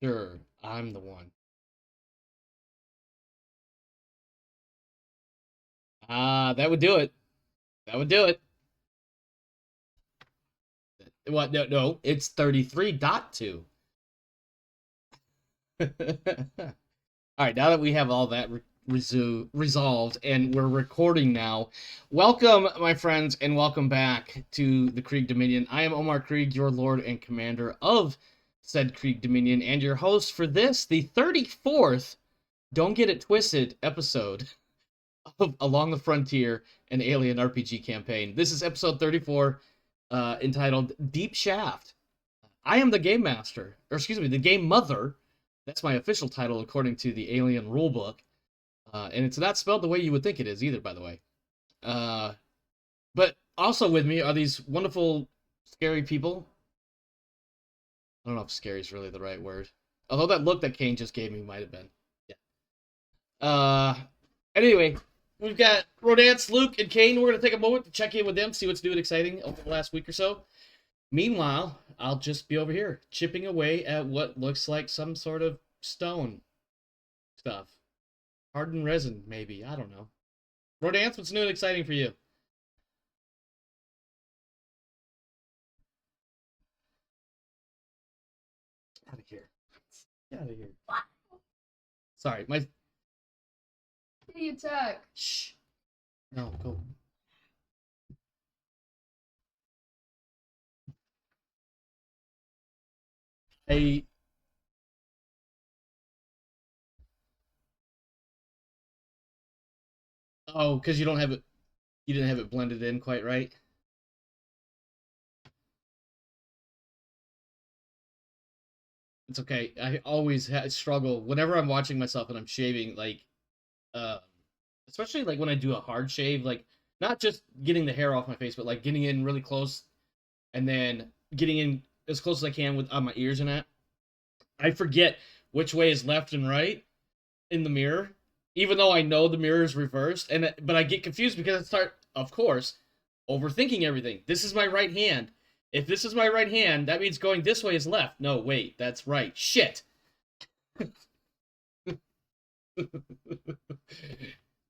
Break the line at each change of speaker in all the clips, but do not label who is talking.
Sure, I'm the one. That would do it. That would do it. What? No, no, it's 33.2. All right, now that we have all that resolved and we're recording now, welcome, my friends, and welcome back to the Krieg Dominion. I am Omar Krieg, your lord and commander of said Krieg Dominion, and your host for this, the 34th, don't get it twisted, episode of Along the Frontier, an Alien RPG campaign. This is episode 34, entitled Deep Shaft. I am the game master, or excuse me, the game mother. That's my official title according to the Alien rulebook. And it's not spelled the way you would think it is either, by the way. But also with me are these wonderful, scary people. I don't know if scary is really the right word. Although that look that Kane just gave me might have been. Yeah. Anyway, we've got Rodance, Luke, and Kane. We're going to take a moment to check in with them, see what's new and exciting over the last week or so. Meanwhile, I'll just be over here, chipping away at what looks like some sort of stone stuff. Hardened resin, maybe. I don't know. Rodance, what's new and exciting for you? Out of here. Get out of here. Sorry, my...
The attack.
Shh. No, go. Hey. Oh, because you don't have it. You didn't have it blended in quite right. It's okay. I always struggle whenever I'm watching myself and I'm shaving, like, uh, especially like when I do a hard shave, like not just getting the hair off my face, but like getting in really close and then getting in as close as I can with on my ears and that. I forget which way is left and right in the mirror, even though I know the mirror is reversed. And but I get confused because I start, of course, overthinking everything. This is my right hand. If this is my right hand, that means going this way is left. No, wait, that's right. Shit.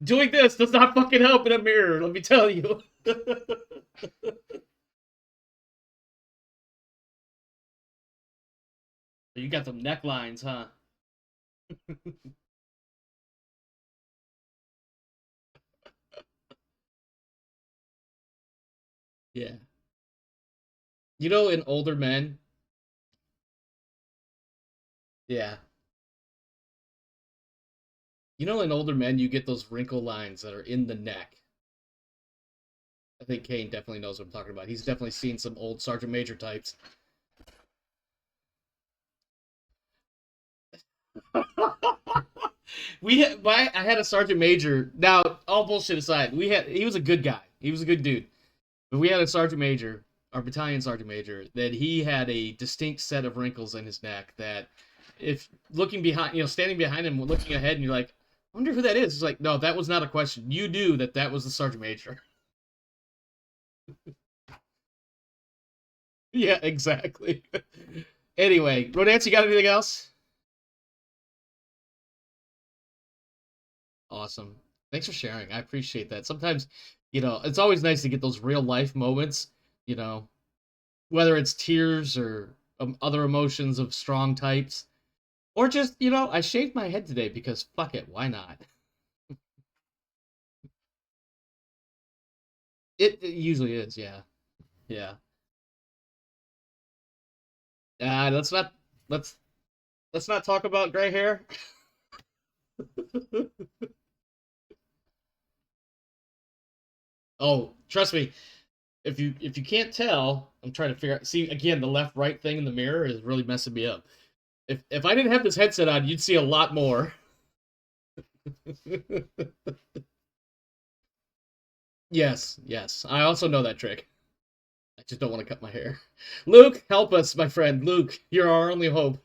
Doing this does not fucking help in a mirror, let me tell you. You got some necklines, huh? Yeah. You know, in older men, yeah. You know, in older men, you get those wrinkle lines that are in the neck. I think Kane definitely knows what I'm talking about. He's definitely seen some old Sergeant Major types. I had a Sergeant Major. Now, all bullshit aside, he was a good guy. He was a good dude. But we had a Sergeant Major, our battalion Sergeant Major, that he had a distinct set of wrinkles in his neck that if looking behind, standing behind him, looking ahead, and you're like, I wonder who that is. It's like, no, that was not a question. You knew that that was the Sergeant Major. Yeah, exactly. Anyway, Rodance, you got anything else? Awesome. Thanks for sharing. I appreciate that. Sometimes, it's always nice to get those real life moments, you know, whether it's tears or other emotions of strong types, or just, I shaved my head today because fuck it, why not? It usually is, yeah. Yeah. Uh, let's not let's let's not talk about gray hair. Oh, trust me, if you can't tell, I'm trying to figure out. See, again, the left right thing in the mirror is really messing me up. If I didn't have this headset on, you'd see a lot more. Yes, yes. I also know that trick. I just don't want to cut my hair. Luke, help us, my friend. Luke, you're our only hope.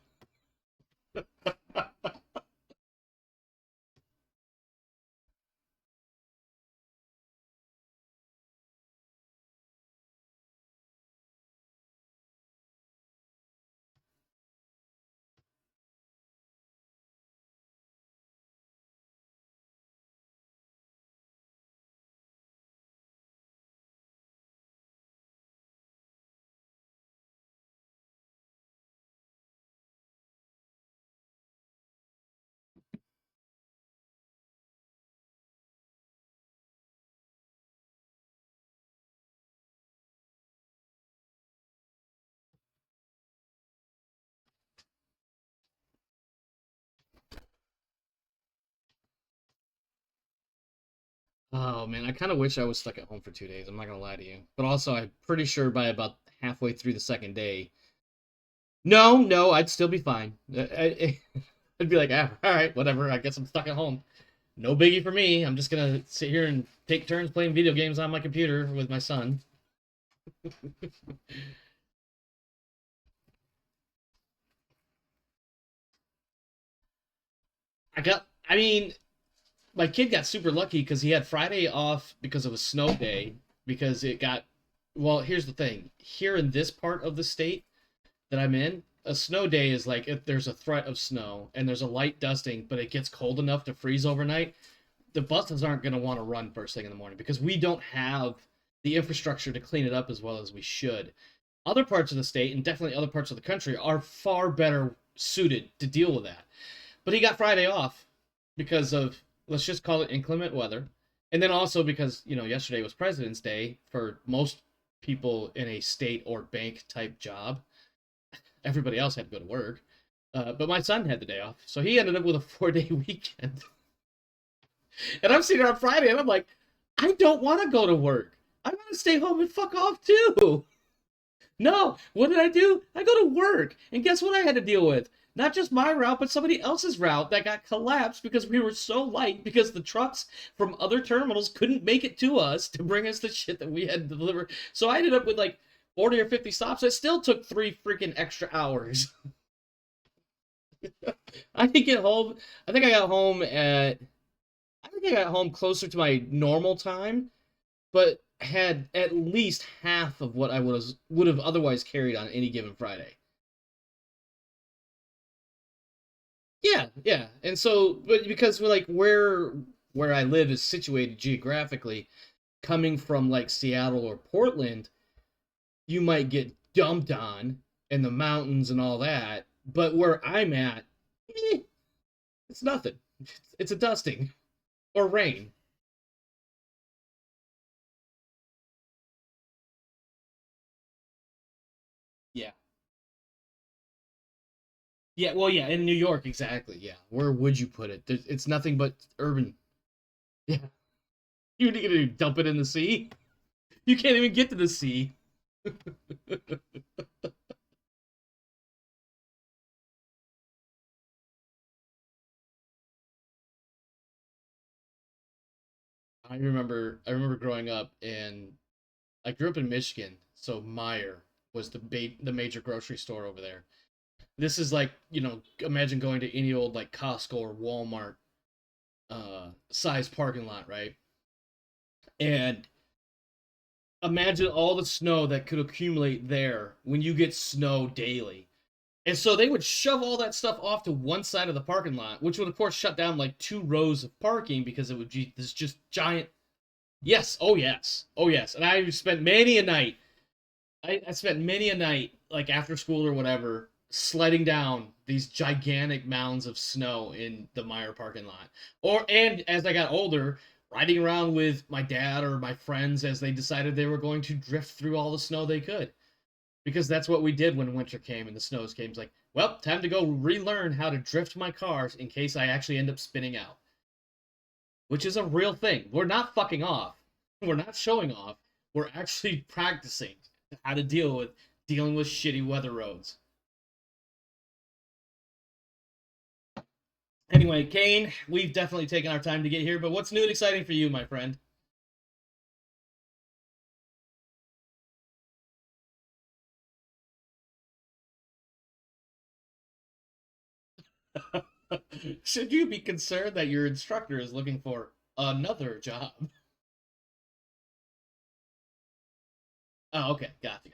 Oh man, I kind of wish I was stuck at home for 2 days. I'm not gonna lie to you, but also I'm pretty sure by about halfway through the second day, no, I'd still be fine. I'd be like, ah, all right, whatever. I guess I'm stuck at home. No biggie for me. I'm just gonna sit here and take turns playing video games on my computer with my son. I mean, my kid got super lucky because he had Friday off because of a snow day. Because it got, well, here's the thing. Here in this part of the state that I'm in, a snow day is like if there's a threat of snow and there's a light dusting, but it gets cold enough to freeze overnight, the buses aren't going to want to run first thing in the morning because we don't have the infrastructure to clean it up as well as we should. Other parts of the state and definitely other parts of the country are far better suited to deal with that. But he got Friday off because of, let's just call it, inclement weather. And then also because, yesterday was President's Day for most people in a state or bank type job. Everybody else had to go to work. But my son had the day off. So he ended up with a 4-day weekend. And I'm sitting here on Friday and I'm like, I don't want to go to work. I want to stay home and fuck off too. No, what did I do? I go to work. And guess what I had to deal with? Not just my route, but somebody else's route that got collapsed because we were so light because the trucks from other terminals couldn't make it to us to bring us the shit that we had to deliver. So I ended up with like 40 or 50 stops. It still took 3 freaking extra hours. I think get home. I think I got home at. I think I got home closer to my normal time, but had at least half of what I would have otherwise carried on any given Friday. Yeah. And so, but because we're like where I live is situated geographically, coming from like Seattle or Portland, you might get dumped on in the mountains and all that. But where I'm at, eh, it's nothing. It's a dusting or rain. Yeah. Yeah, well, yeah, in New York, exactly. Yeah, where would you put it? It's nothing but urban. Yeah, you're gonna dump it in the sea. You can't even get to the sea. I remember growing up, and I grew up in Michigan, so Meyer was the major grocery store over there. This is like, imagine going to any old like Costco or Walmart size parking lot, right? And imagine all the snow that could accumulate there when you get snow daily. And so they would shove all that stuff off to one side of the parking lot, which would of course shut down like 2 rows of parking because it would be this just giant. Yes, oh yes, oh yes. And I spent many a night. I spent many a night, like after school or whatever, sledding down these gigantic mounds of snow in the Meyer parking lot. And as I got older, riding around with my dad or my friends as they decided they were going to drift through all the snow they could, because that's what we did when winter came and the snows came. It's like, well, time to go relearn how to drift my cars in case I actually end up spinning out, which is a real thing. We're not fucking off. We're not showing off. We're actually practicing how to dealing with shitty weather roads. Anyway, Kane, we've definitely taken our time to get here, but what's new and exciting for you, my friend? Should you be concerned that your instructor is looking for another job? Oh, okay, gotcha.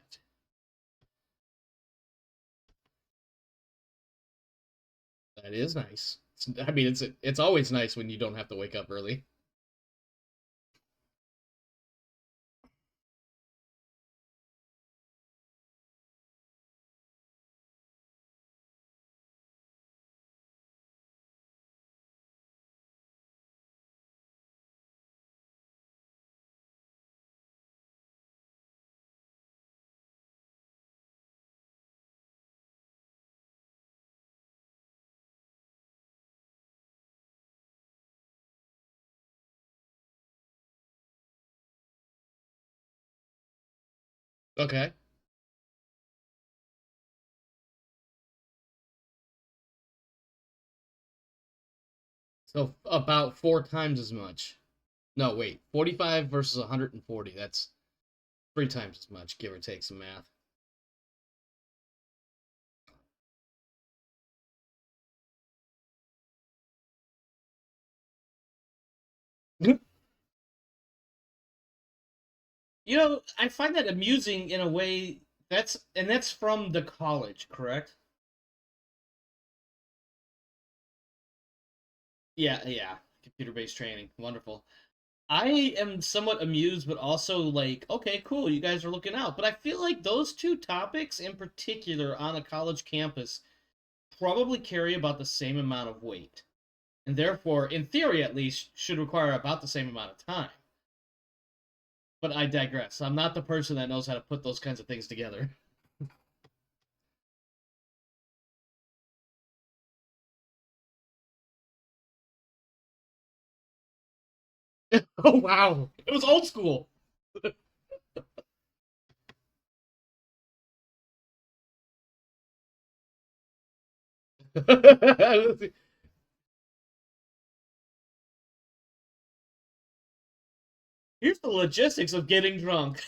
That is nice. I mean, it's always nice when you don't have to wake up early. Okay. So about 4 times as much. No, wait. 45 versus 140. That's 3 times as much, give or take some math. I find that amusing in a way. That's from the college, correct? Yeah, yeah. Computer-based training. Wonderful. I am somewhat amused, but also like, okay, cool, you guys are looking out. But I feel like those two topics in particular on a college campus probably carry about the same amount of weight. And therefore, in theory at least, should require about the same amount of time. But I digress. I'm not the person that knows how to put those kinds of things together. Oh wow. It was old school. Here's the logistics of getting drunk.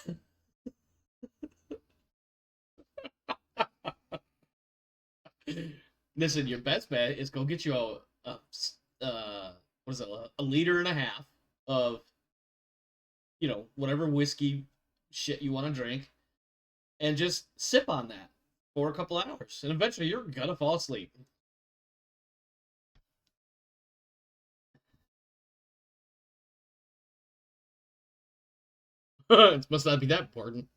Listen, your best bet is go get you what is it, a liter and a half of whatever whiskey shit you want to drink, and just sip on that for a couple hours, and eventually you're gonna fall asleep. It must not be that important.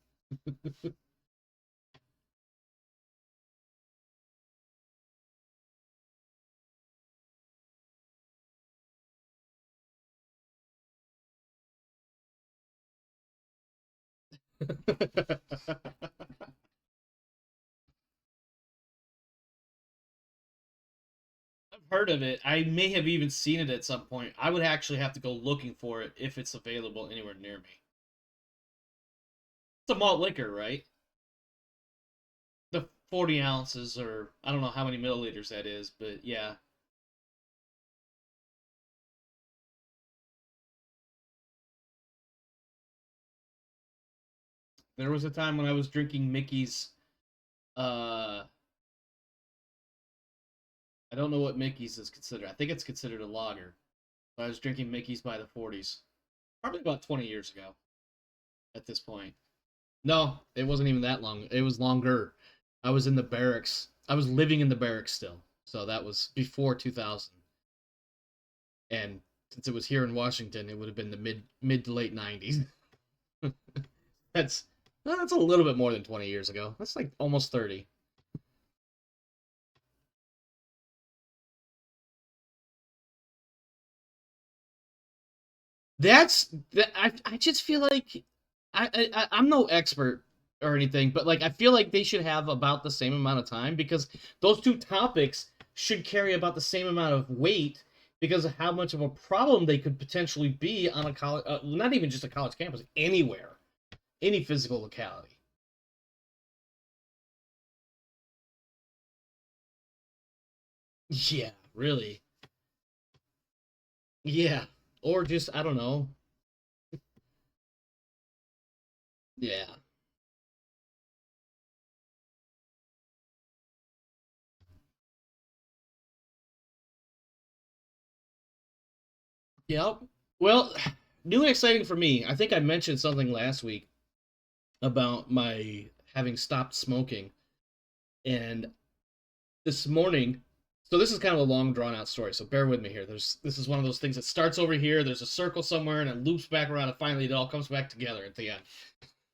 I've heard of it. I may have even seen it at some point. I would actually have to go looking for it if it's available anywhere near me. It's a malt liquor, right? The 40 ounces, or I don't know how many milliliters that is, but yeah. There was a time when I was drinking Mickey's. Uh, I don't know what Mickey's is considered. I think it's considered a lager. But I was drinking Mickey's by the 40s, probably about 20 years ago at this point. No, it wasn't even that long. It was longer. I was in the barracks. I was living in the barracks still. So that was before 2000. And since it was here in Washington, it would have been the mid to late 90s. that's that's a little bit more than 20 years ago. That's like almost 30. I just feel like I'm no expert or anything, but like I feel like they should have about the same amount of time because those two topics should carry about the same amount of weight because of how much of a problem they could potentially be on a college, not even just a college campus, anywhere, any physical locality. Yeah, really. Yeah, or just I don't know. Yeah. Yep. Well, new and exciting for me. I think I mentioned something last week about my having stopped smoking. And this morning, so this is kind of a long drawn out story, so bear with me here. This is one of those things that starts over here, there's a circle somewhere and it loops back around and finally it all comes back together at the end.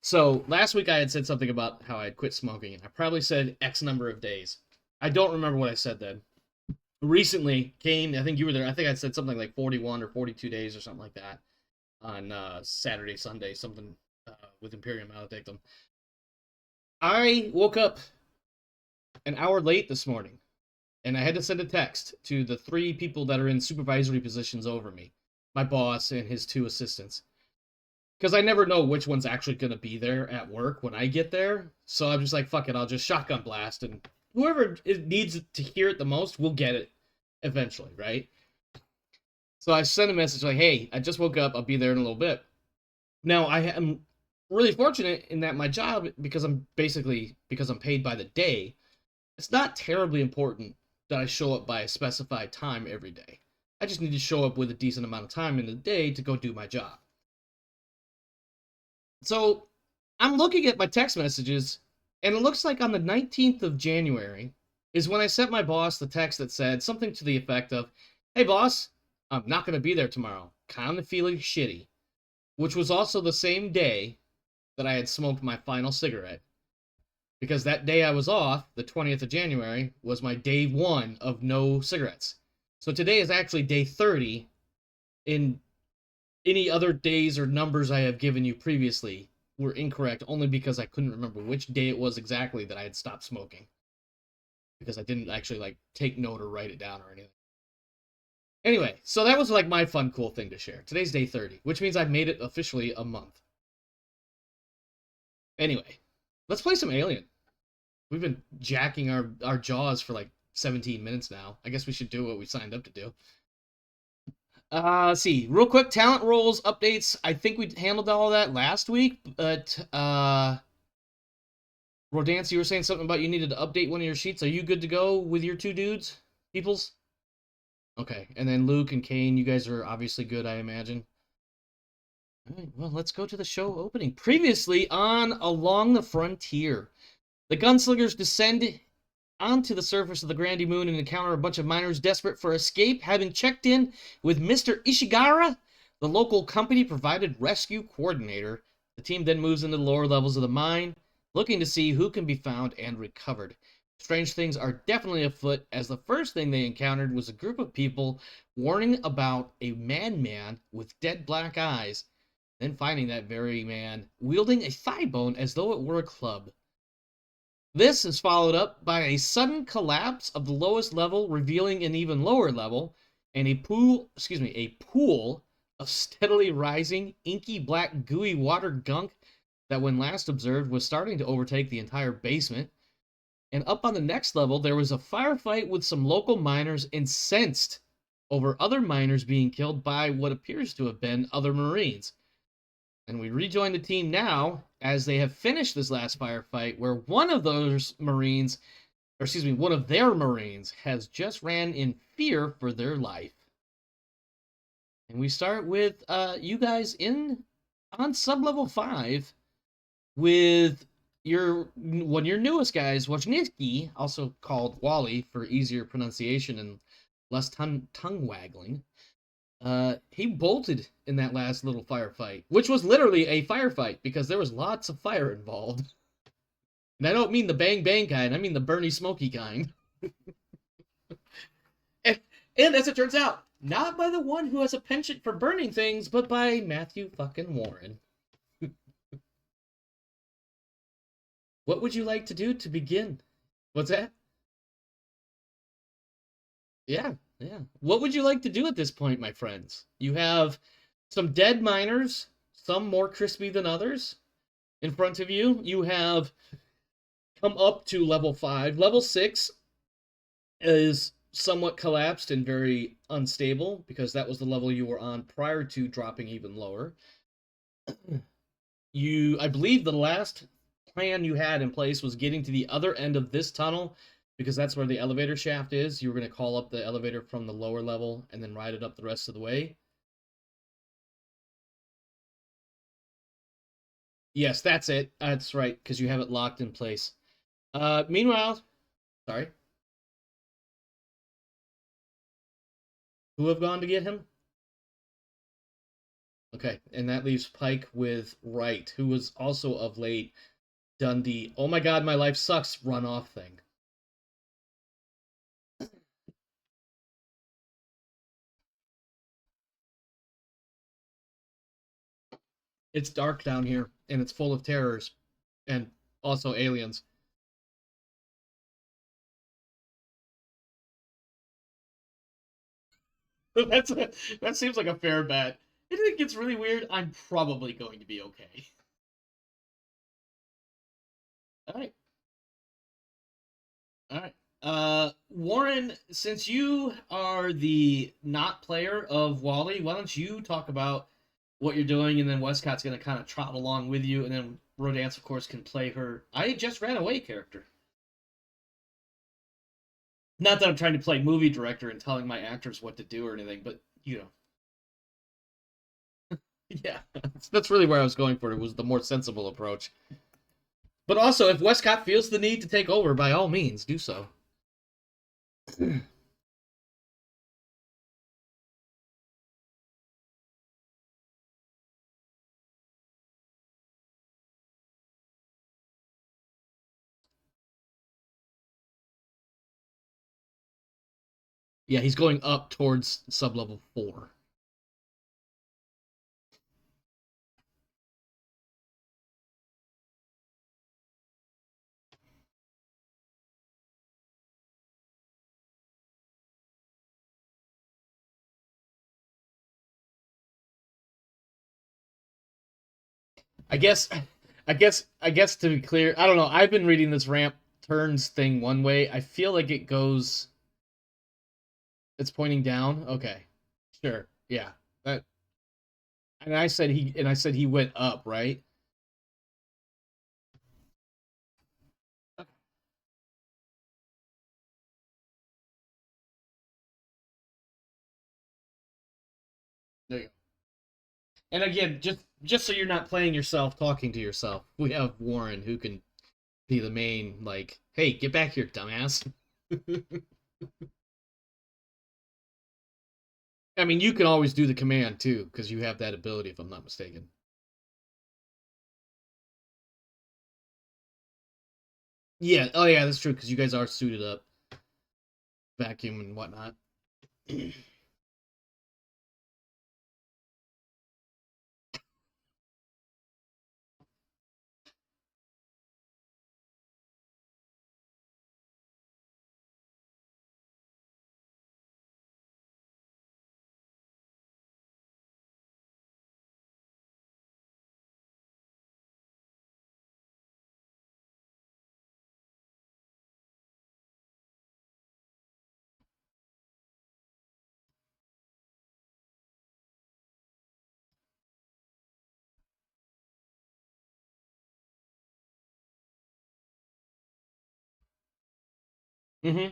So last week I had said something about how I had quit smoking and I probably said X number of days. I don't remember what I said then. Recently came, I think you were there. I think I said something like 41 or 42 days or something like that on Saturday, Sunday, something with Imperium Maledictum. I woke up an hour late this morning, and I had to send a text to the 3 people that are in supervisory positions over me, my boss and his 2 assistants. because I never know which one's actually going to be there at work when I get there. So I'm just like, fuck it, I'll just shotgun blast, and whoever needs to hear it the most will get it eventually, right? So I sent a message like, hey, I just woke up, I'll be there in a little bit. Now, I am really fortunate in that my job, because I'm paid by the day, it's not terribly important that I show up by a specified time every day. I just need to show up with a decent amount of time in the day to go do my job. So I'm looking at my text messages, and it looks like on the 19th of January is when I sent my boss the text that said something to the effect of, hey, boss, I'm not going to be there tomorrow. Kind of feeling shitty. Which was also the same day that I had smoked my final cigarette. Because that day I was off, the 20th of January, was my day 1 of no cigarettes. So today is actually day 30. In any other days or numbers I have given you previously were incorrect only because I couldn't remember which day it was exactly that I had stopped smoking. Because I didn't actually like take note or write it down or anything. Anyway, so that was like my fun, cool thing to share. Today's day 30, which means I've made it officially a month. Anyway, let's play some Alien. We've been jacking our jaws for like 17 minutes now. I guess we should do what we signed up to do. Let's see. Real quick, talent roles, updates. I think we handled all of that last week, but Rodance, you were saying something about you needed to update one of your sheets. Are you good to go with your two dudes, peoples? Okay, and then Luke and Kane, you guys are obviously good, I imagine. All right, well, let's go to the show opening. Previously on Along the Frontier, the gunslingers descend onto the surface of the Grandy Moon and encounter a bunch of miners desperate for escape. Having checked in with Mr. Ishigara, the local company-provided rescue coordinator, the team then moves into the lower levels of the mine, looking to see who can be found and recovered. Strange things are definitely afoot, as the first thing they encountered was a group of people warning about a madman with dead black eyes, then finding that very man wielding a thigh bone as though it were a club. This is followed up by a sudden collapse of the lowest level, revealing an even lower level, and a pool of steadily rising, inky black gooey water gunk that when last observed was starting to overtake the entire basement. And up on the next level, there was a firefight with some local miners incensed over other miners being killed by what appears to have been other Marines. And we rejoin the team now as they have finished this last firefight where one of their Marines has just ran in fear for their life. And we start with you guys on sub-level 5 with your newest guys, Wojnicki, also called Wally for easier pronunciation and less tongue waggling. He bolted in that last little firefight, which was literally a firefight because there was lots of fire involved. And I don't mean the bang bang kind, I mean the Bernie Smoky kind. and as it turns out, not by the one who has a penchant for burning things, but by Matthew fucking Warren. What would you like to do to begin? What's that? Yeah. What would you like to do at this point, my friends? You have some dead miners, some more crispy than others, in front of you. You have come up to level 5. Level 6 is somewhat collapsed and very unstable because that was the level you were on prior to dropping even lower. I believe the last plan you had in place was getting to the other end of this tunnel because that's where the elevator shaft is. You were going to call up the elevator from the lower level and then ride it up the rest of the way. Yes, that's it. That's right, because you have it locked in place. Meanwhile, sorry. Who have gone to get him? Okay, and that leaves Pike with Wright, who was also of late done the "oh my god, my life sucks" runoff thing. It's dark down here, and it's full of terrors, and also aliens. That seems like a fair bet. if it gets really weird, I'm probably going to be okay. All right. All right. Warren, since you are the not player of Wally, why don't you talk about what you're doing, and then Wescott's going to kind of trot along with you, and then Rodance, of course, can play her I Just Ran Away character. Not that I'm trying to play movie director and telling my actors what to do or anything, but, you know. Yeah, that's really where I was going for. It was the more sensible approach. But also, if Wescott feels the need to take over, by all means, do so. Yeah, he's going up towards sub-level 4. I guess to be clear, I don't know. I've been reading this ramp turns thing one way. I feel like it goes. It's pointing down. Okay, sure, yeah. That and I said he went up, right? There you go. And again, just so you're not playing yourself, talking to yourself, we have Warren who can be the main like, hey, get back here, dumbass. I mean, you can always do the command too, because you have that ability, if I'm not mistaken. Yeah. Oh, yeah, that's true. Because you guys are suited up, vacuum and whatnot. Mm-hmm.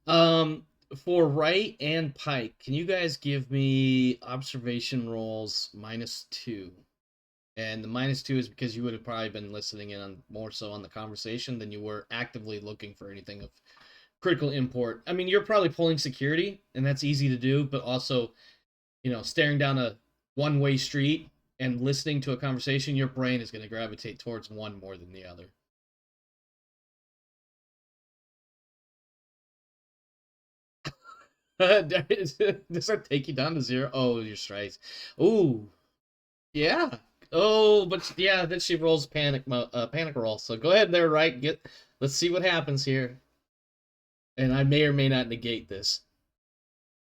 um, for Wright and Pike, can you guys give me observation rolls -2? And the -2 is because you would have probably been listening in on more so on the conversation than you were actively looking for anything of critical import. I mean, you're probably pulling security, and that's easy to do, but also, staring down a one-way street and listening to a conversation, your brain is going to gravitate towards one more than the other. Does that take you down to 0? Oh, you're straight. Oh, yeah. Oh, but yeah, then she rolls panic roll. So go ahead there, right? Let's see what happens here. And I may or may not negate this.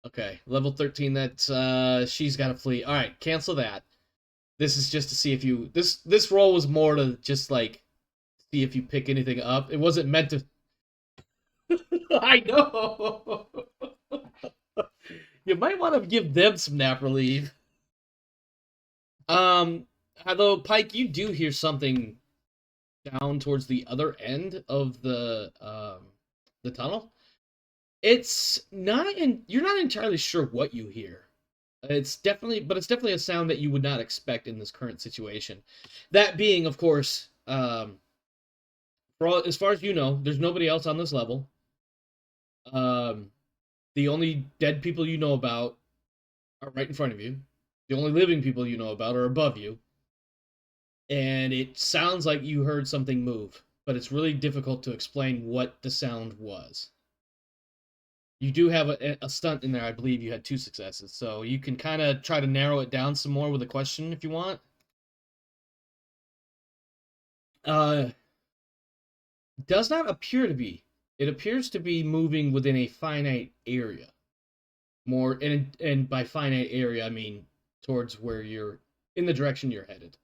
Okay, level 13. That's she's got to flee. All right, cancel that. This is just to see if you this roll was more to just like see if you pick anything up. It wasn't meant to. I know. You might want to give them some nap relief. Although Pike, you do hear something down towards the other end of the tunnel. It's not in. You're not entirely sure what you hear. But it's definitely a sound that you would not expect in this current situation. That being, of course, as far as you know, there's nobody else on this level. Um, the only dead people you know about are right in front of you. The only living people you know about are above you. And it sounds like you heard something move, but it's really difficult to explain what the sound was. You do have a stunt in there. I believe you had 2 successes, so you can kind of try to narrow it down some more with a question if you want. Does not appear to be. It appears to be moving within a finite area. More, and by finite area, I mean towards where you're in the direction you're headed.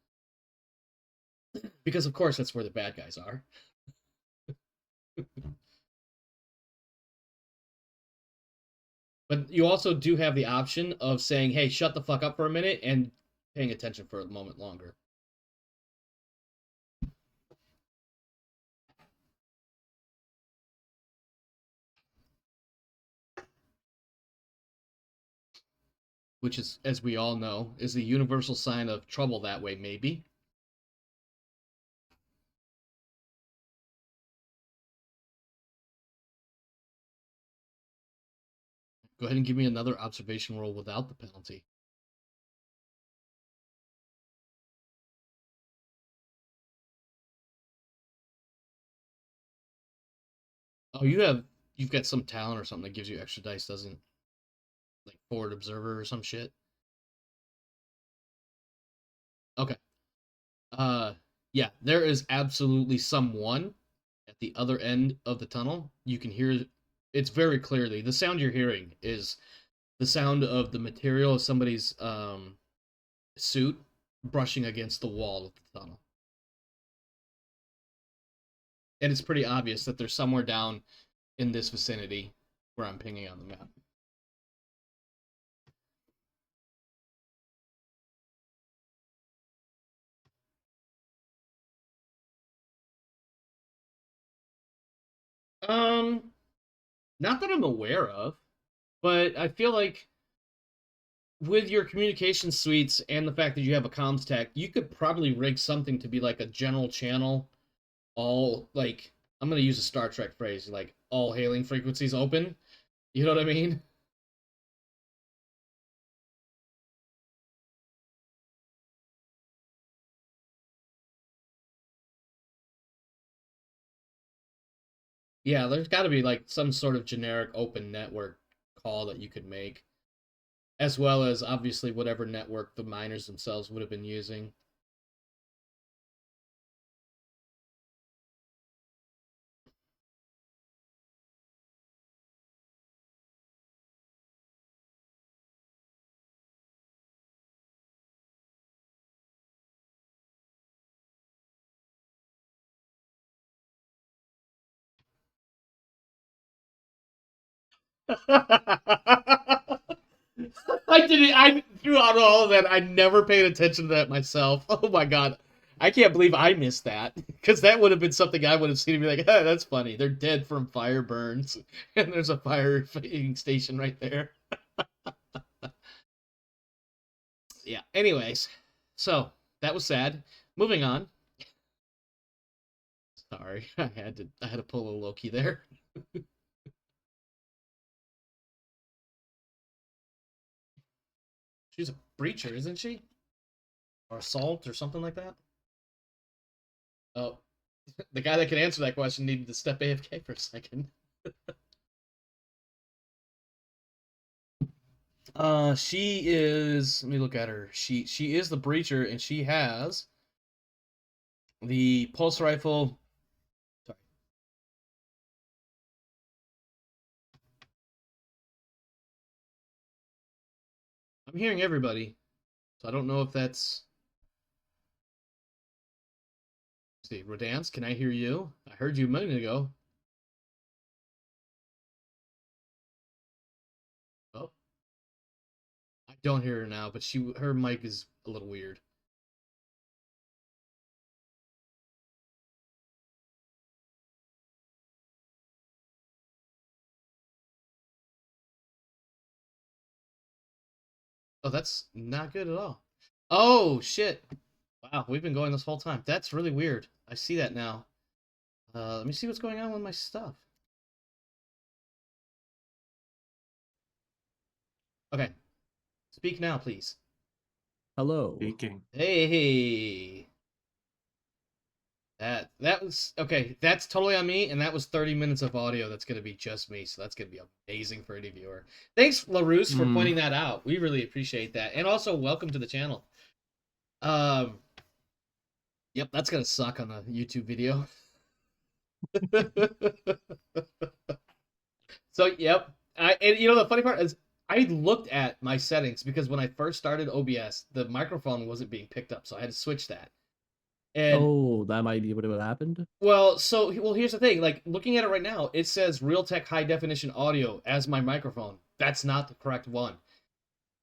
Because of course that's where the bad guys are. But you also do have the option of saying, "Hey, shut the fuck up for a minute," and paying attention for a moment longer. Which is, as we all know, is the universal sign of trouble that way, maybe. Go ahead and give me another observation roll without the penalty. Oh, you've got some talent or something that gives you extra dice, doesn't? Like forward observer or some shit. Okay. Yeah, there is absolutely someone at the other end of the tunnel. You can hear it's very clearly. The sound you're hearing is the sound of the material of somebody's suit brushing against the wall of the tunnel. And it's pretty obvious that they're somewhere down in this vicinity where I'm pinging on the map. Not that I'm aware of, but I feel like with your communication suites and the fact that you have a comms tech, you could probably rig something to be like a general channel, all like I'm gonna use a Star Trek phrase, like all hailing frequencies open. You know what I mean? Yeah, there's got to be like some sort of generic open network call that you could make, as well as obviously whatever network the miners themselves would have been using. I didn't. I throughout all of that, I never paid attention to that myself. Oh my god, I can't believe I missed that because that would have been something I would have seen and be like, "Hey, that's funny. They're dead from fire burns, and there's a fire fighting station right there." Yeah. Anyways, so that was sad. Moving on. Sorry, I had to pull a Loki there. She's a breacher, isn't she? Or assault or something like that. Oh, the guy that can answer that question needed to step AFK for a second. She is. Let me look at her. She is the breacher, and she has the pulse rifle. Sorry. I'm hearing everybody, so I don't know if that's. Let's see, Rodance, can I hear you? I heard you a minute ago. Oh, I don't hear her now, but her mic is a little weird. Oh, that's not good at all. Oh shit! Wow, we've been going this whole time. That's really weird. I see that now. Let me see what's going on with my stuff. Okay, speak now, please.
Hello.
Speaking.
Hey, That was okay. That's totally on me, and that was 30 minutes of audio. That's gonna be just me, so that's gonna be amazing for any viewer. Thanks, LaRousse, for pointing that out. We really appreciate that, and also welcome to the channel. Um, yep, that's gonna suck on the YouTube video. So yep, and you know the funny part is I looked at my settings because when I first started OBS, the microphone wasn't being picked up, so I had to switch that. And
Oh, that might be what happened.
well, here's the thing. Like looking at it right now, it says Realtek high definition audio as my microphone. That's not the correct one.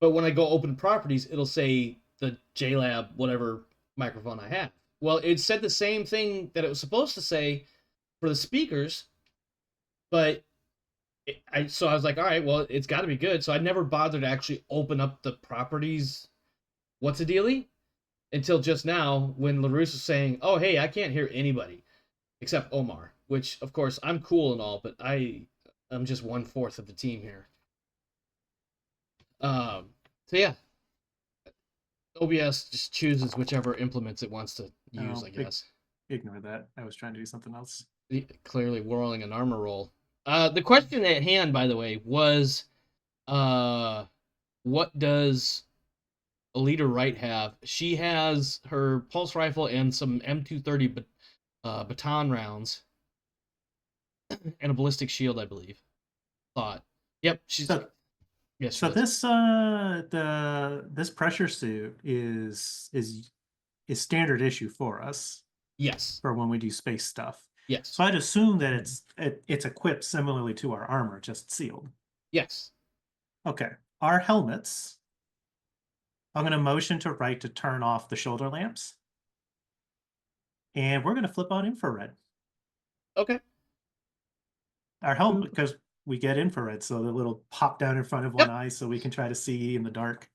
But when I go open properties, it'll say the JLab whatever microphone I have. Well, it said the same thing that it was supposed to say for the speakers, but so I was like, all right, well, it's got to be good. So I never bothered to actually open up the properties. What's the dealie? Until just now when LaRousse was saying, oh, hey, I can't hear anybody except Omar, which, of course, I'm cool and all, but I'm just 1/4 of the team here. So, yeah. OBS just chooses whichever implements it wants to use, I guess.
Ignore that. I was trying to do something else.
Clearly whirling an armor roll. The question at hand, by the way, was what does Alita Wright have? She has her pulse rifle and some M230 baton rounds and a ballistic shield, I believe. Thought. Yep, she's. Yes.
So this this pressure suit is standard issue for us.
Yes.
For when we do space stuff.
Yes.
So I'd assume that it's equipped similarly to our armor, just sealed.
Yes.
Okay. Our helmets. I'm going to motion to right to turn off the shoulder lamps. And we're going to flip on infrared.
Okay.
Our helmet, because we get infrared, so the little pop down in front of one eye so we can try to see in the dark.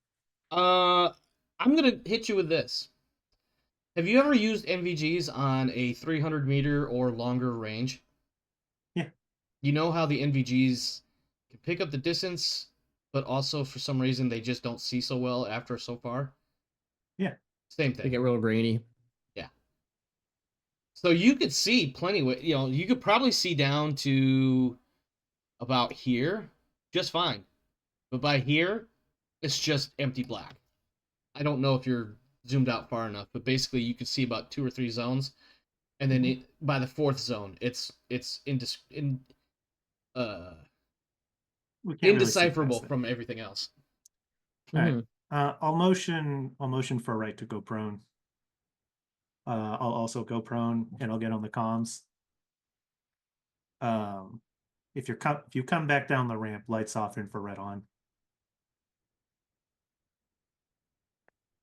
I'm going to hit you with this. Have you ever used NVGs on a 300 meter or longer range?
Yeah.
You know how the NVGs can pick up the distance, but also for some reason they just don't see so well after so far?
Yeah.
Same thing.
They get real grainy.
Yeah. So you could see plenty, you could probably see down to about here just fine. But by here, it's just empty black. I don't know if you're zoomed out far enough, but basically you can see about 2 or 3 zones, and then by the 4th zone, it's indecipherable from everything else.
All right. I'll motion for right to go prone. I'll also go prone, and I'll get on the comms. If you come back down the ramp, lights off, infrared on.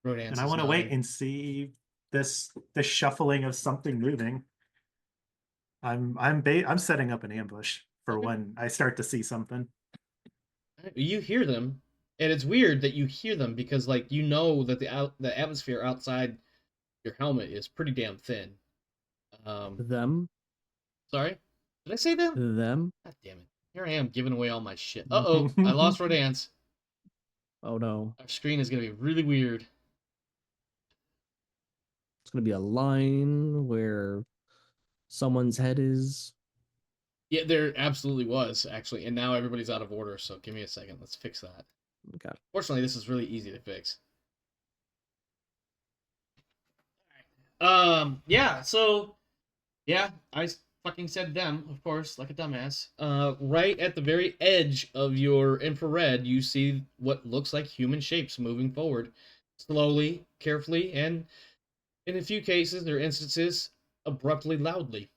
And I want to wait and see this shuffling of something moving. I'm setting up an ambush for when I start to see something.
You hear them, and it's weird that you hear them because, like, you know that the atmosphere outside your helmet is pretty damn thin.
Them?
Sorry, did I say them?
Them?
God damn it! Here I am giving away all my shit. Uh-oh, I lost Rodance.
Oh no!
Our screen is gonna be really weird.
It's gonna be a line where someone's head is.
Yeah, there absolutely was, actually, and now everybody's out of order, so give me a second. Let's fix that.
Okay.
Fortunately, this is really easy to fix. Yeah, so, yeah, I fucking said them, of course, like a dumbass. Right at the very edge of your infrared, you see what looks like human shapes moving forward, slowly, carefully, and in a few cases, or instances, abruptly, loudly.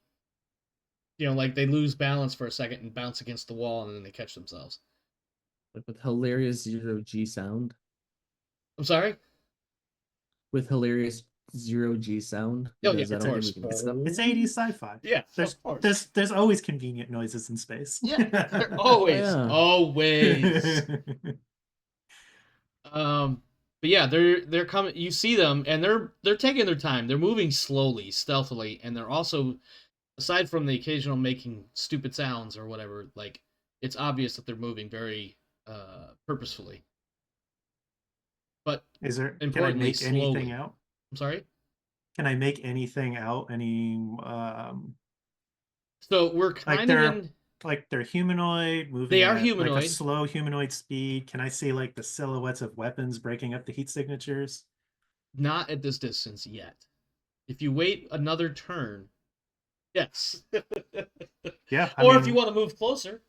You know, like they lose balance for a second and bounce against the wall, and then they catch themselves.
Like with hilarious 0G sound.
I'm sorry?
With hilarious 0G sound.
Oh, yeah,
Because
of course.
It's 80s sci-fi.
Yeah,
there's always convenient noises in space.
Yeah, always,
Yeah.
always. But yeah, they're coming. You see them, and they're taking their time. They're moving slowly, stealthily, and they're also, aside from the occasional making stupid sounds or whatever, like it's obvious that they're moving very purposefully. But
can I make anything out?
I'm sorry?
can I make anything out? Any
So we're
like
kind of
they're
in.
like they're humanoid, moving
They are
at like a
humanoid.
slow humanoid speed. Can I see like the silhouettes of weapons breaking up the heat signatures?
Not at this distance yet. If you wait another turn, yes.
Yeah, I
Or if you
mean,
want to move closer.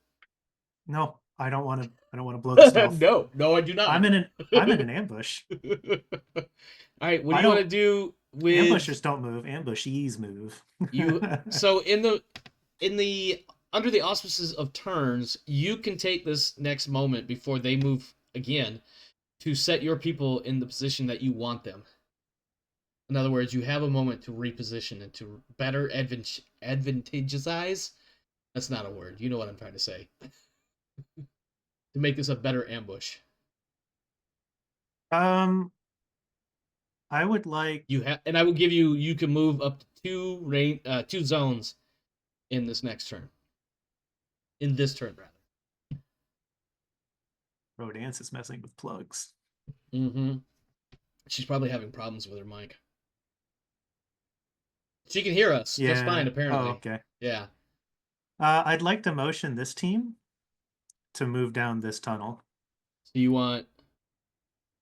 no, I don't want to. I don't want to blow the stealth.
No, I do not.
I'm in an ambush.
All right, what do
I
you want to
don't.
do with
Ambushers don't move. Ambushees move.
you? So in the under the auspices of turns, you can take this next moment before they move again to set your people in the position that you want them. In other words, you have a moment to reposition and to better advantageousize. That's not a word. You know what I'm trying to say. To make this a better ambush.
I would like.
You have, and I will give you. You can move up to 2 zones in this next turn. In this turn, rather.
Rodance is messing with plugs.
Mm-hmm. She's probably having problems with her mic. She can hear us just fine, apparently.
Oh, okay.
Yeah.
I'd like to motion this team to move down this tunnel.
So you want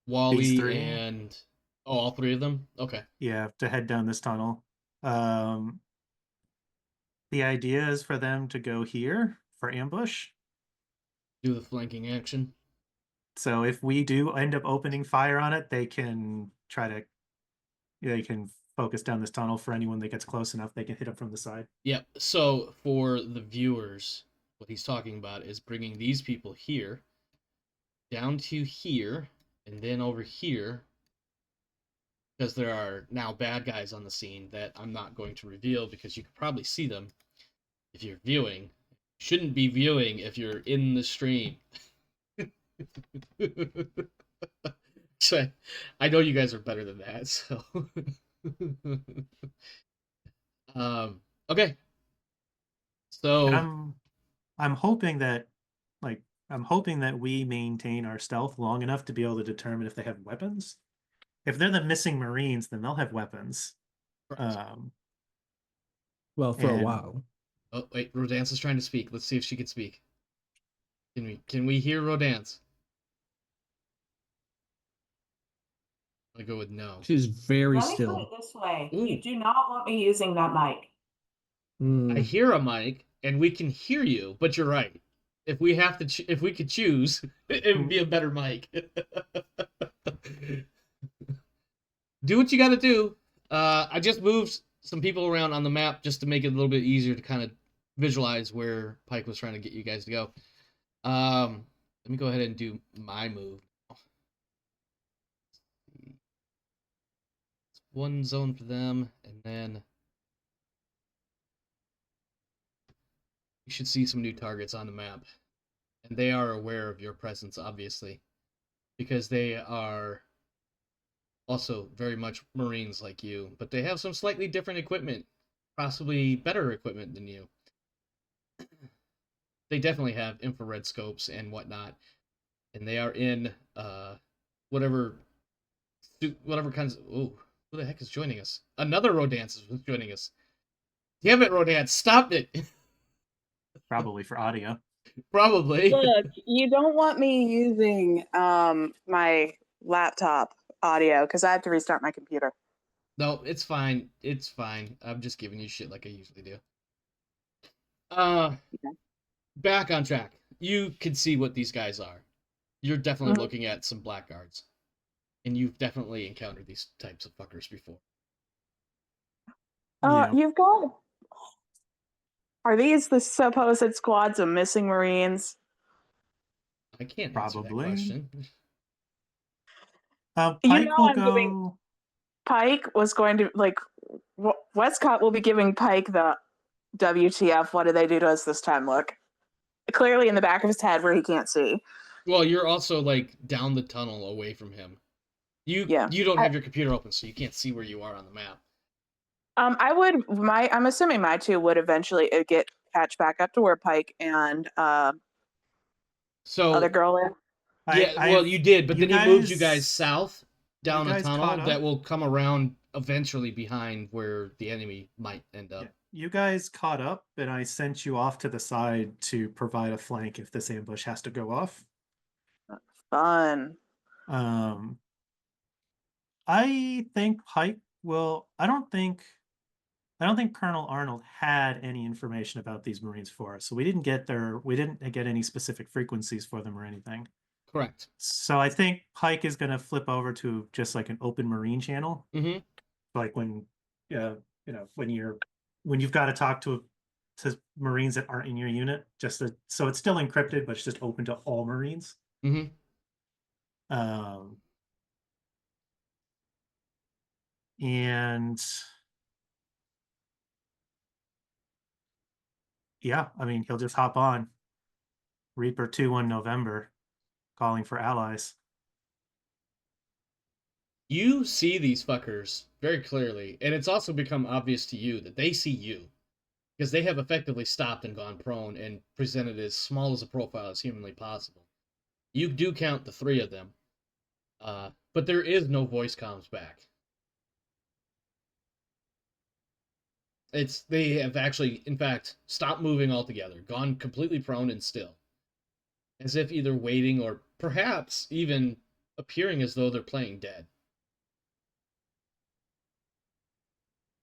Wally
three.
and all 3 of them? Okay.
Yeah, to head down this tunnel. The idea is for them to go here for ambush.
Do the flanking action.
So if we do end up opening fire on it, they can focus down this tunnel. For anyone that gets close enough, they can hit it from the side.
Yep. So for the viewers, what he's talking about is bringing these people here, down to here, and then over here, because there are now bad guys on the scene that I'm not going to reveal because you could probably see them if you're viewing. Shouldn't be viewing if you're in the stream. So I know you guys are better than that, so okay. So
And I'm hoping that we maintain our stealth long enough to be able to determine if they have weapons. If they're the missing Marines, then they'll have weapons.
Well, for a while.
Oh wait, Rodance is trying to speak. Let's see if she can speak. Can we hear Rodance? I go with no.
She's very
Let me
still.
put it this way.
Ooh.
You do not want me using that mic.
I hear a mic, and we can hear you, but you're right. If we have to, if we could choose, it would be a better mic. Do what you got to do. I just moved some people around on the map just to make it a little bit easier to kind of visualize where Pike was trying to get you guys to go. Let me go ahead and do my move. It's 1 zone for them, and then you should see some new targets on the map. And they are aware of your presence, obviously, because they are also very much Marines like you, but they have some slightly different equipment, possibly better equipment than you. They definitely have infrared scopes and whatnot, and they are in whatever kinds of... Oh, who the heck is joining us? Another Rodance is joining us. Damn it, Rodance, stop it!
Probably for audio.
Probably.
Look, you don't want me using my laptop audio because I have to restart my computer.
No, it's fine. It's fine. I'm just giving you shit like I usually do.
Okay.
Back on track. You can see what these guys are. You're definitely looking at some blackguards. And you've definitely encountered these types of fuckers before.
Yeah.
You've got... Are these the supposed squads of missing Marines?
I can't answer that question.
Pike will go.
Pike was going to, like, Wescott will be giving Pike the WTF, what did they do to us this time look. Clearly in the back of his head where he can't see.
Well, you're also, like, down the tunnel away from him. You don't have your computer open, so you can't see where you are on the map.
I'm assuming my 2 would eventually catch back up to where Pike and
so
other girl is.
Yeah, well, you did, but then he moved you guys south down a
guys
tunnel
caught
that
up?
will come around eventually behind where the enemy might end up.
Yeah. You guys caught up, and I sent you off to the side to provide a flank if this ambush has to go off.
Fun.
I think Pike will. I don't think Colonel Arnold had any information about these Marines for us, so we didn't get any specific frequencies for them or anything.
Correct.
So I think Pike is going to flip over to just like an open Marine channel,
Mm-hmm.
like when when you've got to talk to Marines that aren't in your unit, so it's still encrypted, but it's just open to all Marines.
Mm-hmm.
And yeah, I mean, he'll just hop on Reaper 2-1 November, calling for allies.
You see these fuckers very clearly, and it's also become obvious to you that they see you, because they have effectively stopped and gone prone and presented as small as a profile as humanly possible. You do count the 3 of them, but there is no voice comms back. They have actually, in fact, stopped moving altogether, gone completely prone and still, as if either waiting or perhaps even appearing as though they're playing dead.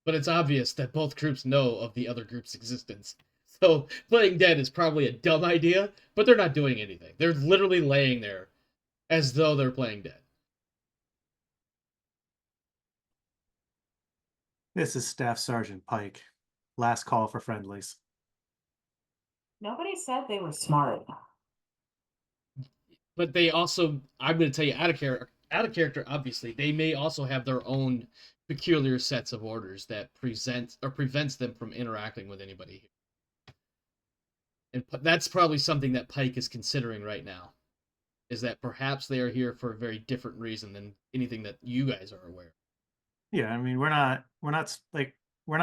But it's obvious that both groups know of the other group's existence. So playing dead is probably a dumb idea, but they're not doing anything. They're literally laying there as though they're playing dead.
This is Staff Sergeant Pike. Last call for friendlies.
Nobody said they were smart.
But they also, I'm going to tell you, out of character, obviously, they may also have their own peculiar sets of orders that prevents them from interacting with anybody here. And that's probably something that Pike is considering right now, is that perhaps they are here for a very different reason than anything that you guys are aware of.
Yeah, I mean, we're not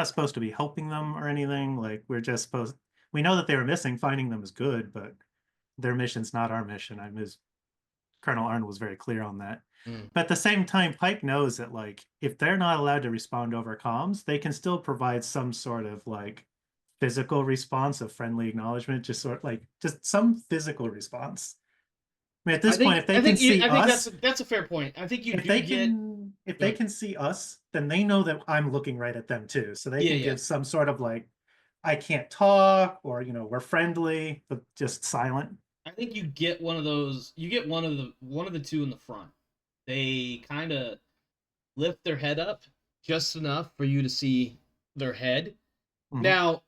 supposed to be helping them or anything. Like, we're just supposed. We know that they were missing. Finding them is good, but their mission's not our mission. Colonel Arnold was very clear on that. But at the same time, Pike knows that, like, if they're not allowed to respond over comms, they can still provide some sort of like physical response of friendly acknowledgement, just some physical response. I mean, at this point, if they can see us,
that's a fair point. I think
if they can see us, then they know that I'm looking right at them too. So they can give some sort of like, I can't talk, or we're friendly, but just silent.
I think you get one of those. You get one of the 2 in the front. They kind of lift their head up just enough for you to see their head. Mm-hmm. Now,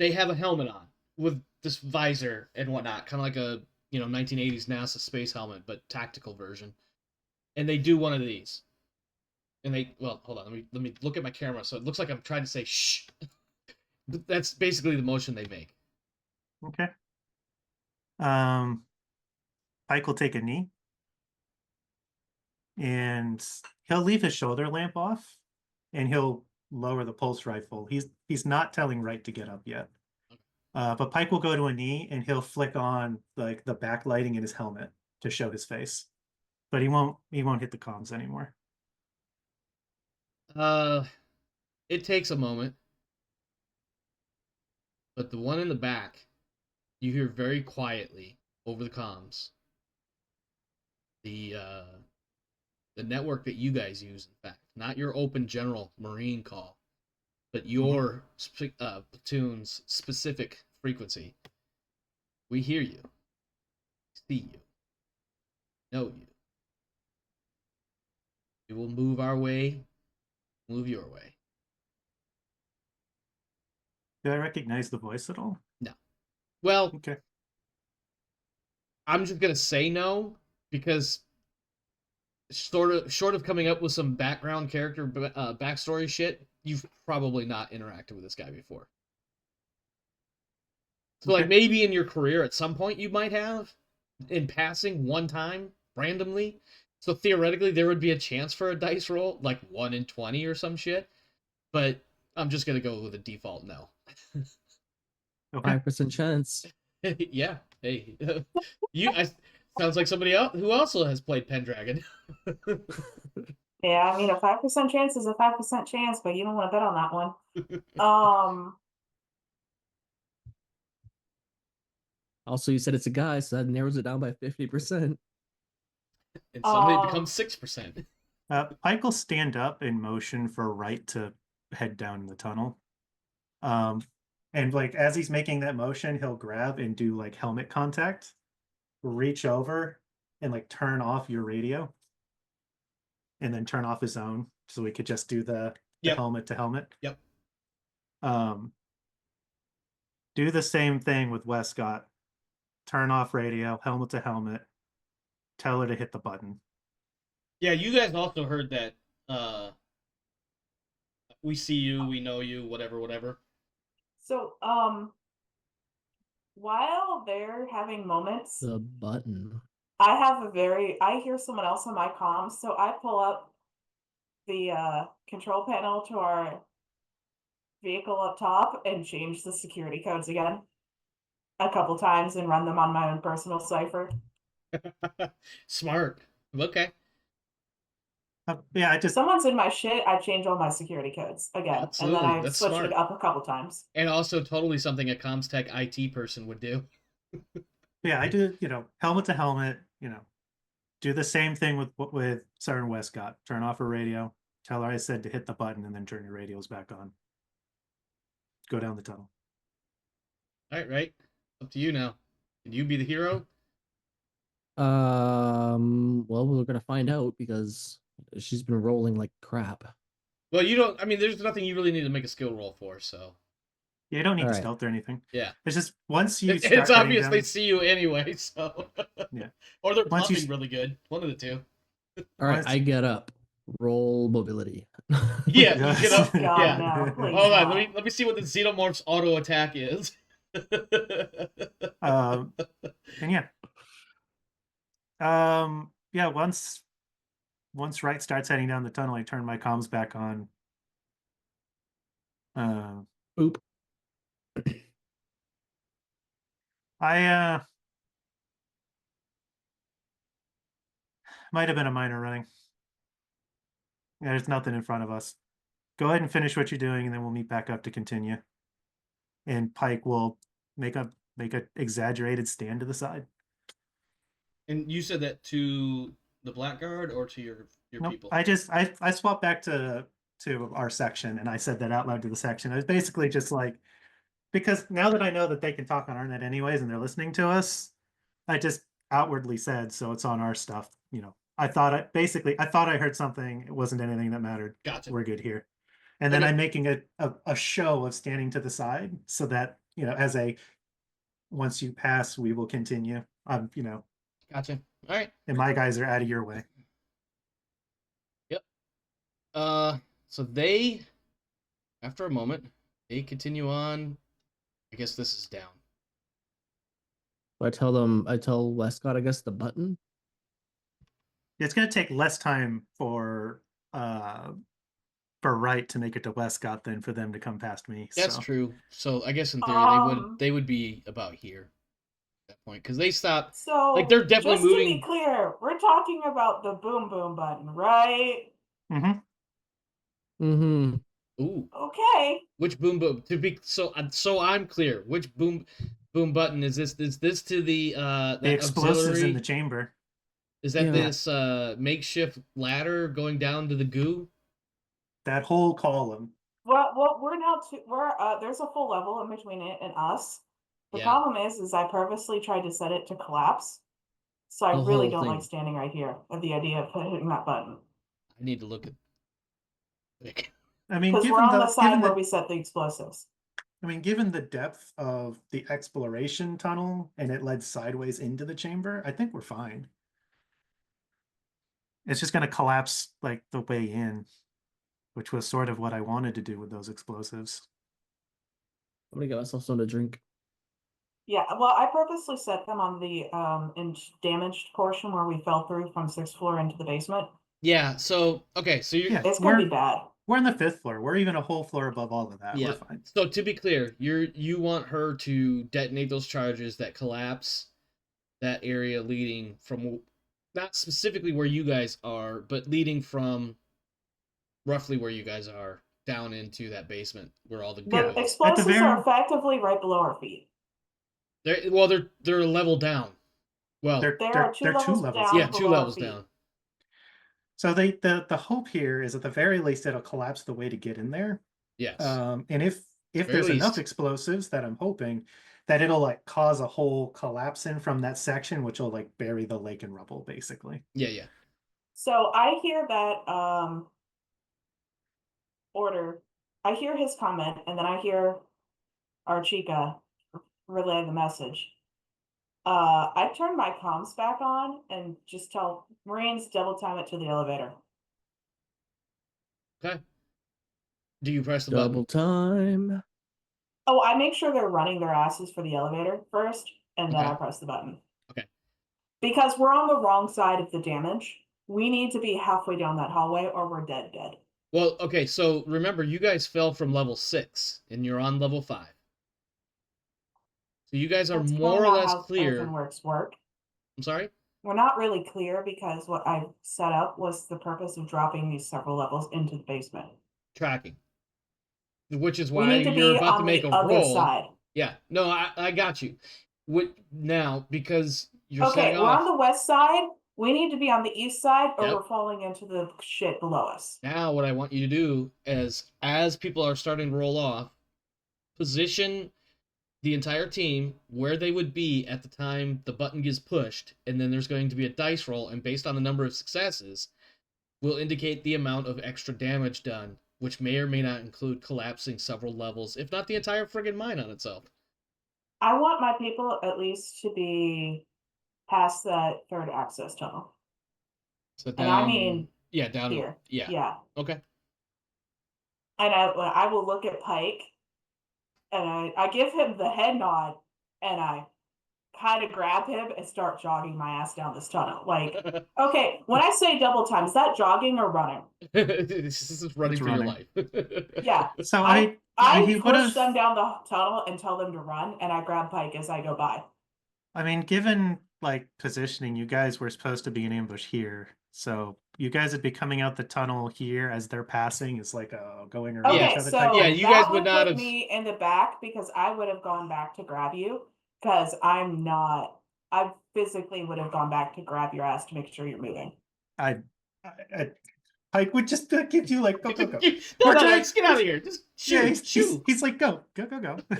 they have a helmet on with this visor and whatnot, kind of like a 1980s NASA space helmet, but tactical version. And they do one of these. And hold on, let me look at my camera so it looks like I'm trying to say shh. But that's basically the motion they make.
Okay. Pike will take a knee. And he'll leave his shoulder lamp off, and he'll lower the pulse rifle. He's not telling Wright to get up yet. But Pike will go to a knee, and he'll flick on like the backlighting in his helmet to show his face. But he won't hit the comms anymore.
It takes a moment. But the one in the back, you hear very quietly over the comms. The network that you guys use, in fact, not your open general Marine call, but your platoon's specific frequency. We hear you, see you, know you. We will move our way, move your way.
Do I recognize the voice at all?
No. Well,
okay.
I'm just gonna say no because short of coming up with some background character backstory shit, you've probably not interacted with this guy before. So like maybe in your career at some point you might have, in passing one time randomly. So theoretically there would be a chance for a dice roll, like 1 in 20 or some shit. But I'm just gonna go with a default no.
5% chance.
Yeah. Hey, sounds like somebody else who also has played Pendragon.
Yeah, I mean, a 5% chance is a 5% chance, but you don't want to bet on that one.
Also, you said it's a guy, so that narrows it down by 50%.
And suddenly it becomes 6%.
Pike will stand up in motion for right to head down the tunnel. And like as he's making that motion, he'll grab and do like helmet contact, reach over and like turn off your radio, and then turn off his own, so we could just do the
Yep.
helmet to helmet.
Yep.
Do the same thing with Wescott. Turn off radio, helmet to helmet. Tell her to hit the button.
Yeah, you guys also heard that we see you, we know you, whatever.
So, while they're having moments,
The button.
I hear someone else on my comms, so I pull up the control panel to our vehicle up top and change the security codes again a couple times and run them on my own personal cipher.
Smart. Okay.
Yeah, I just
Someone's in my shit, I change all my security codes again.
Absolutely,
And then I
that's
switch
smart.
it up a couple times.
And also totally something a Comstech IT person would do.
yeah, I do, helmet to helmet, do the same thing with Sergeant Wescott. Turn off her radio, tell her I said to hit the button, and then turn your radios back on. Go down the tunnel.
All right. Up to you now. Can you be the hero?
Well, we're gonna find out because she's been rolling like crap.
Well, you don't. I mean, there's nothing you really need to make a skill roll for. So
Yeah, you don't need to
Alright.
stealth or anything.
yeah,
It's just once you
it's
start heading
obviously
down-
see you anyway. So
Yeah.
or they're
Once you
bluffing really good. One of the two.
All right,
Once-
I get up. Roll mobility.
Yeah,
Yes.
you get up.
God,
Yeah.
no, please
Hold on.
not.
Let me see what the Xenomorph's auto attack is.
and yeah, once Wright starts heading down the tunnel, I turn my comms back on.
Oop.
I might have been a minor running. Yeah, there's nothing in front of us. Go ahead and finish what you're doing, and then we'll meet back up to continue. And Pike will make a exaggerated stand to the side.
And you said that to the Blackguard or to your
Nope,
people?
I swapped back to our section, and I said that out loud to the section. I was basically just like, because now that I know that they can talk on our net anyways, and they're listening to us, I just outwardly said, so it's on our stuff. I thought I heard something. It wasn't anything that mattered.
Gotcha.
We're good here. And then
Okay.
I'm making a show of standing to the side so that, as once you pass, we will continue.
Gotcha. All right.
And my guys are out of your way.
Yep. So they, after a moment, they continue on. I guess this is down.
I tell Wescott, I guess, the button.
It's going to take less time for Wright to make it to Wescott than for them to come past me.
That's
so.
true. So I guess in theory they would be about here at that point because they stopped.
So,
Like, they're definitely
just
moving.
to be clear, we're talking about the boom boom button, right?
Mm-hmm.
Mm-hmm.
Ooh,
Okay.
which boom boom to be so I'm clear. Which boom button is this? Is this to the that
The explosives
auxiliary?
in the chamber.
Is that
Yeah.
this makeshift ladder going down to the goo?
That whole column.
Well, we're now there's a full level in between it and us. The
Yeah.
problem is I purposely tried to set it to collapse. So I
The
really
whole
don't like
thing.
standing right here at the idea of hitting that button.
I need to look at. Vic.
I mean,
Because we're on the side where we set the explosives.
given the depth of the exploration tunnel and it led sideways into the chamber, I think we're fine. It's just going to collapse like the way in, which was sort of what I wanted to do with those explosives.
I'm gonna get myself something to drink.
Yeah, well, I purposely set them on the damaged portion where we fell through from 6th floor into the basement.
Yeah. So okay. So you're
Yeah,
It's gonna be bad.
We're on the 5th floor. We're even a whole floor above all of that.
yeah.
We're fine.
So to be clear, you want her to detonate those charges that collapse that area leading from not specifically where you guys are, but leading from roughly where you guys are, down into that basement where all the
The
goo is.
explosives
very-
are effectively right below our feet.
They're a level down. Well,
They're
There are two
they're
levels down.
yeah, 2
below our
levels
feet.
down.
So the hope here is at the very least it'll collapse the way to get in there.
Yes.
And if
Very
there's enough
least.
explosives, that I'm hoping that it'll like cause a whole collapse in from that section, which will like bury the lake in rubble, basically.
Yeah.
So I hear that order. I hear his comment, and then I hear our Chica relay the message. I turn my comms back on and just tell Marines double time it to the elevator.
Okay. Do you press the
Double
button?
time.
Oh, I make sure they're running their asses for the elevator first, and then
Okay.
I press the button.
Okay.
Because we're on the wrong side of the damage. We need to be halfway down that hallway, or we're dead.
Well, okay, so remember, you guys fell from level 6, and you're on level 5. So you guys are
That's
more or
kinda not
less
how
clear.
Earthworks work.
I'm sorry?
We're not really clear because what I set up was the purpose of dropping these several levels into the basement.
Tracking. Which is
We
why
need to
you're
be
about to
on
make
the
a
other
roll.
side.
Yeah, no, I got you. Now, because you're
Okay,
setting
we're
off.
on the west side. We need to be on the east side, or
Yep.
we're falling into the shit below us.
Now, what I want you to do is, as people are starting to roll off, position the entire team where they would be at the time the button gets pushed, and then there's going to be a dice roll, and based on the number of successes, will indicate the amount of extra damage done, which may or may not include collapsing several levels, if not the entire friggin' mine on itself.
I want my people at least to be past that third access tunnel.
So
And I mean
yeah, down
here.
Yeah.
Yeah.
Okay.
And I will look at Pike, and I give him the head nod, and I kind of grab him and start jogging my ass down this tunnel. Like, okay, when I say double time, is that jogging or running?
This is running
It's
for
running.
your life.
Yeah.
So
I
he
push
would've-
them down the tunnel and tell them to run, and I grab Pike as I go by.
I mean, given like positioning, you guys were supposed to be in ambush here. So you guys would be coming out the tunnel here as they're passing. It's like going around
Okay,
each other
so
type
Yeah,
thing.
you
that
guys would not
put
have-
me in the back because I would have gone back to grab you because I'm not. I physically would have gone back to grab your ass to make sure you're moving.
I would just give you like go.
No,
Portray-
just get out of here. Just
Yeah,
shoot.
he's like go. Because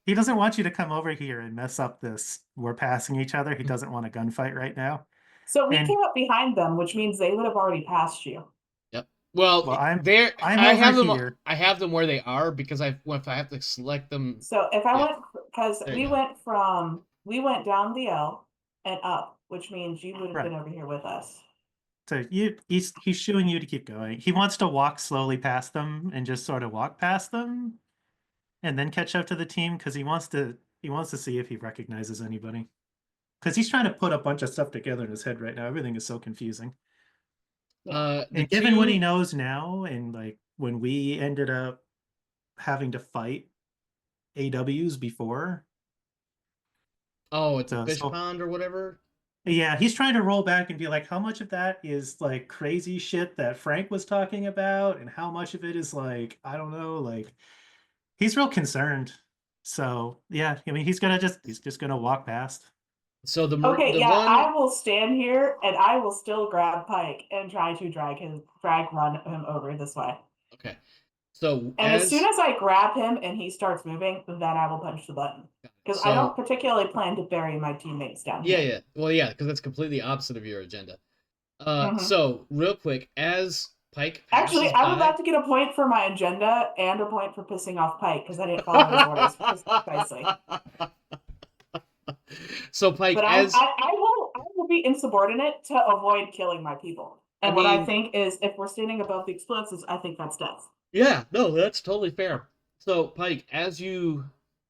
he doesn't want you to come over here and mess up this. We're passing each other. He doesn't want a gunfight right now.
So we
And-
came up behind them, which means they would have already passed you.
Well,
I'm
I have
over
them.
here.
I have them where they are because if I have to select them.
So if I
Yeah.
went, because
There
we
you go.
went down the L and up, which means you would have been
Right.
over here with us.
So he's shooing you to keep going. He wants to walk slowly past them and just sort of walk past them, and then catch up to the team because he wants to see if he recognizes anybody. Because he's trying to put a bunch of stuff together in his head right now. Everything is so confusing.
The
And given what he
two-
knows now, and like when we ended up having to fight AWs before,
Oh, it's a
So-
fish
so-
pond or whatever.
yeah, he's trying to roll back and be like, how much of that is like crazy shit that Frank was talking about, and how much of it is like, I don't know, like he's real concerned. So yeah, I mean, he's just gonna walk past.
So the
Okay,
the
yeah,
one.
I will stand here and I will still grab Pike and try to run him over this way.
Okay. So
And as soon as I grab him and he starts moving, then I will punch the button. Because I don't particularly plan to bury my teammates down here.
Yeah. Well, yeah, because that's completely opposite of your agenda.
Mhm.
So real quick, as Pike
Actually,
passes
I'm
by-
about to get a point for my agenda and a point for pissing off Pike because I didn't follow his orders precisely.
So Pike,
But I will be insubordinate to avoid killing my people. And what I
mean-
think is, if we're standing above the explosives, I think that's death.
Yeah, no, that's totally fair. So Pike, as you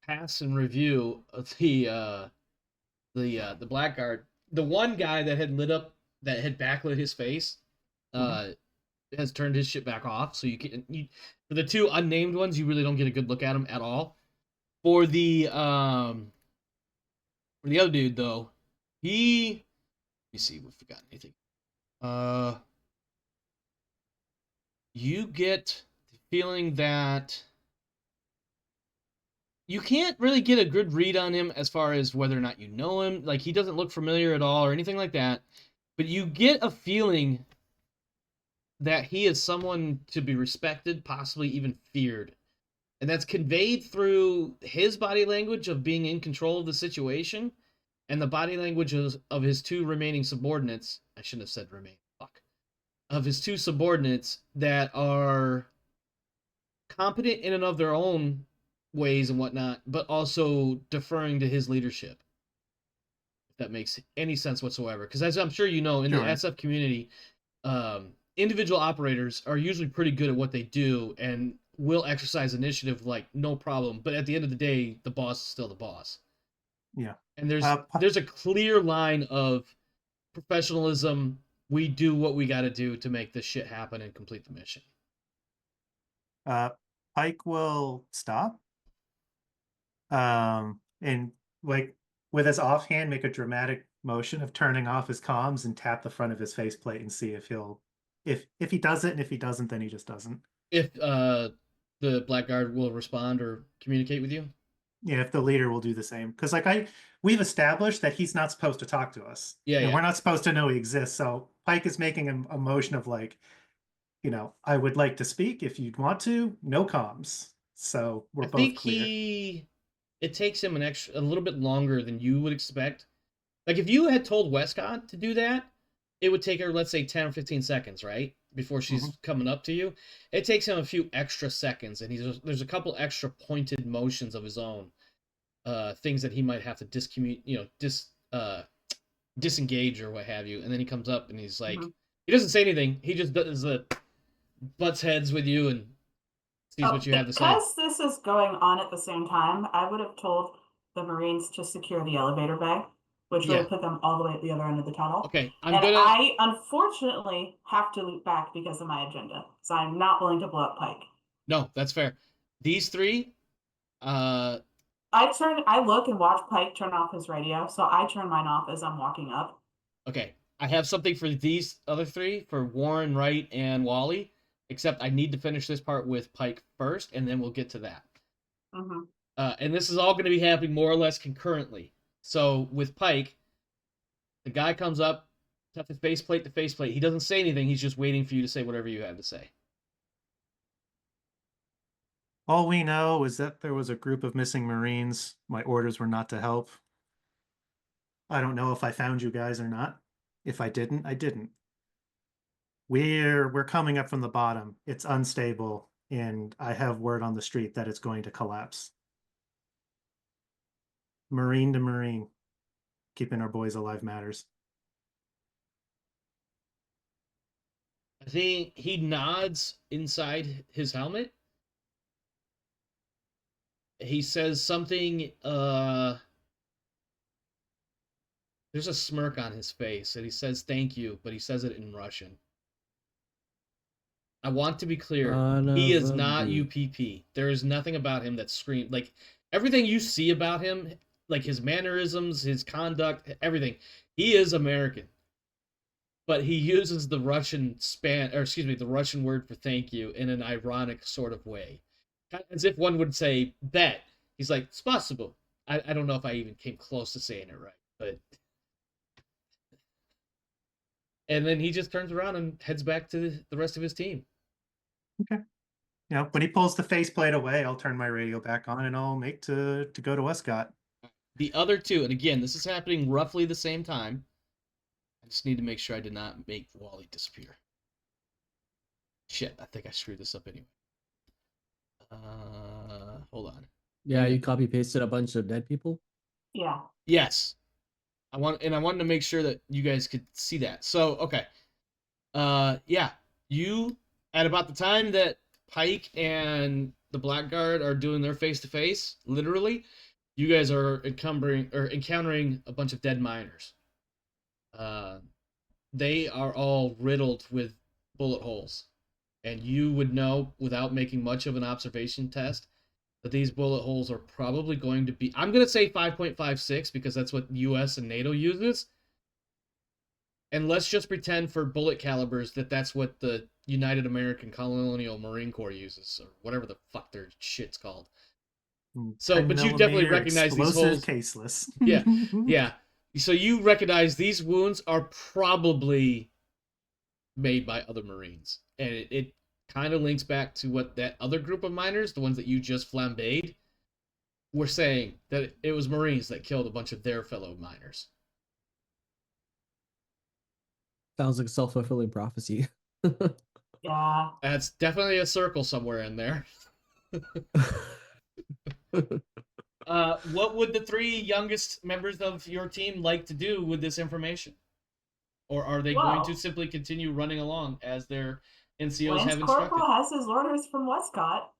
pass and review the blackguard, the one guy that had backlit his face, has turned his shit back off. So for the two unnamed ones, you really don't get a good look at him at all. For the other dude though, let me see if we forgot anything. you get the feeling that you can't really get a good read on him as far as whether or not you know him. Like, he doesn't look familiar at all or anything like that. But you get a feeling that he is someone to be respected, possibly even feared. And that's conveyed through his body language of being in control of the situation and the body language of his two remaining subordinates. I shouldn't have said remain. Fuck. Of his two subordinates that are competent in and of their own ways and whatnot, but also deferring to his leadership. If that makes any sense whatsoever. Because as I'm sure you know, in the SF community, individual operators are usually pretty good at what they do and will exercise initiative like no problem. But at the end of the day, the boss is still the boss.
Yeah.
And there's a clear line of professionalism. We do what we got to do to make this shit happen and complete the mission.
Pike will stop. And like with his offhand, make a dramatic motion of turning off his comms and tap the front of his faceplate and see if he does it, and if he doesn't, then he just doesn't.
If the Blackguard will respond or communicate with you?
Yeah, if the leader will do the same. Because like we've established that he's not supposed to talk to us.
Yeah,
and we're not supposed to know he exists. So Pike is making a motion of like, I would like to speak if you'd want to. No comms. So we're both clear.
It takes him a little bit longer than you would expect. Like if you had told Wescott to do that, it would take her, let's say, 10 or 15 seconds, right? Before she's coming up to you. It takes him a few extra seconds, and there's a couple extra pointed motions of his own. Things that he might have to disengage or what have you. And then he comes up and he's like, he doesn't say anything. He just does butts heads with you and sees what you have to say.
Because this is going on at the same time, I would have told the Marines to secure the elevator bay, which would have put them all the way at the other end of the tunnel.
Okay,
I unfortunately have to loop back because of my agenda, so I'm not willing to blow up Pike.
No, that's fair. These three,
I look and watch Pike turn off his radio, so I turn mine off as I'm walking up.
Okay, I have something for these other three, for Warren, Wright, and Wally, except I need to finish this part with Pike first, and then we'll get to that. And this is all going to be happening more or less concurrently. So with Pike, the guy comes up, tap his faceplate to faceplate. He doesn't say anything. He's just waiting for you to say whatever you have to say.
All we know is that there was a group of missing Marines. My orders were not to help. I don't know if I found you guys or not. If I didn't, I didn't. We're coming up from the bottom. It's unstable, and I have word on the street that it's going to collapse. Marine to Marine. Keeping our boys alive matters.
I think he nods inside his helmet. He says something, there's a smirk on his face, and he says thank you, but he says it in Russian. I want to be clear, he is not UPP. There is nothing about him that screams, like, everything you see about him, like his mannerisms, his conduct, everything, he is American. But he uses the Russian the Russian word for thank you in an ironic sort of way. As if one would say, bet. He's like, it's possible. I don't know if I even came close to saying it right, but... And then he just turns around and heads back to the rest of his team.
Okay. When he pulls the faceplate away, I'll turn my radio back on and I'll make to go to Wescott.
The other two, and again, this is happening roughly the same time. I just need to make sure I did not make Wally disappear. Shit, I think I screwed this up anyway. Hold on.
Yeah, you copy pasted a bunch of dead people?
Yeah.
Yes. I wanted to make sure that you guys could see that. So, okay. Yeah. You, at about the time that Pike and the Blackguard are doing their face-to-face, literally, you guys are encountering a bunch of dead miners. They are all riddled with bullet holes. And you would know, without making much of an observation test, that these bullet holes are probably going to be... I'm going to say 5.56 because that's what US and NATO uses. And let's just pretend for bullet calibers that that's what the United American Colonial Marine Corps uses, or whatever the fuck their shit's called. So,
10
but you definitely
millimeter
recognize these
explosive
holes.
caseless.
Yeah, yeah. So you recognize these wounds are probably made by other Marines, and it kind of links back to what that other group of miners, the ones that you just flambéed, were saying, that it was Marines that killed a bunch of their fellow miners.
Sounds like a self-fulfilling prophecy.
Yeah.
That's definitely a circle somewhere in there. What would the 3 youngest members of your team like to do with this information? Or are they going to
Well-
simply continue running along as their NCOs
Lance
have instructed?
Corporal has his orders from Wescott.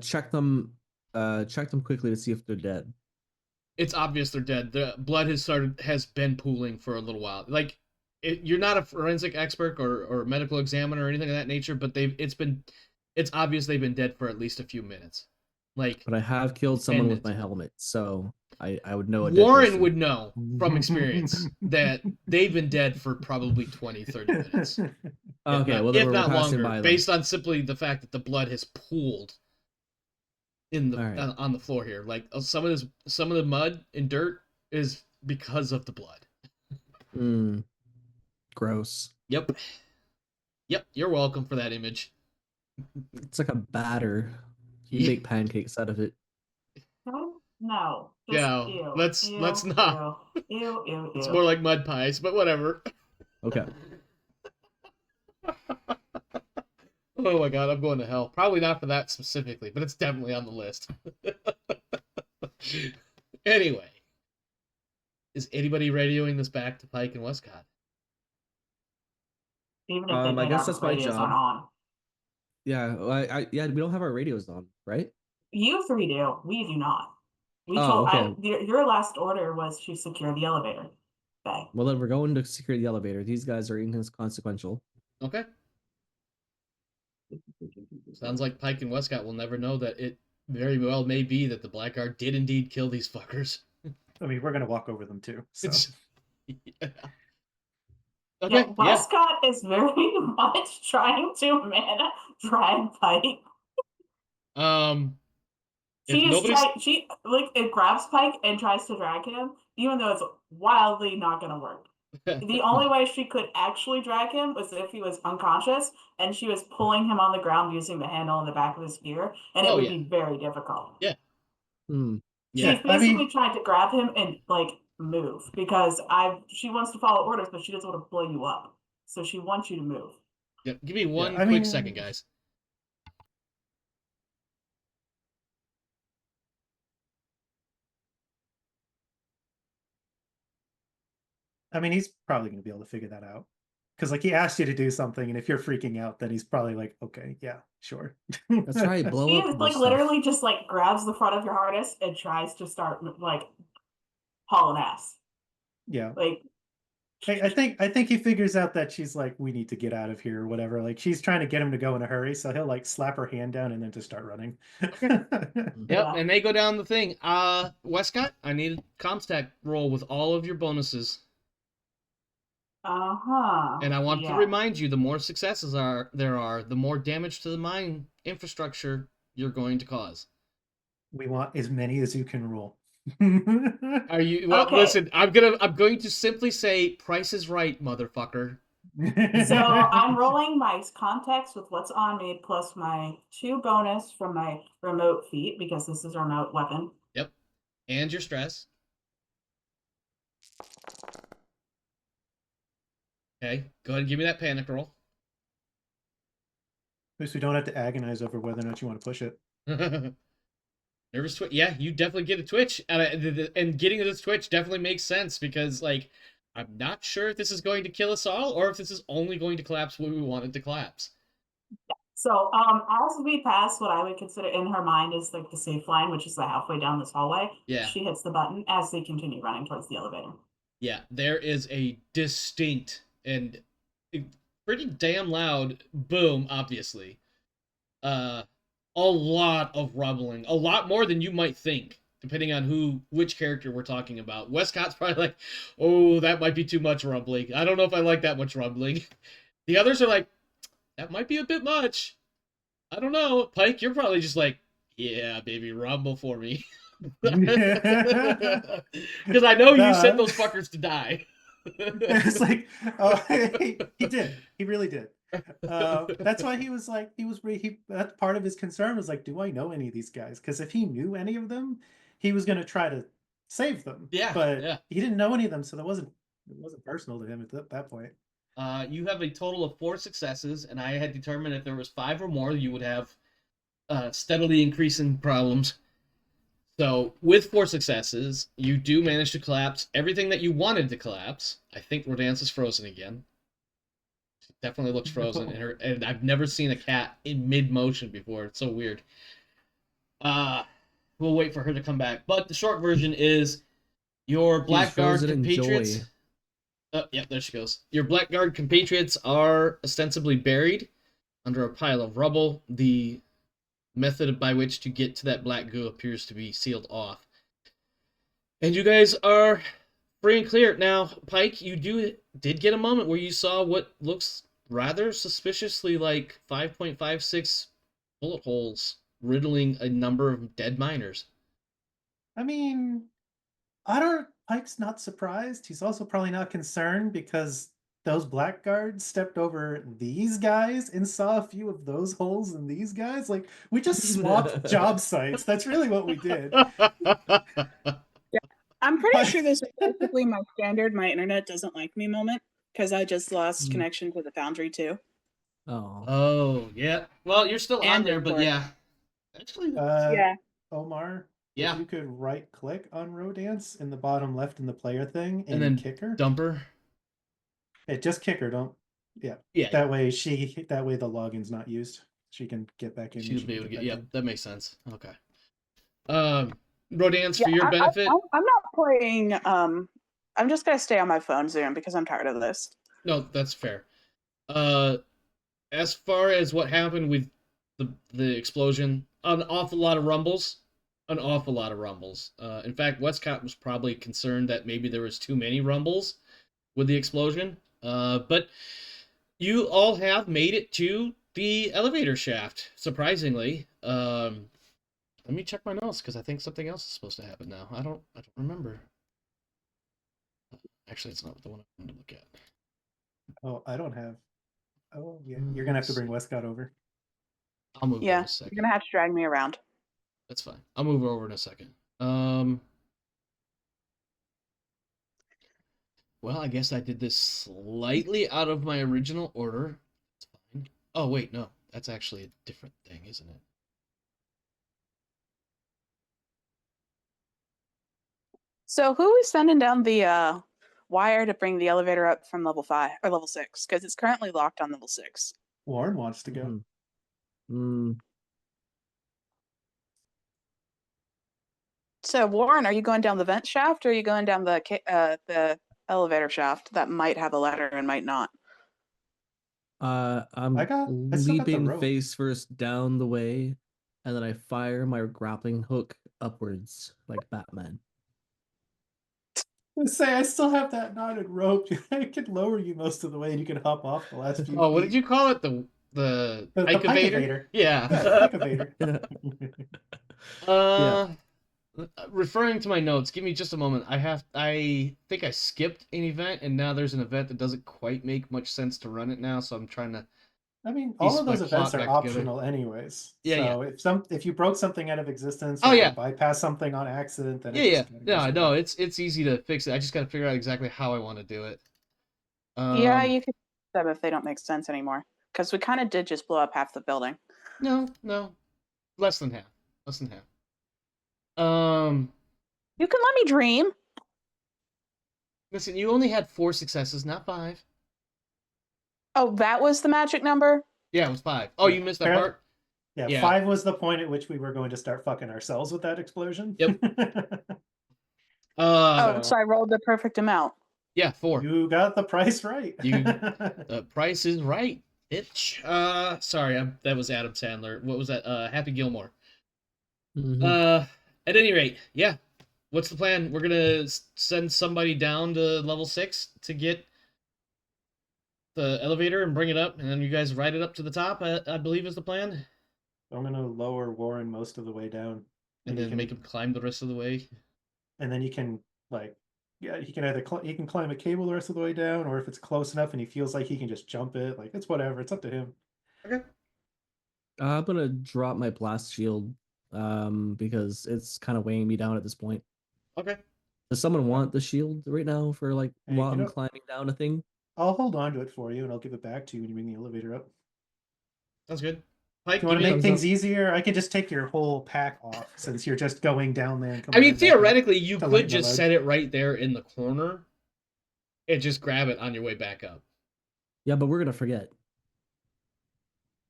Check them quickly to see if they're dead.
It's obvious they're dead. The blood has been pooling for a little while. Like, you're not a forensic expert or medical examiner or anything of that nature, but it's obvious they've been dead for at least a few minutes. Like,
But I have killed someone with
minutes.
my helmet, so I would know a dead
Warren
person.
would know from experience that they've been dead for probably 20, 30 minutes.
Okay, well then
if
we're
not
passing
longer,
by them.
based on simply the fact that the blood has pooled in the
All right.
on the floor here. Like, some of the mud and dirt is because of the blood.
Gross.
Yep. You're welcome for that image.
It's like a batter. You make pancakes out of it.
No. Just
Yeah,
ew,
let's
ew,
not.
Ew, ew, ew,
It's
ew.
more like mud pies, but whatever.
Okay.
Oh my god, I'm going to hell. Probably not for that specifically, but it's definitely on the list. Anyway, is anybody radioing this back to Pike and Wescott?
Even if
I
they
guess
our
that's my
radios
job.
aren't on.
Yeah, well, yeah, we don't have our radios on, right?
You 3 do. We do not. We
Oh,
told your last order was to secure the elevator bay.
Well, then we're going to secure the elevator. These guys are inconsequential.
Okay. Sounds like Pike and Wescott will never know that it very well may be that the Blackguard did indeed kill these fuckers.
I mean, we're gonna walk over them too. So.
Yeah. Okay,
Yeah, Wescott is very much trying to drag Pike.
If
She it grabs Pike and tries to drag him, even though it's wildly not gonna work. The only way she could actually drag him was if he was unconscious and she was pulling him on the ground using the handle in the back of his gear, and it would be very difficult.
Yeah.
She's basically trying to grab him and move because she wants to follow orders, but she doesn't want to blow you up. So she wants you to move.
Yep. Give me one quick second, guys.
I mean, he's probably going to be able to figure that out. Because, he asked you to do something, and if you're freaking out, then he's probably like, okay, yeah, sure.
That's right, blow
He
up.
literally just grabs the front of your harness and tries to start hauling ass.
Yeah. I think he figures out that she's like, we need to get out of here or whatever. She's trying to get him to go in a hurry, so he'll slap her hand down and then just start running.
Yep, and they go down the thing. Wescott, I need a comms tech roll with all of your bonuses. And I want to remind you, the more successes there are, the more damage to the mine infrastructure you're going to cause.
We want as many as you can roll.
Are you? Well,
Okay.
Listen, I'm going to simply say, Price is Right, motherfucker.
So I'm rolling my context with what's on me plus my 2 bonus from my remote feat because this is a remote weapon.
Yep, and your stress. Okay, go ahead and give me that panic roll.
At least we don't have to agonize over whether or not you want to push it.
Nervous twitch. Yeah, you definitely get a twitch, and getting this twitch definitely makes sense because, I'm not sure if this is going to kill us all or if this is only going to collapse what we want it to collapse.
So, as we pass what I would consider in her mind is the safe line, which is halfway down this hallway.
Yeah.
She hits the button as they continue running towards the elevator.
Yeah, there is a distinct and pretty damn loud boom, obviously. A lot of rumbling, a lot more than you might think, depending on which character we're talking about. Wescott's probably like, oh, that might be too much rumbling. I don't know if I like that much rumbling. The others are like, that might be a bit much. I don't know. Pike, you're probably just like, yeah, baby, rumble for me. Because I know you sent those fuckers to die.
It's like, oh, he did. He really did. That's why he was like, that's part of his concern was like, do I know any of these guys? Because if he knew any of them, he was going to try to save them.
Yeah,
but
yeah.
he didn't know any of them, so it wasn't personal to him at that point.
You have a total of 4 successes, and I had determined if there was 5 or more, you would have steadily increasing problems. So, with 4 successes, you do manage to collapse everything that you wanted to collapse. I think Rodance is frozen again. She definitely looks frozen, and I've never seen a cat in mid-motion before. It's so weird. We'll wait for her to come back. But the short version is your Blackguard compatriots. Yeah, there she goes. Your Blackguard compatriots are ostensibly buried under a pile of rubble. The method by which to get to that black goo appears to be sealed off. And you guys are free and clear. Now, Pike, you did get a moment where you saw what looks rather suspiciously like 5.56 bullet holes riddling a number of dead miners.
I mean, Pike's not surprised. He's also probably not concerned because those blackguards stepped over these guys and saw a few of those holes in these guys. Like, we just swapped job sites. That's really what we did.
I'm pretty sure this is basically my standard "my internet doesn't like me" moment because I just lost connection to the Foundry too.
Oh, yeah. Well, you're still on there, but yeah. Actually,
yeah.
Omar,
yeah.
if you could right click on Rodance in the bottom left in the player thing and
then
kick her.
Dump her.
Yeah, just kick her, don't. Yeah. That way the login's not used. She can get back in.
She'll be able to get. Yeah, that makes sense. Okay. Rodance, for your benefit.
I'm not playing. I'm just gonna stay on my phone Zoom because I'm tired of this.
No, that's fair. As far as what happened with the explosion, an awful lot of rumbles. In fact, Wescott was probably concerned that maybe there was too many rumbles with the explosion. But you all have made it to the elevator shaft, surprisingly. Let me check my notes because I think something else is supposed to happen now. I don't remember. Actually, it's not the one I wanted to look at.
Oh, I don't have. Oh, yeah. You're gonna have to bring Wescott over.
I'll move over in a second.
You're gonna have to drag me around.
That's fine. I'll move over in a second. Well, I guess I did this slightly out of my original order. That's fine. Oh, wait, no. That's actually a different thing, isn't it?
So who is sending down the wire to bring the elevator up from level 5 or level 6? Because it's currently locked on level 6.
Warren wants to go.
So Warren, are you going down the vent shaft or are you going down the elevator shaft that might have a ladder and might not?
I'm leaping face first down the way, and then I fire my grappling hook upwards like Batman.
I still have that knotted rope. I could lower you most of the way, and you can hop off the last few.
Oh, what did you call it? The Pike-evator? Yeah.
Pike-evator.
Referring to my notes, give me just a moment. I think I skipped an event, and now there's an event that doesn't quite make much sense to run it now, so I'm trying to.
I mean, all of those events are optional, anyways.
Yeah,
so if you broke something out of existence,
or you
bypass something on accident, then
no, it's easy to fix it. I just got to figure out exactly how I want to do it.
Yeah, you could fix them if they don't make sense anymore, because we kind of did just blow up half the building.
No, less than half.
You can let me dream.
Listen, you only had 4 successes, not 5.
Oh, that was the magic number?
Yeah, it was 5. Oh, you missed that part?
Yeah, 5 was the point at which we were going to start fucking ourselves with that explosion.
Yep.
So I rolled the perfect amount.
Yeah, 4.
You got the price right.
The price is right, bitch. Sorry, that was Adam Sandler. What was that? Happy Gilmore.
Mm-hmm.
At any rate, yeah. What's the plan? We're gonna send somebody down to level 6 to get the elevator and bring it up, and then you guys ride it up to the top. I believe is the plan.
I'm gonna lower Warren most of the way down,
And then make him climb the rest of the way.
and then you can he can either he can climb a cable the rest of the way down, or if it's close enough and he feels like he can just jump it, like it's whatever. It's up to him.
Okay.
I'm gonna drop my blast shield because it's kind of weighing me down at this point.
Okay.
Does someone want the shield right now for like
Hey,
while
you
I'm
know-
climbing down a thing?
I'll hold on to it for you, and I'll give it back to you when you bring the elevator up.
Sounds good. Pike,
If you want to
give me-
make things easier, I can just take your whole pack off since you're just going down there. And
I
coming
mean,
right back up.
theoretically, you
to
could
lighten the
just
load.
set it right there in the corner and just grab it on your way back up.
Yeah, but we're gonna forget.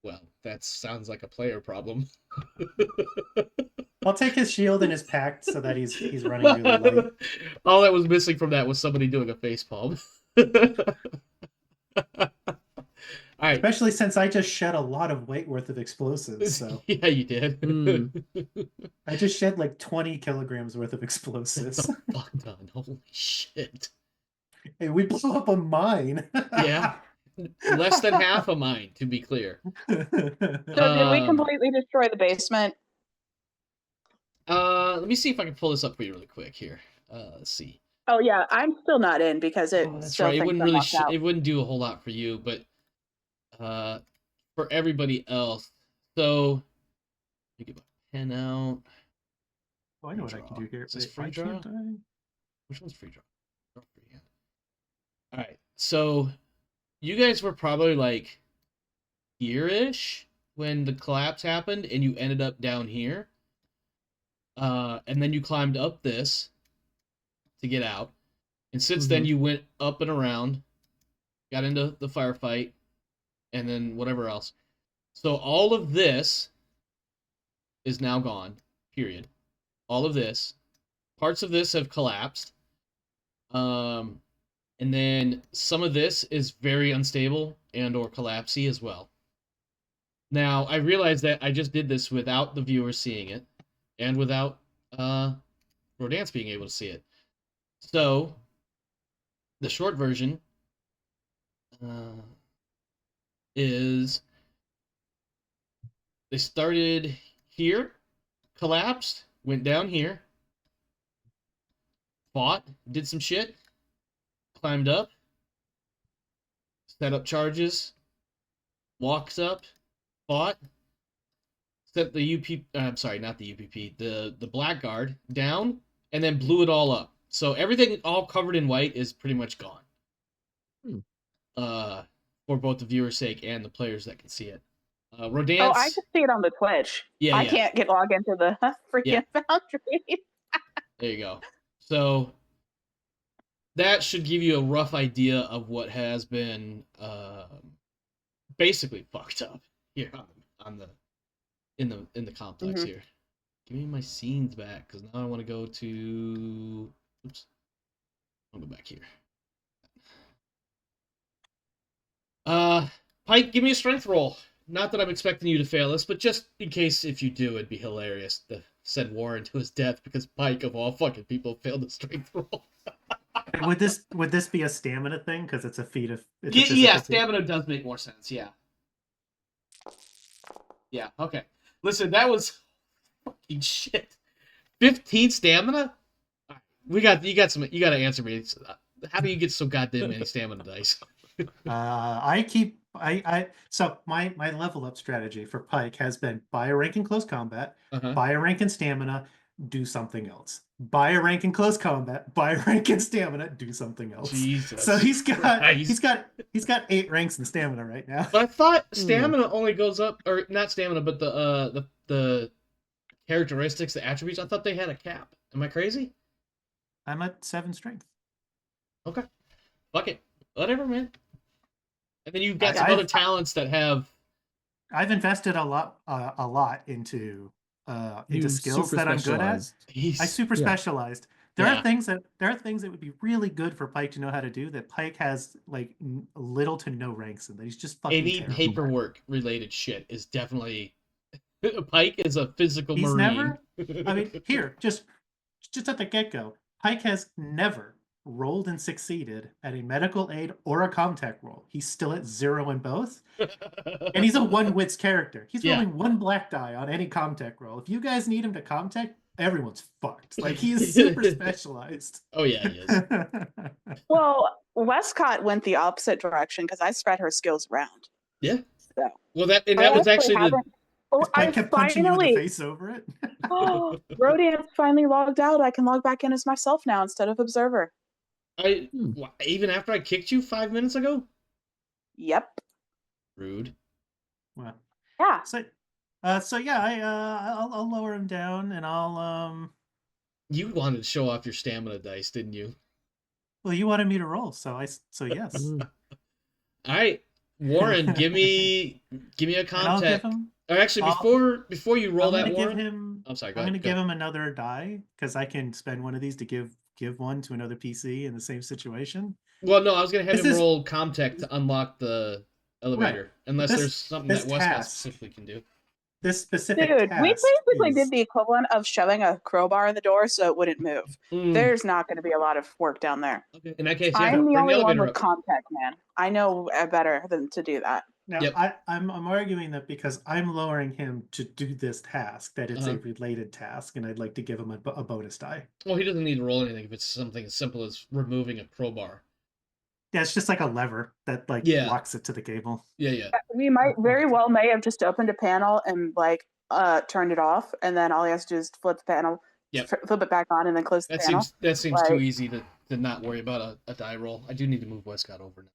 Well, that sounds like a player problem.
I'll take his shield and his pack so that he's running really light.
All that was missing from that was somebody doing a facepalm. All right.
Especially since I just shed a lot of weight worth of explosives. So
Yeah, you did.
I just shed like 20 kilograms worth of
That's
explosives.
a fuck ton. Holy shit.
Hey, we blew up a mine.
Yeah. Less than half of mine, to be clear.
So did we completely destroy the basement?
Let me see if I can pull this up for you really quick here. Let's see.
Oh yeah, I'm still not in because it
Oh, that's
still
right. It
thinks
wouldn't
I'm
really.
locked out.
It wouldn't do a whole lot for you, but for everybody else. So, let me get my pen out.
Oh, I know what I can do here.
Is this
Wait,
free
I can't
draw?
die.
Which one's free draw? Oh, freehand. All right. So, you guys were probably like here-ish when the collapse happened, and you ended up down here. And then you climbed up this to get out. And since then, you went up and around, got into the firefight, and then whatever else. So all of this is now gone, period. All of this. Parts of this have collapsed. And then some of this is very unstable and or collapsy as well. Now, I realize that I just did this without the viewers seeing it and without Rodance being able to see it. So, the short version is they started here, collapsed, went down here, fought, did some shit, climbed up, set up charges, walks up, fought, set the I'm sorry, not the UPP, the Blackguard down, and then blew it all up. So everything all covered in white is pretty much gone. For both the viewer's sake and the players that can see it. Rodance.
Oh, I can see it on the Twitch.
Yeah,
I can't get log into the freaking Foundry.
There you go. So that should give you a rough idea of what has been basically fucked up here in the complex here. Give me my scenes back because now I want to go to. Oops. I'll go back here. Pike, give me a strength roll. Not that I'm expecting you to fail this, but just in case if you do, it'd be hilarious to send Warren to his death because Pike of all fucking people failed the strength roll.
Would this be a stamina thing? Because it's a feat of. It's a
Yeah,
physical feat.
stamina does make more sense. Yeah. Yeah. Okay. Listen, that was fucking shit. 15 stamina. You got to answer me. How do you get so goddamn many stamina dice?
So my level up strategy for Pike has been buy a rank in close combat, buy a rank in stamina, do something else. Buy a rank in close combat, buy a rank in stamina, do something else.
Jesus.
So he's got
Christ.
8 ranks in stamina right now.
But I thought stamina only goes up, or not stamina, but the characteristics, the attributes. I thought they had a cap. Am I crazy?
I'm at 7 strength.
Okay. Fuck it. Whatever, man. And then you've got some other talents that have.
I've invested a lot into skills that I'm good at. I super specialized. There are things that would be really good for Pike to know how to do that Pike has like little to no ranks in. That he's just fucking
Any
terrible
paperwork related shit is definitely. Pike is a physical
He's
marine.
never. I mean, here, just at the get go, Pike has never rolled and succeeded at a medical aid or a comtech roll. He's still at 0 in both. And he's a one-wits character. He's
Yeah.
rolling 1 black die on any comtech roll. If you guys need him to comtech, everyone's fucked. Like, he is super specialized.
Oh yeah, he is.
Well, Wescott went the opposite direction because I spread her skills around.
Yeah.
So
Well, that
I
was actually the.
haven't- Oh,
I
I
kept punching you in
finally.
the face over it.
Oh, Rodance finally logged out. I can log back in as myself now instead of observer.
Even after I kicked you 5 minutes ago.
Yep.
Rude.
Well,
Yeah.
so yeah, I'll lower him down, and I'll
You wanted to show off your stamina dice, didn't you?
Well, you wanted me to roll, so yes.
All right, Warren, give me a
And I'll give
contact.
him.
Or actually, before you roll that, Warren. I'm sorry.
I'm going to give him another die because I can spend one of these to give one to another PC in the same situation.
Well, no, I was going to have him roll Comtech to unlock the elevator,
Right.
unless there's something that Wescott
task-
specifically can do.
This specific
Dude,
task
we basically
is-
did the equivalent of shoving a crowbar in the door so it wouldn't move. There's not going to be a lot of work down there.
Okay. In that case, yeah,
I'm the
bring
only
the
one
elevator
with
up.
contact, man. I know better than to do that.
Now,
Yep.
I'm arguing that because I'm lowering him to do this task, that it's a related task, and I'd like to give him a bonus die.
Well, he doesn't need to roll anything if it's something as simple as removing a crowbar.
Yeah, it's just like a lever that locks it to the cable.
Yeah.
We may have just opened a panel and turned it off, and then all he has to do is flip the panel, flip it back on, and then close the panel.
That seems too easy to not worry about a die roll. I do need to move Wescott over now.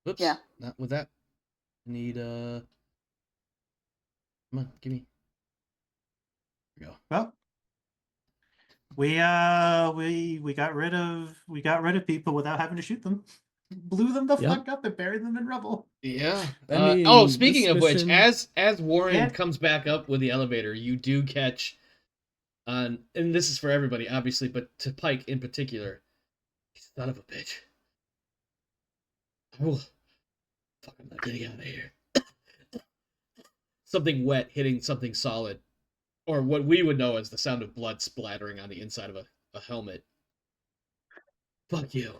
Oops.
Yeah.
Not with that. Need come on, give me. There we go.
Well, we got rid of people without having to shoot them. Blew them the fuck up and buried them in rubble.
Yeah.
I mean,
speaking of which,
mission-
as Warren comes back up with the elevator, you do catch and this is for everybody, obviously, but to Pike in particular, son of a bitch. Oh, fuck, I'm not getting out of here. Something wet hitting something solid, or what we would know as the sound of blood splattering on the inside of a helmet. Fuck you.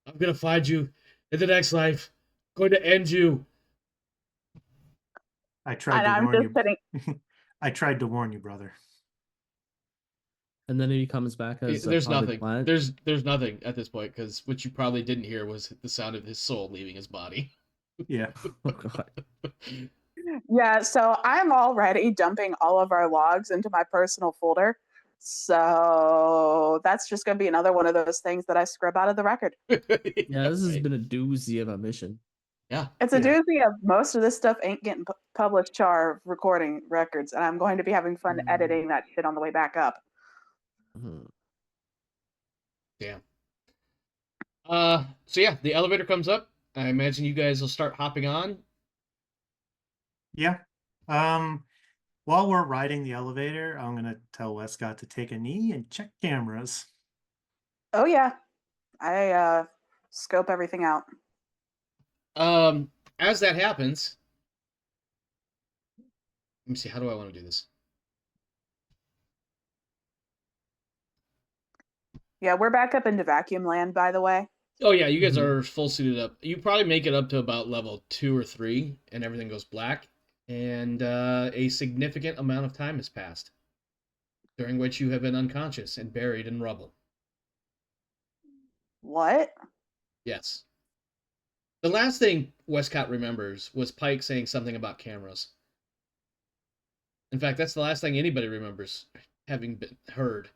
I'm gonna find you in the next life. I'm going to end you.
I tried to warn you. I tried to warn you, brother.
And then he comes back as
there's
a
nothing.
plant.
There's nothing at this point, because what you probably didn't hear was the sound of his soul leaving his body.
Yeah.
Oh, God.
Yeah, so I'm already dumping all of our logs into my personal folder. So that's just going to be another one of those things that I scrub out of the record.
Yeah, this has been a doozy of a mission.
Yeah.
It's a doozy of most of this stuff ain't getting published to our recording records, and I'm going to be having fun editing that shit on the way back up.
Damn. So yeah, the elevator comes up. I imagine you guys will start hopping on.
Yeah. While we're riding the elevator, I'm gonna tell Wescott to take a knee and check cameras.
Oh yeah, I scope everything out.
As that happens, let me see. How do I want to do this?
Yeah, we're back up into vacuum land, by the way.
Oh yeah, you guys are full suited up. You probably make it up to about level 2 or 3, and everything goes black. And a significant amount of time has passed, during which you have been unconscious and buried in rubble.
What?
Yes. The last thing Wescott remembers was Pike saying something about cameras. In fact, that's the last thing anybody remembers having been heard.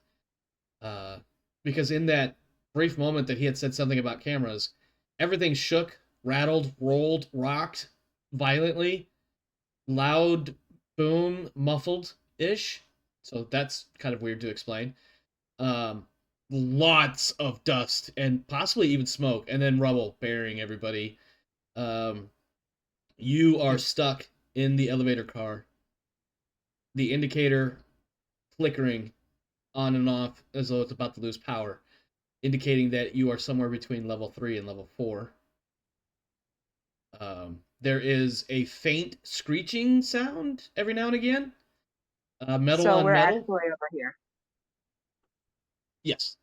Because in that brief moment that he had said something about cameras, everything shook, rattled, rolled, rocked violently. Loud, boom, muffled-ish. So that's kind of weird to explain. Lots of dust and possibly even smoke, and then rubble burying everybody. You are stuck in the elevator car. The indicator flickering on and off as though it's about to lose power, indicating that you are somewhere between level 3 and level 4. There is a faint screeching sound every now and again. Metal
so
on
we're
metal.
actually over here.
Yes.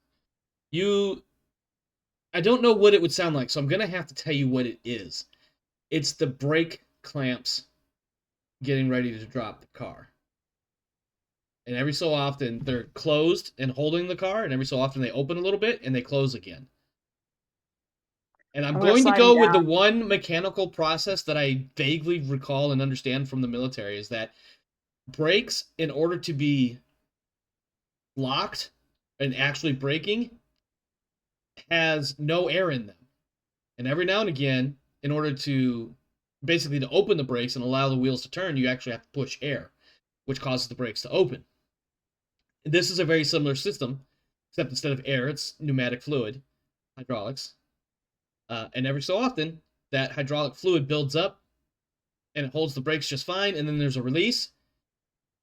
I don't know what it would sound like, so I'm gonna have to tell you what it is. It's the brake clamps getting ready to drop the car. And every so often they're closed and holding the car, and every so often they open a little bit and they close again. And I'm going to go with the one mechanical process that I vaguely recall and understand from the military is that brakes, in order to be locked and actually braking, has no air in them. And every now and again, in order to basically to open the brakes and allow the wheels to turn, you actually have to push air, which causes the brakes to open. This is a very similar system, except instead of air, it's pneumatic fluid, hydraulics. And every so often, that hydraulic fluid builds up, and it holds the brakes just fine, and then there's a release,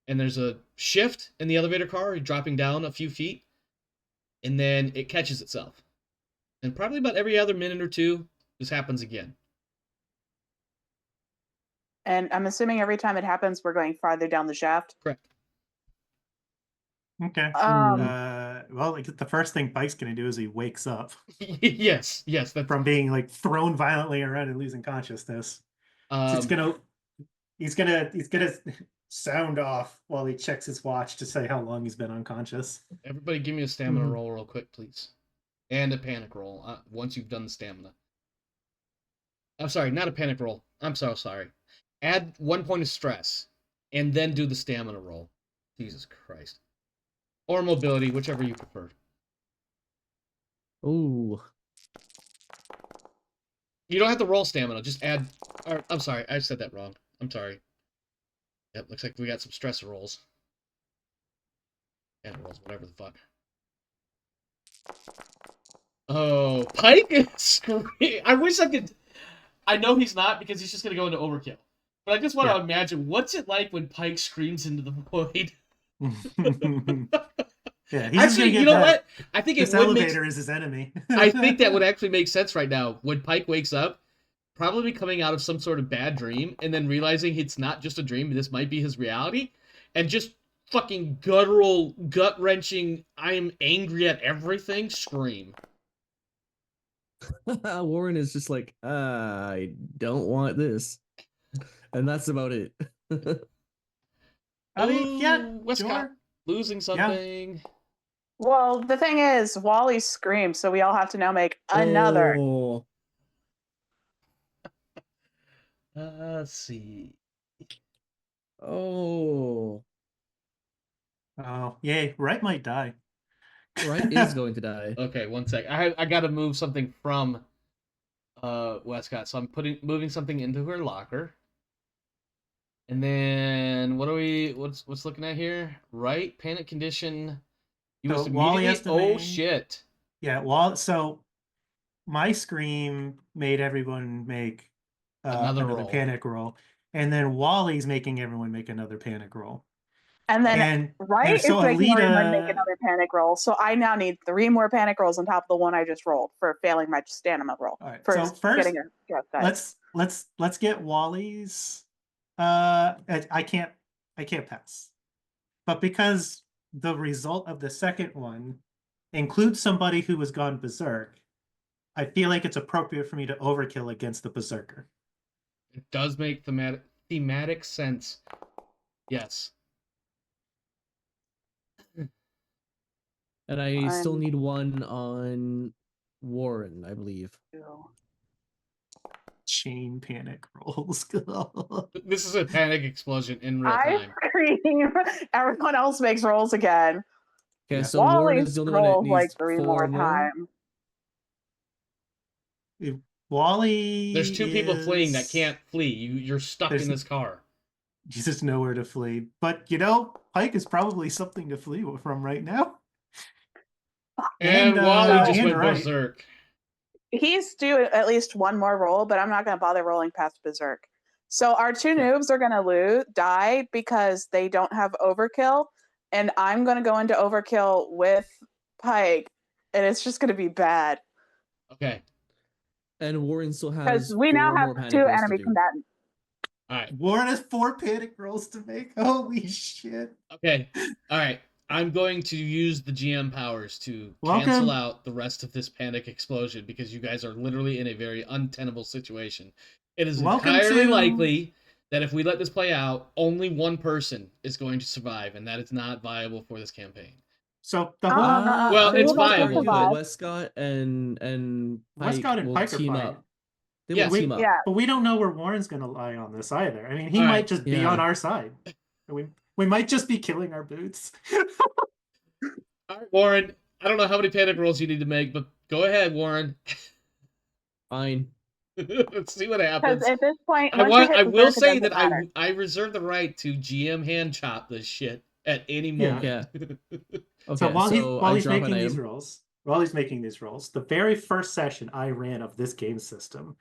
and there's a shift in the elevator car, dropping down a few feet, and then it catches itself. And probably about every other minute or two, this happens again.
And I'm assuming every time it happens, we're going farther down the shaft.
Correct.
Okay. Well, like the first thing Pike's gonna do is he wakes up.
yes, that's
from being like thrown violently around and losing consciousness. So he's gonna sound off while he checks his watch to say how long he's been unconscious.
Everybody, give me a stamina roll real quick, please, and a panic roll once you've done the stamina. I'm sorry, not a panic roll. I'm so sorry. Add 1 point of stress, and then do the stamina roll. Jesus Christ. Or mobility, whichever you prefer.
Ooh.
You don't have to roll stamina, just add... Or, I'm sorry, I said that wrong. I'm sorry. Yep, looks like we got some stressor rolls. And rolls, whatever the fuck. Oh, Pike is... I wish I could... I know he's not, because he's just going to go into overkill. But I just want to imagine, what's it like when Pike screams into the void?
Yeah, he's
actually, you know what? I think
this elevator is his enemy.
I think that would actually make sense right now. When Pike wakes up, probably coming out of some sort of bad dream, and then realizing it's not just a dream, this might be his reality, and just fucking guttural, gut-wrenching, I am angry at everything, scream.
Warren is just like, I don't want this. And that's about it.
I mean, yeah,
Wescott,
sure.
Losing something.
Yeah.
Well, the thing is, Wally screams, so we all have to now make another.
Oh.
Let's see.
Oh.
Oh, yay. Wright might die.
Wright is going to die.
Okay, 1 sec. I got to move something from Wescott, so I'm moving something into her locker. And then what's looking at here? Right, panic condition. You must immediately. Oh shit.
Yeah, so my scream made everyone make another panic roll, and then Wally's making everyone make another panic roll.
And then Wright is making everyone make another panic roll. So I now need 3 more panic rolls on top of the one I just rolled for failing my stamina roll.
All right. So first, let's get Wally's. I can't pass, but because the result of the second one includes somebody who has gone berserk, I feel like it's appropriate for me to overkill against the berserker.
It does make thematic sense. Yes.
And I still need 1 on Warren, I believe.
Chain panic rolls.
This is a panic explosion in real time.
I scream. Everyone else makes rolls again.
Okay, so Warren is the only one that needs
like 3
4
more times.
Wally.
There's 2 people fleeing that can't flee. You're stuck in this car.
There's just nowhere to flee. But you know, Pike is probably something to flee from right now.
And Wally just went berserk.
He's due at least 1 more roll, but I'm not going to bother rolling past berserk. So our 2 noobs are going to die because they don't have overkill, and I'm going to go into overkill with Pike, and it's just going to be bad.
Okay.
And Warren still has
because we now have 2 enemy combatants.
All right.
Warren has 4 panic rolls to make. Holy shit.
Okay. All right. I'm going to use the GM powers to
Welcome.
cancel out the rest of this panic explosion because you guys are literally in a very untenable situation. It is
Welcome
entirely
to-
likely that if we let this play out, only one person is going to survive, and that is not viable for this campaign.
So the whole
Well,
I
it's
would
viable,
argue that
but-
Wescott and Pike
Wescott and
will
Pike are
team
fine.
up. They
Yes.
will team up.
Yeah.
But we don't know where Warren's going to lie on this either. I mean, he
All
might
right.
just be
Yeah.
on our side. We might just be killing our boots.
All right, Warren, I don't know how many panic rolls you need to make, but go ahead, Warren.
Fine.
Let's see what happens.
Because at this point,
I
once you hit
will
berserk, it
say
doesn't
that
matter.
I reserve the right to GM hand chop this shit at any
Yeah.
moment.
Yeah. Okay.
So while
I
he's
drop an
making these
item.
rolls, the very first session I ran of this game system,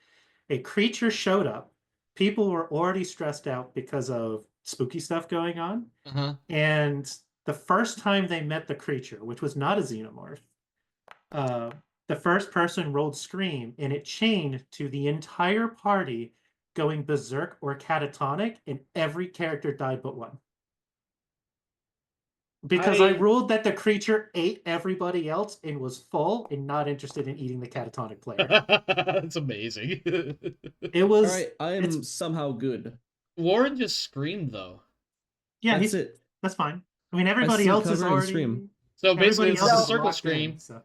a creature showed up. People were already stressed out because of spooky stuff going on.
Uh-huh.
And the first time they met the creature, which was not a xenomorph, the first person rolled Scream, and it chained to the entire party going berserk or catatonic, and every character died but one. Because I ruled that the creature ate everybody else and was full and not interested in eating the catatonic player.
That's amazing.
It was...
All right, I am somehow good.
Warren just screamed, though.
Yeah,
That's it.
that's fine. I mean, everybody
still
else is
cover and
already...
scream.
So basically,
everybody
it's
else
a
is
circle
locked
scream.
in, so...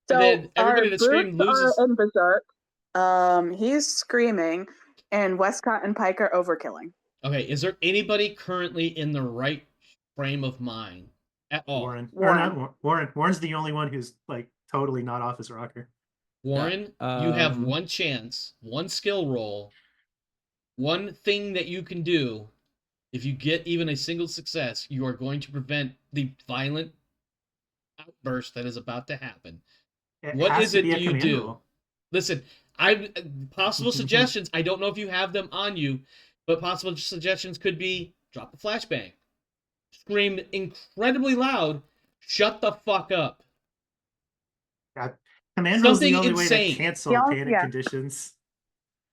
So
And then everybody
our
that screamed
boots
loses.
are in berserk. He's screaming, and Wescott and Pike are overkilling.
Okay, is there anybody currently in the right frame of mind at all?
Warren.
Warren.
Warren's the only one who's like totally not off his rocker.
Warren,
Yeah,
you have
um,
one chance, one skill roll, one thing that you can do. If you get even a single success, you are going to prevent the violent outburst that is about to happen. What
has
is
to
it
be a
do you
command
do?
roll.
Listen, possible suggestions. I don't know if you have them on you, but possible suggestions could be drop a flashbang, scream incredibly loud, shut the fuck up.
Command roll is the
Something
only way
insane.
to cancel
Yeah,
panic
yeah.
conditions.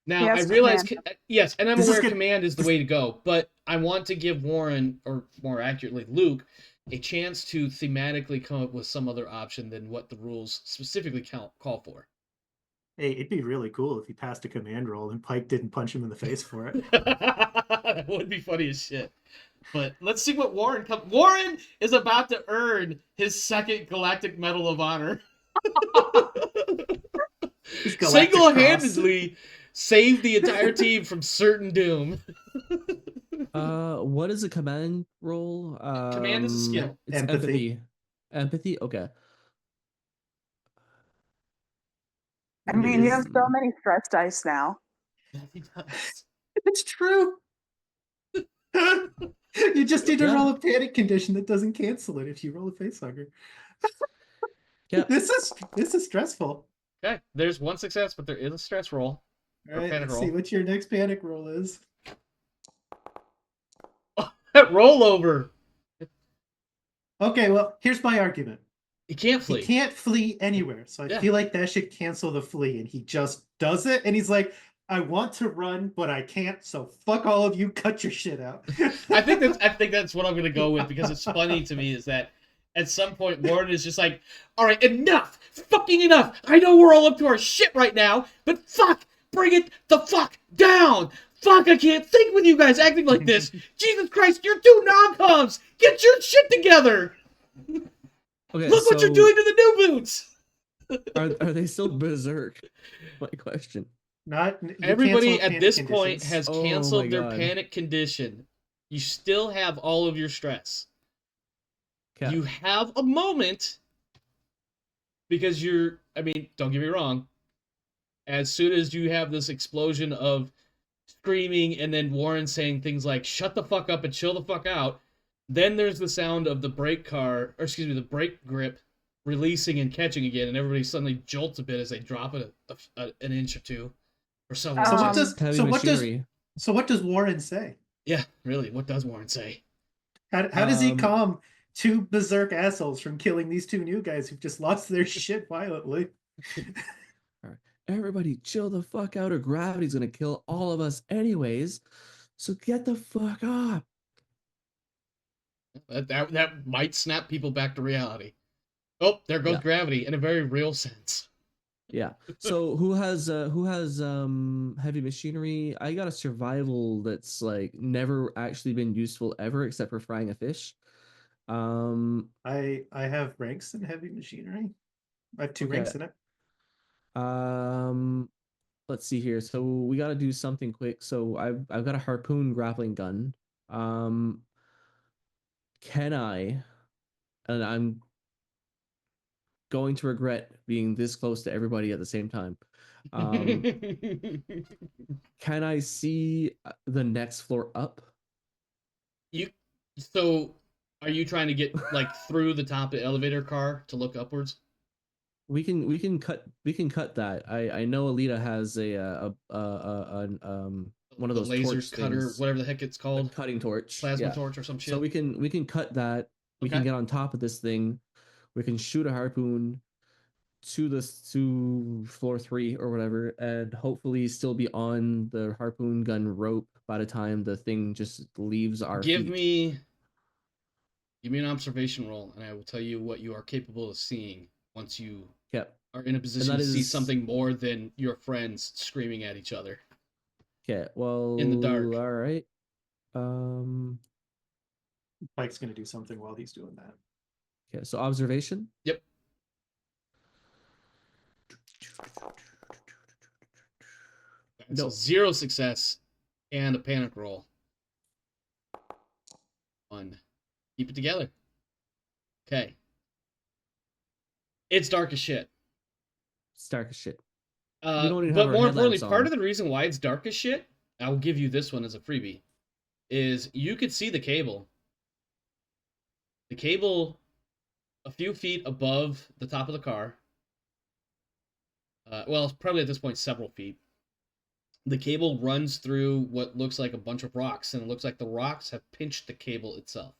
Now,
Yes,
I realize,
command.
yes, and I'm
This is
aware
good.
command is the way to go, but I want to give Warren, or more accurately, Luke, a chance to thematically come up with some other option than what the rules specifically call for.
Hey, it'd be really cool if he passed a command roll and Pike didn't punch him in the face for it.
That would be funny as shit. But let's see what Warren comes. Warren is about to earn his second Galactic Medal of Honor.
His Galactic
Single-handedly saved the entire team from certain doom.
What is a command roll?
Command is a skill.
It's
Empathy.
Empathy. Okay.
I mean, you have so many stress dice now.
He does.
It's true. You just need to
Yeah.
roll a panic condition that doesn't cancel it if you roll a facehugger.
Yep.
This is stressful.
Okay, there's one success, but there is a stress roll.
All right,
panic
let's see
roll.
what your next panic roll is.
Rollover.
Okay, well, here's my argument.
He can't flee.
He can't flee anywhere, so I
Yeah.
feel like that should cancel the flee, and he just does it, and he's like, I want to run, but I can't, so fuck all of you, cut your shit out.
I think that's what I'm gonna go with, because it's funny to me is that at some point Warren is just like, all right, enough, fucking enough. I know we're all up to our shit right now, but fuck, bring it the fuck down. Fuck, I can't think with you guys acting like this. Jesus Christ, you're two non-coms. Get your shit together.
Okay.
Look what you're
so
doing to the new boots.
Are they still berserk? My question.
You
Everybody
cancel
at this
panic
point
conditions.
has
Oh
canceled
my
their
God.
panic condition. You still have all of your stress.
Okay.
You have a moment because don't get me wrong. As soon as you have this explosion of screaming and then Warren saying things like, shut the fuck up and chill the fuck out, then there's the sound of the brake grip releasing and catching again, and everybody suddenly jolts a bit as they drop an inch or two. Or something.
So what
Um,
does
Heavy
so what does
machinery.
so what does Warren say?
Yeah, really, what does Warren say?
How does he
Um,
calm two berserk assholes from killing these two new guys who've just lost their shit violently?
Everybody chill the fuck out or gravity's gonna kill all of us anyways. So get the fuck up.
That might snap people back to reality. Oh, there goes
Yeah.
gravity in a very real sense.
Yeah. So who has heavy machinery? I got a survival that's like never actually been useful ever except for frying a fish.
I have ranks in heavy machinery. I have 2
Okay.
ranks in it.
Let's see here. So we got to do something quick. So I've got a harpoon grappling gun. Can I? And I'm going to regret being this close to everybody at the same time. Can I see the next floor up?
So are you trying to get like through the top of the elevator car to look upwards?
We can cut that. I know Alita has one of
The
those
laser
torch
cutter,
things,
whatever the heck it's
a
called,
cutting torch.
plasma
Yeah.
torch or some shit.
So we can cut that. We can
Okay.
get on top of this thing. We can shoot a harpoon to floor 3 or whatever, and hopefully still be on the harpoon gun rope by the time the thing just leaves our
Give
feet.
me an observation roll, and I will tell you what you are capable of seeing once you
Yep.
are in a position
that
to see
is-
something more than your friends screaming at each other.
Okay. Well.
In the dark.
All right.
Pike's gonna do something while he's doing that.
Okay. So observation.
Yep. So 0 success and a panic roll. 1. Keep it together. Okay. It's dark as shit.
It's dark as shit.
But more importantly, part of the reason why it's dark as shit, I will give you this one as a freebie, is you could see the cable. The cable a few feet above the top of the car. Well, it's probably at this point several feet. The cable runs through what looks like a bunch of rocks, and it looks like the rocks have pinched the cable itself.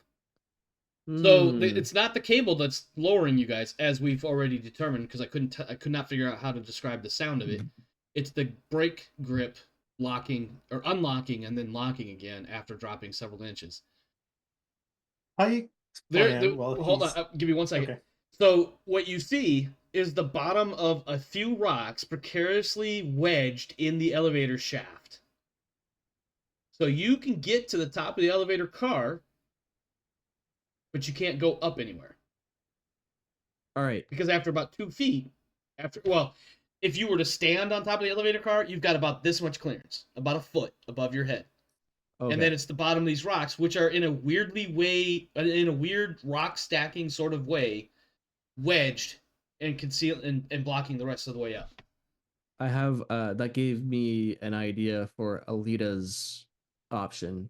So it's not the cable that's lowering you guys, as we've already determined, because I could not figure out how to describe the sound of it. It's the brake grip locking or unlocking and then locking again after dropping several inches.
Hold
on, give me 1 second.
Okay.
So what you see is the bottom of a few rocks precariously wedged in the elevator shaft. So you can get to the top of the elevator car, but you can't go up anywhere.
All right.
Because after about 2 feet, if you were to stand on top of the elevator car, you've got about this much clearance, about a foot above your head. Okay. And then it's the bottom of these rocks, which are in a weird rock stacking sort of way, wedged and concealed and blocking the rest of the way up.
I have that gave me an idea for Alita's option.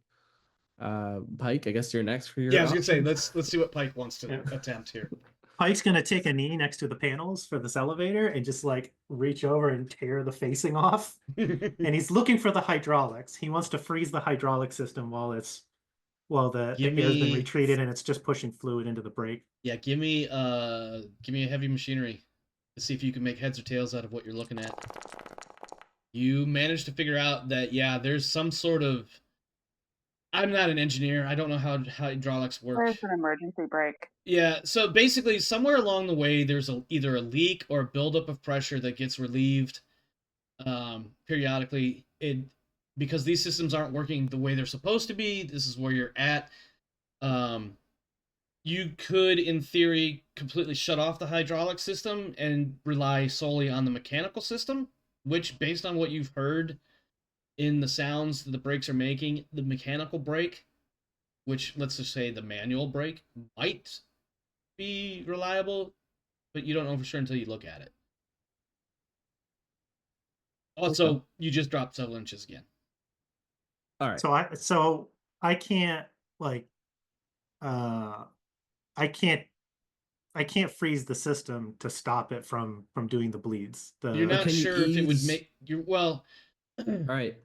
Pike, I guess you're next for your.
Yeah, I was
option.
gonna say let's see what Pike wants to attempt here.
Pike's gonna take a knee next to the panels for this elevator and just like reach over and tear the facing off. And he's looking for the hydraulics. He wants to freeze the hydraulic system while the air's been retreated and it's just pushing fluid into the brake.
Yeah, give me a heavy machinery to see if you can make heads or tails out of what you're looking at. You managed to figure out that there's some sort of. I'm not an engineer. I don't know how hydraulics work.
There's an emergency brake.
Yeah, so basically somewhere along the way there's either a leak or a buildup of pressure that gets relieved periodically. Because these systems aren't working the way they're supposed to be, this is where you're at. You could, in theory, completely shut off the hydraulic system and rely solely on the mechanical system, which, based on what you've heard in the sounds that the brakes are making, the mechanical brake, which let's just say the manual brake, might be reliable, but you don't know for sure until you look at it. Also, you just dropped several inches again.
All right.
So I can't I can't freeze the system to stop it from doing the bleeds.
You're not sure if it would make you well.
All right.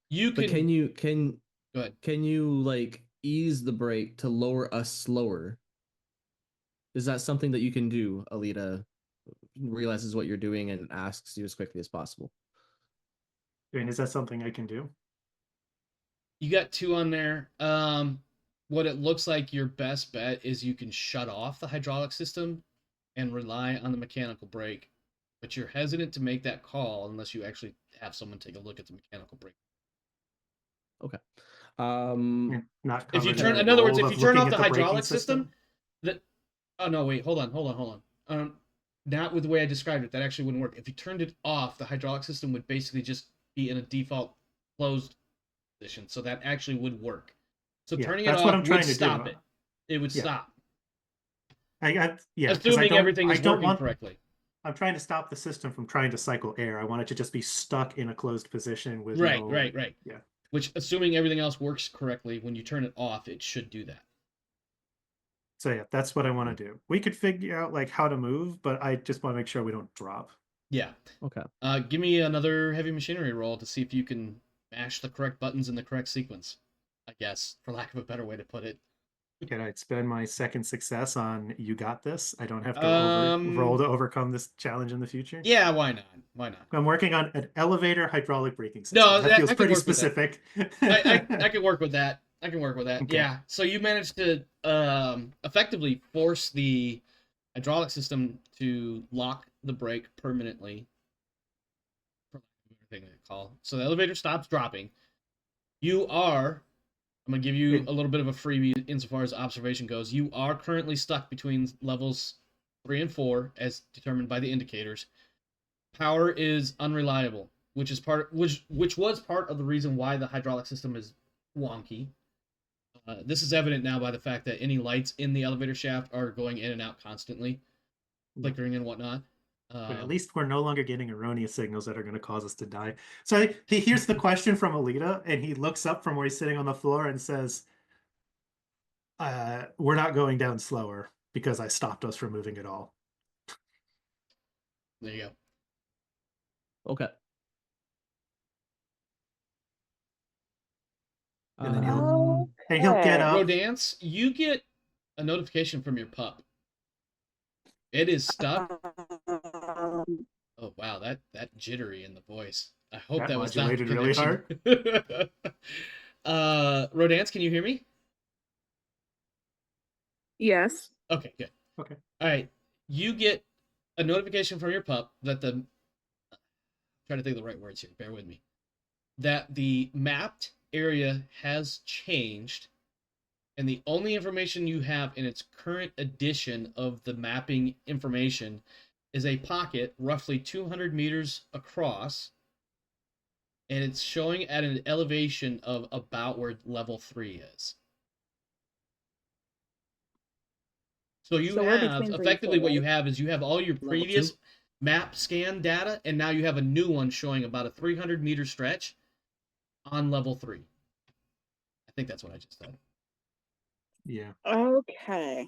You can.
But can
go ahead.
Can you like ease the brake to lower us slower? Is that something that you can do? Alita realizes what you're doing and asks you as quickly as possible.
And is that something I can do?
You got 2 on there. what it looks like your best bet is you can shut off the hydraulic system and rely on the mechanical brake, but you're hesitant to make that call unless you actually have someone take a look at the mechanical brake.
Okay.
Not
If you
covered
turn,
the
in other words,
role
if
of
you turn
looking
off
at
the
braking
hydraulic system, that, oh no, wait, hold on. Not with the way I described it. That actually wouldn't work. If you turned it off, the hydraulic system would basically just be in a default closed position. So that actually would work. So
Yeah,
turning it
that's what
off
I'm trying
would
to
stop
do.
it. It would
Yeah.
stop.
Yeah, because
Assuming everything
I
is
don't
working
want,
correctly.
I'm trying to stop the system from trying to cycle air. I want it to just be stuck in a closed position with
Right.
Yeah.
Which, assuming everything else works correctly, when you turn it off, it should do that.
So yeah, that's what I want to do. We could figure out like how to move, but I just want to make sure we don't drop.
Yeah.
Okay.
Give me another heavy machinery roll to see if you can mash the correct buttons in the correct sequence. I guess, for lack of a better way to put it.
Can I spend my second success on you got this? I don't have to roll to overcome this challenge in the future.
Yeah, why not? Why not?
I'm working on an elevator hydraulic braking system.
No,
that feels
I can
pretty
work with that.
specific.
I can work with that. I can work with that.
Okay.
Yeah. So you managed to effectively force the hydraulic system to lock the brake permanently. Thing to call. So the elevator stops dropping. You are, I'm gonna give you a little bit of a freebie insofar as observation goes. You are currently stuck between levels 3 and 4, as determined by the indicators. Power is unreliable, which was part of the reason why the hydraulic system is wonky. This is evident now by the fact that any lights in the elevator shaft are going in and out constantly, flickering and whatnot.
But at least we're no longer getting erroneous signals that are going to cause us to die. So he hears the question from Alita, and he looks up from where he's sitting on the floor and says, we're not going down slower because I stopped us from moving at all.
There you go.
Okay.
And then he'll get up.
Rodance, you get a notification from your pup. It is stuck. Oh wow, that jittery in the voice. I hope that was not
modulated really hard.
Rodance, can you hear me?
Yes.
Okay, good.
Okay.
All right. You get a notification from your pup that the try to think of the right words here. Bear with me. That the mapped area has changed, and the only information you have in its current edition of the mapping information is a pocket roughly 200 meters across, and it's showing at an elevation of about where level 3 is. So you have, effectively what you have is you have all your previous map scan data, and now you have a new one showing about a 300-meter stretch on level 3. I think that's what I just said.
Yeah.
Okay.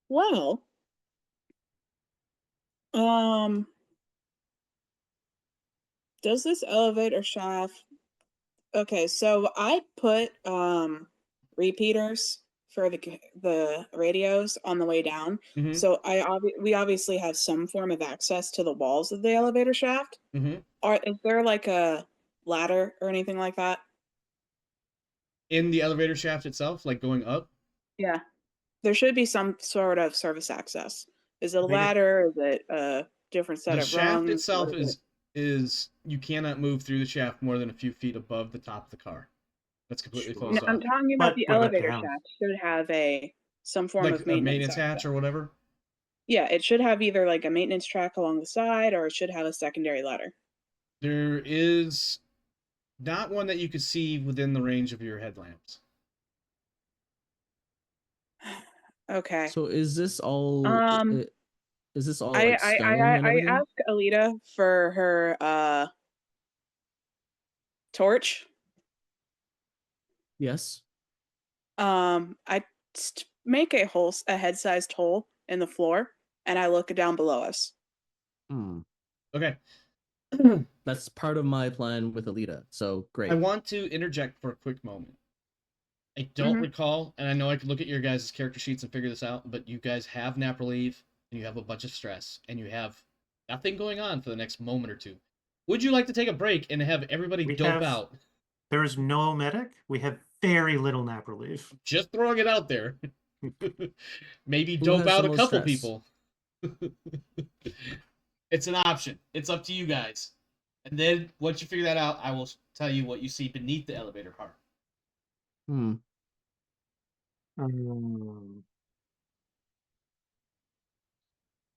Well, does this elevator shaft? Okay, so I put repeaters for the radios on the way down.
Mhm.
So we obviously have some form of access to the walls of the elevator shaft.
Mhm.
Is there like a ladder or anything like that?
In the elevator shaft itself, like going up?
Yeah. There should be some sort of service access. Is it a
Maybe.
ladder? Is it a different set
The
of
shaft
rungs?
itself
What is
is you cannot move through the shaft more than a few feet above the top of the car. That's completely
Sure.
closed
No, I'm
off.
talking about
But
the
what about
elevator
down?
shaft. Should have some form
Like
of
a maintenance hatch
access.
or whatever.
Yeah, it should have either like a maintenance track along the side, or it should have a secondary ladder.
There is not one that you could see within the range of your headlamps.
Okay.
So is this all? Is this all
I
like stone and everything?
asked Alita for her torch.
Yes.
I make a head-sized hole in the floor, and I look down below us.
Okay.
That's part of my plan with Alita. So great.
I want to interject for a quick moment. I don't recall, and I know I could look at your guys' character sheets and figure this out, but you guys have nap relief, and you have a bunch of stress, and you have nothing going on for the next moment or two. Would you like to take a break and have everybody dope out?
There is no medic. We have very little nap relief.
Just throwing it out there. Maybe
Who
dope
has
out
the
a
most
couple
stress?
people. It's an option. It's up to you guys. And then once you figure that out, I will tell you what you see beneath the elevator car.
Hmm.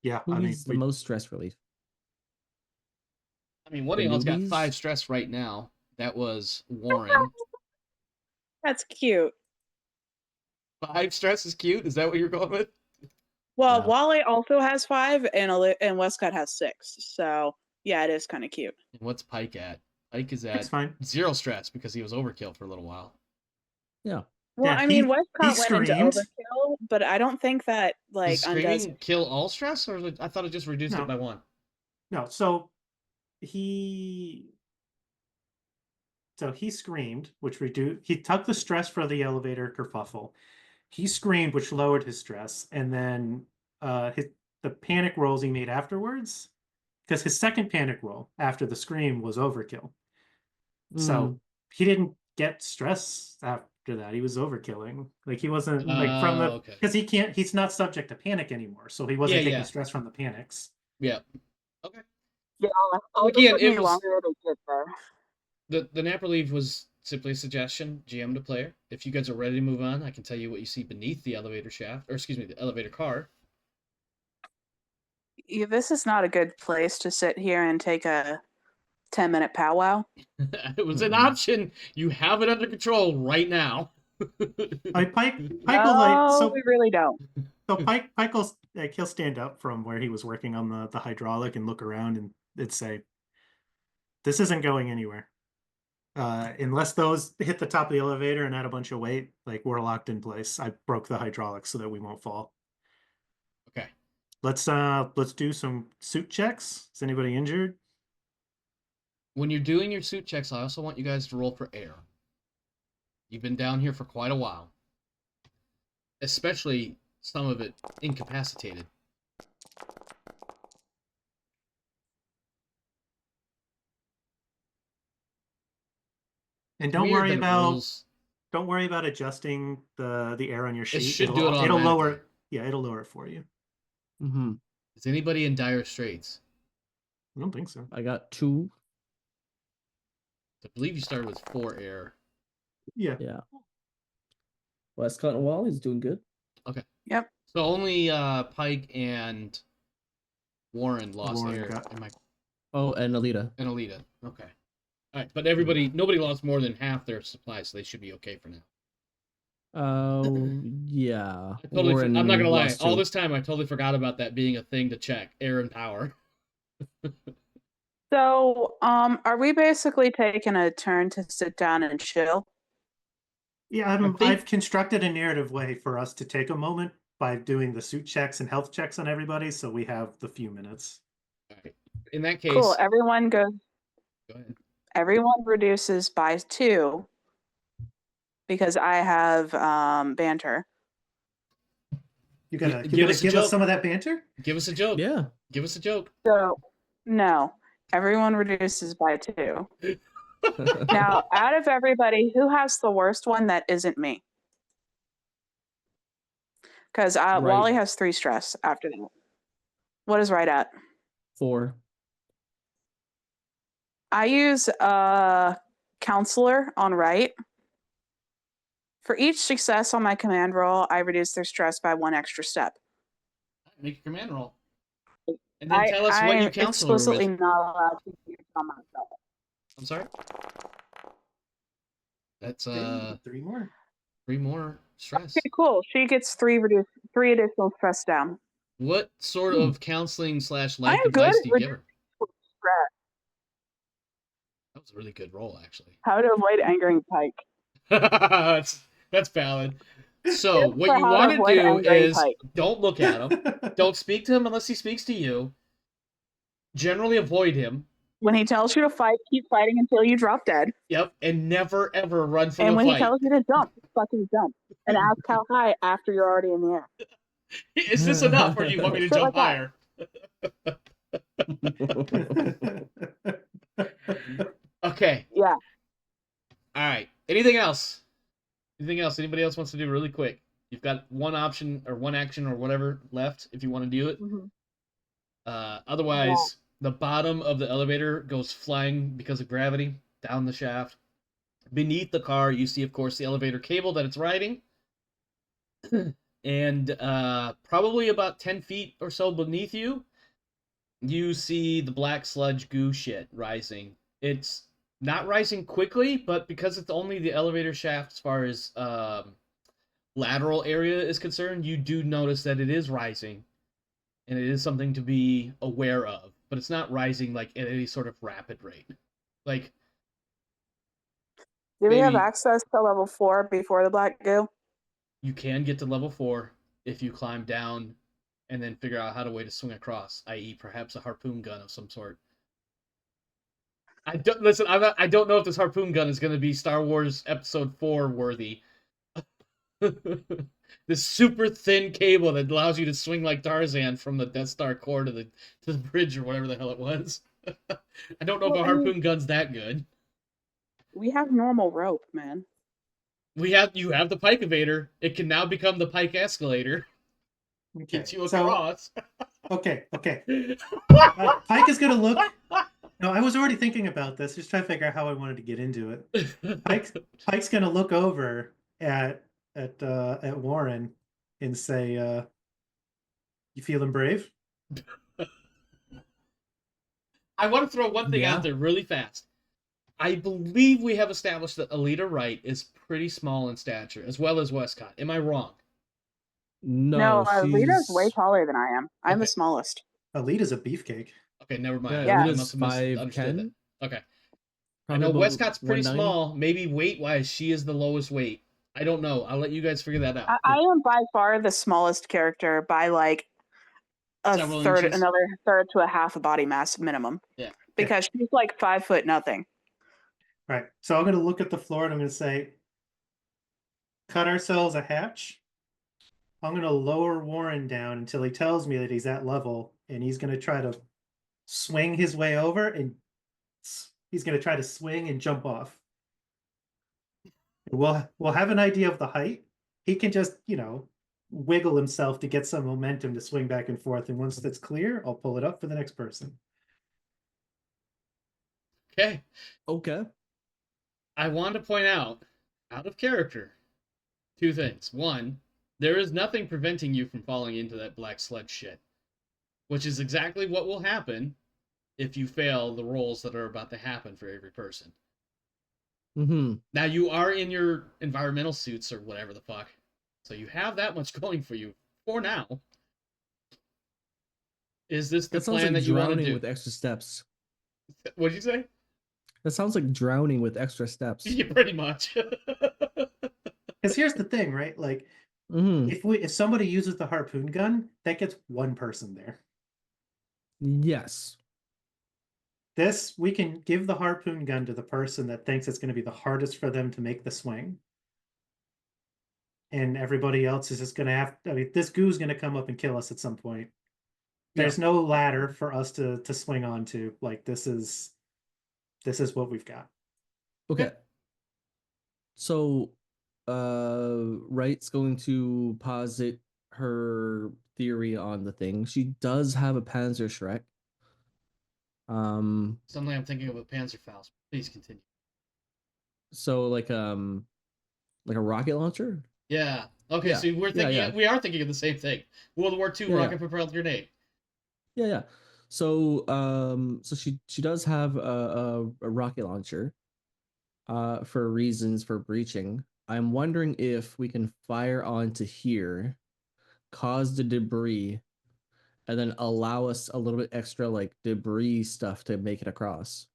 Yeah,
Who
I mean,
needs the most stress relief?
I mean, one
The
of y'all's got
newbies?
5 stress right now. That was Warren.
That's cute.
5 stress is cute. Is that what you're going with?
Well,
Yeah.
Wally also has 5, and Wescott has 6. So yeah, it is kind of cute.
And what's Pike at? Pike is
it's
at
fine.
0 stress because he was overkill for a little while.
Yeah.
Well,
Yeah,
I mean,
he
Westcott went into
screamed.
overkill, but I don't think that like
Does
undoes.
screaming kill all stress, or I thought it just reduced
No.
it by 1?
No, so he screamed, which he took the stress for the elevator kerfuffle. He screamed, which lowered his stress, and then the panic rolls he made afterwards, because his second panic roll after the scream was overkill. So he didn't get stress after that. He was overkilling. Like he wasn't like from the
okay.
because he's not subject to panic anymore. So he wasn't taking stress from the panics.
Yeah. Okay.
Yeah,
Again, it was
longer to get there.
the nap relief was simply a suggestion, GM to player. If you guys are ready to move on, I can tell you what you see beneath the elevator shaft, or excuse me, the elevator car.
Yeah, this is not a good place to sit here and take a 10-minute powwow.
It was an option. You have it under control right now.
Pike
No, we really don't.
So Pike will he'll stand up from where he was working on the hydraulic and look around and it'd say, "This isn't going anywhere. Unless those hit the top of the elevator and add a bunch of weight, like we're locked in place. I broke the hydraulics so that we won't fall."
Okay.
Let's do some suit checks. Is anybody injured?
When you're doing your suit checks, I also want you guys to roll for air. You've been down here for quite a while. Especially some of it incapacitated.
And don't
Weird
worry
that it
about
rolls.
don't worry about adjusting the air on your sheet.
should do it
it'll lower
automatically.
it'll lower it for you.
Mm-hmm.
Is anybody in dire straits?
I don't think so.
I got 2.
I believe you started with 4 air.
Yeah.
Yeah. Westcott and Wally's doing good.
Okay.
Yep.
So only Pike and Warren lost
Warren
air.
got-
Oh, and Alita.
And Alita. Okay. All right, but nobody lost more than half their supplies, so they should be okay for now.
Oh, yeah.
I'm not gonna lie.
lost
All
2.
this time, I totally forgot about that being a thing to check. Air and power.
So, are we basically taking a turn to sit down and chill?
Yeah,
think-
I've constructed a narrative way for us to take a moment by doing the suit checks and health checks on everybody, so we have the few minutes.
All right. In that case,
Cool. Everyone goes.
go ahead.
Everyone reduces by 2 because I have banter.
You gotta
Give
give
us a
us
joke.
some of that banter.
Give us a joke.
Yeah.
Give us a joke.
So, no, everyone reduces by 2. Now, out of everybody, who has the worst one that isn't me? Because Wally has 3 stress after that. What is right at?
4.
I use counselor on right. For each success on my command roll, I reduce their stress by 1 extra step.
Make a command roll. And then tell us what you
I'm
counselor
explicitly
with.
not allowed to use on myself.
I'm sorry? That's
3 more.
3 more stress.
Okay, cool. She gets 3 additional stress down.
What sort of counseling / life
I am
advice
good
do you give her?
Stress.
That was a really good roll, actually.
How to avoid angering Pike.
that's valid. So
Tips
what
for
you
how to
want to
avoid
do
angering
is
Pike.
don't look at him. Don't speak to him unless he speaks to you. Generally avoid him.
When he tells you to fight, keep fighting until you drop dead.
Yep, and never ever run from
And
a
when
fight.
he tells you to jump, fucking jump. And ask how high after you're already in the air.
Is this enough, or do you want me to
Shit
jump
like
higher? Okay.
Yeah.
All right. Anything else? Anything else? Anybody else wants to do really quick? You've got one option or one action or whatever left if you want to do it.
Mhm.
Otherwise, the bottom of the elevator goes flying because of gravity down the shaft. Beneath the car, you see, of course, the elevator cable that it's riding. And probably about 10 feet or so beneath you, you see the black sludge goo shit rising. It's not rising quickly, but because it's only the elevator shaft as far as lateral area is concerned, you do notice that it is rising. And it is something to be aware of. But it's not rising like at any sort of rapid rate. Like,
Do we have
maybe-
access to level 4 before the black goo?
you can get to level 4 if you climb down and then figure out how to way to swing across, i.e., perhaps a harpoon gun of some sort. I don't listen. I don't know if this harpoon gun is going to be Star Wars Episode 4 worthy. This super thin cable that allows you to swing like Tarzan from the Death Star core to the bridge or whatever the hell it was. I don't know if a harpoon gun's that good.
We have normal rope, man.
You have the Pike evader. It can now become the Pike escalator.
Okay.
Gets you
So,
across.
okay. Pike is gonna look. No, I was already thinking about this, just trying to figure out how I wanted to get into it. Pike's gonna look over at Warren and say, "You feeling brave?"
I want to throw one thing
Yeah.
out there really fast. I believe we have established that Alita Wright is pretty small in stature, as well as Wescott. Am I wrong?
No,
Lita's
she's
way taller than I am. I'm the
Okay.
smallest.
Alita's a beefcake.
Okay, never mind.
Yeah,
I
Alita's
must have misunderstood that.
5'10".
Okay. I
Probably
know
about
Westcott's pretty
190.
small. Maybe weight-wise, she is the lowest weight. I don't know. I'll let you guys figure that out.
I am by far the smallest character by like
Several inches.
another third to a half a body mass minimum.
Yeah.
Because she's like 5 foot nothing.
Right. So I'm gonna look at the floor and I'm gonna say, "Cut ourselves a hatch." I'm gonna lower Warren down until he tells me that he's at level, and he's gonna try to swing his way over, and he's gonna try to swing and jump off. We'll have an idea of the height. He can just, wiggle himself to get some momentum to swing back and forth, and once that's clear, I'll pull it up for the next person.
Okay.
Okay.
I want to point out of character, two things. One, there is nothing preventing you from falling into that black sludge shit, which is exactly what will happen if you fail the rolls that are about to happen for every person.
Mm-hmm.
Now, you are in your environmental suits or whatever the fuck, so you have that much going for you for now. Is this the
That sounds
plan
like
that you want to
drowning
do?
with extra steps.
What'd you say?
That sounds like drowning with extra steps.
Yeah, pretty much.
Because here's the thing, right? Like,
Mm-hmm.
if somebody uses the harpoon gun, that gets one person there.
Yes.
This, we can give the harpoon gun to the person that thinks it's going to be the hardest for them to make the swing. And everybody else is just going to have, this goo's going to come up and kill us at some point. There's no ladder for us to swing onto. Like, this is what we've got.
Okay. So, Wright's going to posit her theory on the thing. She does have a Panzerschreck.
Suddenly I'm thinking of a Panzerfaust. Please continue.
So like a rocket launcher?
Yeah. Okay,
Yeah.
so we're thinking
Yeah.
we are thinking of the same thing. World War II
Yeah,
rocket propelled grenade.
Yeah. So so she does have a rocket launcher for reasons for breaching. I'm wondering if we can fire onto here, cause the debris, and then allow us a little bit extra like debris stuff to make it across.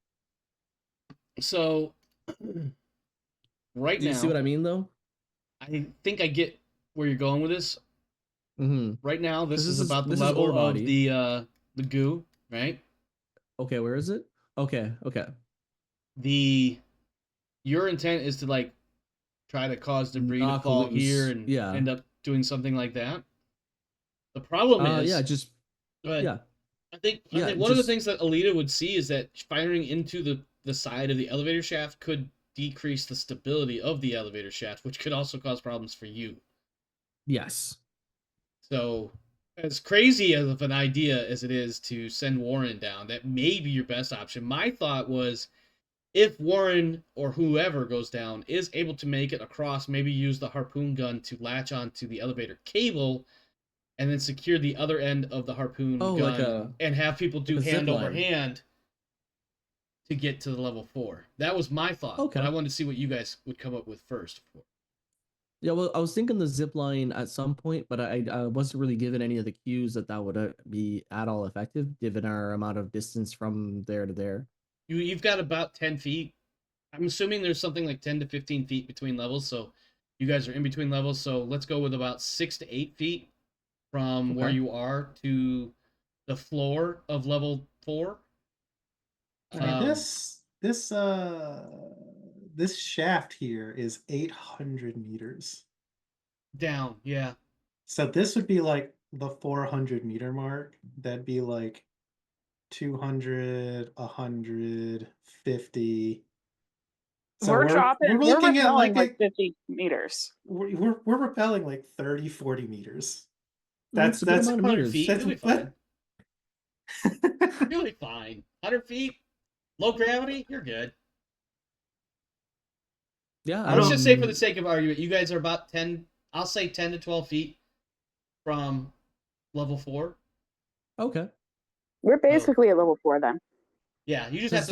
So right
Do you
now,
see what I mean though?
I think I get where you're going with this.
Mm-hmm.
Right now, this is about the
this is
level
ore
of
body.
the goo, right?
Okay, where is it? Okay.
Your intent is to like try to cause debris to
Knock
fall
loose.
here and
Yeah.
end up doing something like that. The problem is,
Yeah, just
go ahead.
yeah.
I think
Yeah,
one of the
just-
things that Alita would see is that firing into the side of the elevator shaft could decrease the stability of the elevator shaft, which could also cause problems for you.
Yes.
So, as crazy of an idea as it is to send Warren down, that may be your best option. My thought was, if Warren or whoever goes down is able to make it across, maybe use the harpoon gun to latch onto the elevator cable and then secure the other end of the harpoon gun and have people do
a
hand
zip
over
line.
hand to get to the level 4. That was my thought.
Okay.
But I wanted to see what you guys would come up with first.
Yeah, well, I was thinking the zip line at some point, but I wasn't really given any of the cues that would be at all effective, given our amount of distance from there to there.
You've got about 10 feet. I'm assuming there's something like 10 to 15 feet between levels, so you guys are in between levels, so let's go with about 6 to 8 feet from where you are to the floor of level 4.
This shaft here is 800 meters
down. Yeah.
So this would be like the 400 meter mark. That'd be like 200, 150. So
we're
looking at
repelling like 50 meters.
We're repelling like 30, 40 meters.
That's a good amount of
100
meters.
feet. You'll be fine. You'll be fine. 100 feet, low gravity, you're good.
Yeah.
Let's just say, for the sake of argument, you guys are about 10, I'll say 10 to 12 feet from level 4.
Okay.
We're basically at level 4 then.
Yeah, you just have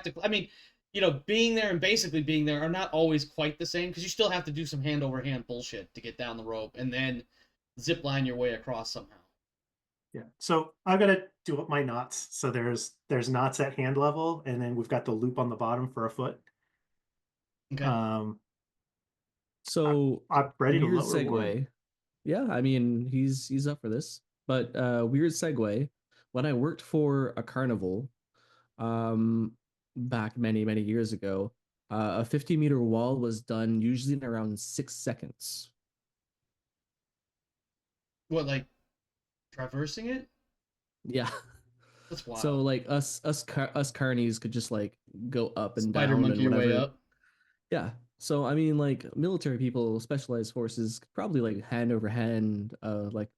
to, I mean, you know, being there and basically being there are not always quite the same, because you still have to do some hand-over-hand bullshit to get down the rope and then zip line your way across somehow.
Yeah, so I've got to do up my knots. So there's knots at hand level, and then we've got the loop on the bottom for a foot.
Okay.
So
I'm ready to
weird
lower
segue.
Warren.
Yeah, I mean he's up for this. But weird segue. When I worked for a carnival, back many years ago, a 50-meter wall was done usually in around 6 seconds.
What, like traversing it?
Yeah.
That's wild.
So like us carnies could just like go up and
Spider
down
monkey
and
your
whatever.
way up.
Yeah. So I mean, like military people, specialized forces, could probably like hand over hand, like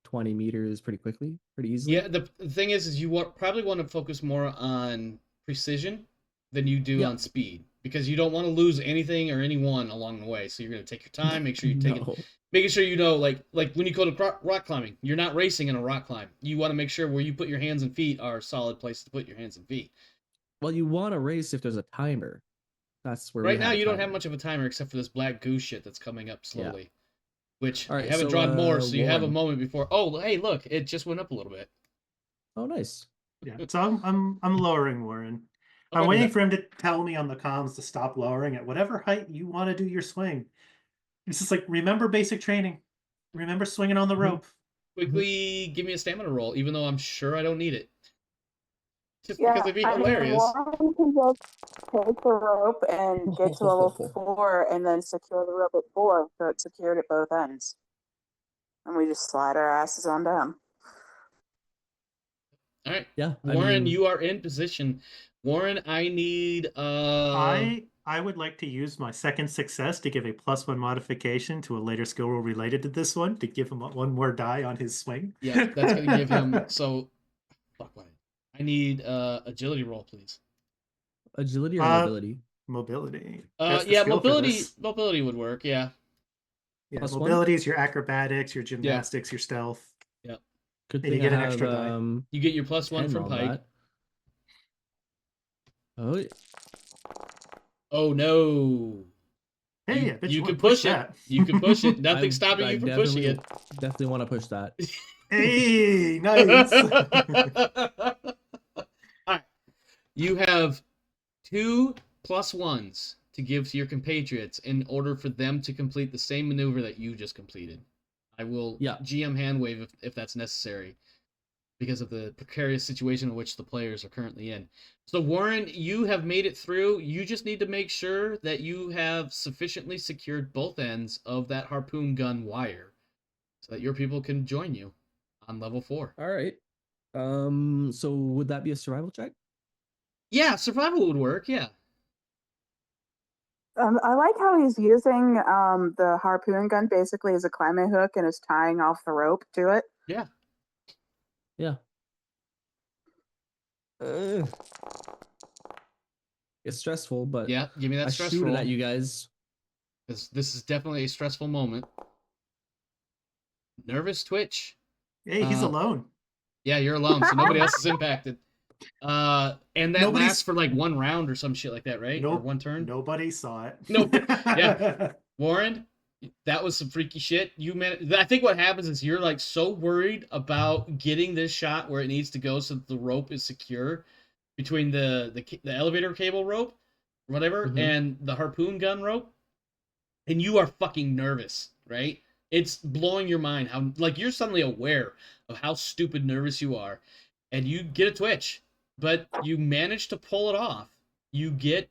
20 meters pretty quickly, pretty easily.
Yeah. The thing is you probably want to focus more on precision than you do on speed, because you don't want to lose anything or anyone along the way. So you're going to take your time, make sure you take it, making sure you know, like when you go to rock climbing, you're not racing in a rock climb. You want to make sure where you put your hands and feet are solid places to put your hands and feet.
Well, you want to race if there's a timer. That's where
right now you don't have much of a timer except for this black goo shit that's coming up slowly, which I haven't drawn more, so you have a moment before. Oh, hey, look, it just went up a little bit.
Oh, nice.
Yeah, so I'm lowering Warren. I'm waiting for him to tell me on the comms to stop lowering at whatever height you want to do your swing. It's just like, remember basic training. Remember swinging on the rope.
Quickly give me a stamina roll, even though I'm sure I don't need it. Just because it'd be hilarious.
Warren can just take the rope and get to level 4 and then secure the rope at 4, so it's secured at both ends. And we just slide our asses on down.
All right.
Yeah.
Warren, you are in position. Warren, I need
I would like to use my second success to give a +1 modification to a later skill roll related to this one to give him one more die on his swing.
Yeah, that's gonna give him I need agility roll, please.
Agility or mobility?
Mobility.
Yeah, mobility would work, yeah.
Yeah, mobility is your acrobatics, your gymnastics, your stealth.
Yep.
Good
and you get an extra die.
You get your +1 from Pike.
That. Oh.
Oh no.
Hey,
you can push it.
That.
You can push it. Nothing's stopping you from pushing it.
Definitely want to push that.
Hey, nice.
All right. You have 2 +1s to give to your compatriots in order for them to complete the same maneuver that you just completed. I will GM hand wave if that's necessary, because of the precarious situation in which the players are currently in. So Warren, you have made it through. You just need to make sure that you have sufficiently secured both ends of that harpoon gun wire so that your people can join you on level 4.
All right. So would that be a survival check?
Yeah, survival would work, yeah.
I like how he's using the harpoon gun basically as a climbing hook and is tying off the rope to it.
Yeah.
Yeah. It's stressful, but
Yeah, give me that
I
stress
shoot
roll.
it at you guys.
This is definitely a stressful moment. Nervous twitch.
Hey, he's alone.
Yeah, you're alone, so nobody else is impacted. And that lasts for like 1 round or some shit like that, right? Or
Nope.
1 turn.
Nobody saw it.
Nope. Yeah. Warren, that was some freaky shit. I think what happens is you're like so worried about getting this shot where it needs to go so that the rope is secure between the elevator cable rope, whatever, and the harpoon gun rope, and you are fucking nervous, right? It's blowing your mind how like you're suddenly aware of how stupid nervous you are, and you get a twitch, but you manage to pull it off. You get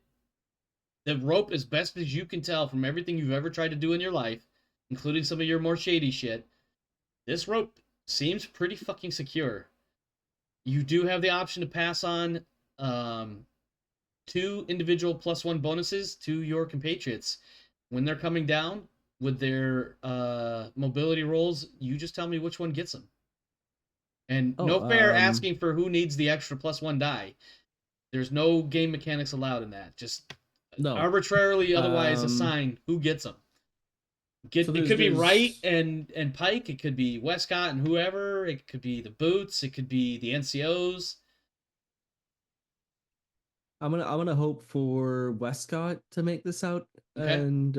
the rope as best as you can tell from everything you've ever tried to do in your life, including some of your more shady shit. This rope seems pretty fucking secure. You do have the option to pass on 2 individual +1 bonuses to your compatriots. When they're coming down with their mobility rolls, you just tell me which one gets them. And no fair asking for who needs the extra +1 die. There's no game mechanics allowed in that. Just arbitrarily otherwise assign who gets them. It could be Wright and Pike. It could be Wescott and whoever. It could be the Boots. It could be the NCOs.
I'm gonna hope for Wescott to make this out, and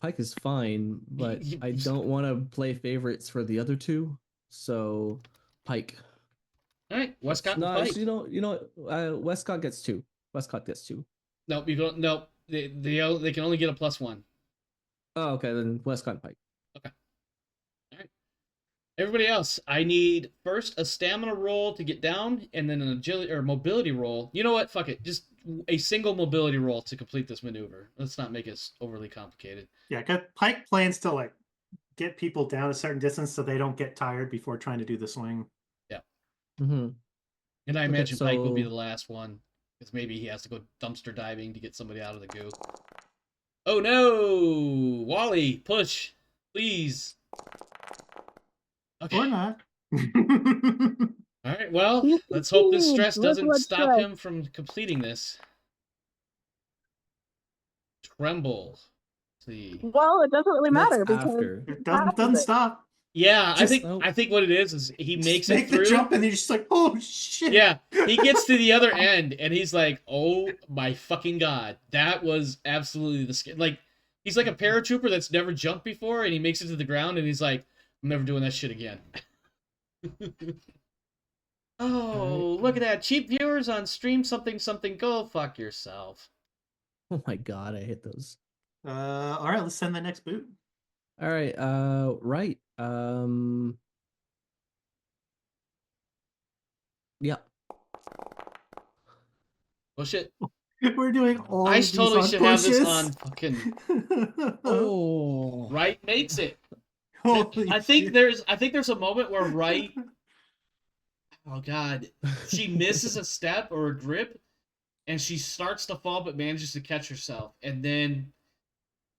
Pike is fine, but I don't want to play favorites for the other 2, so Pike.
All right, Wescott.
No,
and Pike.
you know, Wescott gets 2. Wescott gets 2.
Nope, you don't. Nope, they can only get a +1.
Oh, okay, then Wescott and Pike.
Okay. All right. Everybody else, I need first a stamina roll to get down, and then an agility or mobility roll. You know what? Fuck it. Just a single mobility roll to complete this maneuver. Let's not make it overly complicated.
Yeah, because Pike plans to like get people down a certain distance so they don't get tired before trying to do the swing.
Yeah.
Mm-hmm.
And I imagine Pike will be the last one, because maybe he has to go dumpster diving to get somebody out of the goo. Oh no! Wally, push, please. Okay.
Or not.
All right, well, let's hope this stress doesn't stop him from completing this. Tremble. Let's see.
Well, it doesn't really matter because
it doesn't stop.
Yeah, I think what it is he makes it through.
The jump and he's just like, oh shit.
Yeah, he gets to the other end and he's like, oh my fucking god, that was absolutely like he's like a paratrooper that's never jumped before, and he makes it to the ground and he's like, I'm never doing that shit again. Oh, look at that. Cheap viewers on stream something. Go fuck yourself.
Oh my god, I hate those.
All right, let's send the next boot.
All right, right. Yeah.
Well, shit.
We're doing all
I
of
totally
these
should
on
have this
pushes.
on fucking.
Oh.
Wright makes it.
Holy
I think
shit.
there's a moment where Wright. Oh god, she misses a step or a grip, and she starts to fall but manages to catch herself, and then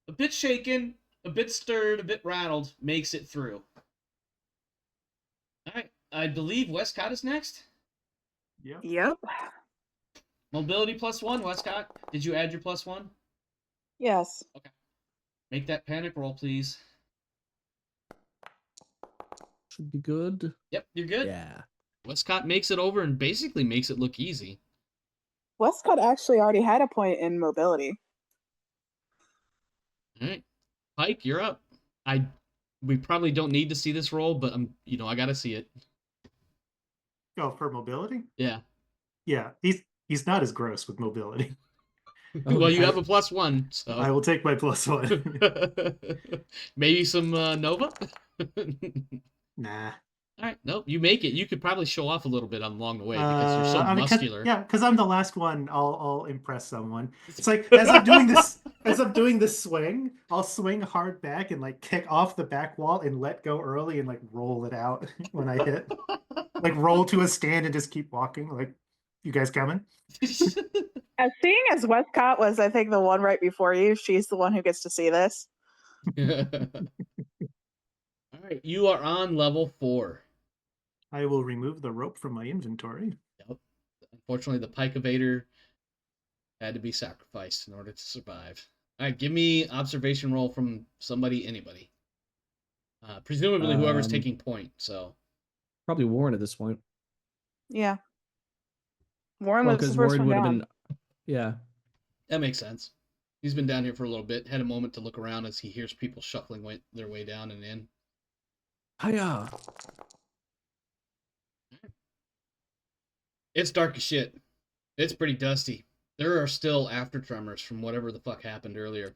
a bit shaken, a bit stirred, a bit rattled, makes it through. All right, I believe Wescott is next.
Yep.
Mobility +1, Wescott. Did you add your +1?
Yes.
Okay. Make that panic roll, please.
Should be good.
Yep, you're good.
Yeah.
Wescott makes it over and basically makes it look easy.
Wescott actually already had a point in mobility.
All right, Pike, you're up. We probably don't need to see this roll, but I gotta see it.
Oh, for mobility?
Yeah.
Yeah, he's not as gross with mobility.
Well, you have a +1, so
I will take my +1.
Maybe some Nova.
Nah.
All right, nope. You make it. You could probably show off a little bit along the way because you're so muscular.
Because I'm the last one. I'll impress someone. It's like as I'm doing this swing, I'll swing hard back and like kick off the back wall and let go early and like roll it out when I hit. Like roll to a stand and just keep walking. Like You guys coming?
As seeing as Wescott was, I think, the one right before you, she's the one who gets to see this.
All right, you are on level 4.
I will remove the rope from my inventory.
Yep. Unfortunately, the Pike evader had to be sacrificed in order to survive. All right, give me observation roll from somebody, anybody. Presumably whoever's taking point, so.
Probably Warren at this point.
Yeah. Warren
Well,
was the
because
first
Warren
one
would have
down.
been. Yeah.
That makes sense. He's been down here for a little bit, had a moment to look around as he hears people shuffling their way down and in.
Hiya.
It's dark as shit. It's pretty dusty. There are still after tremors from whatever the fuck happened earlier.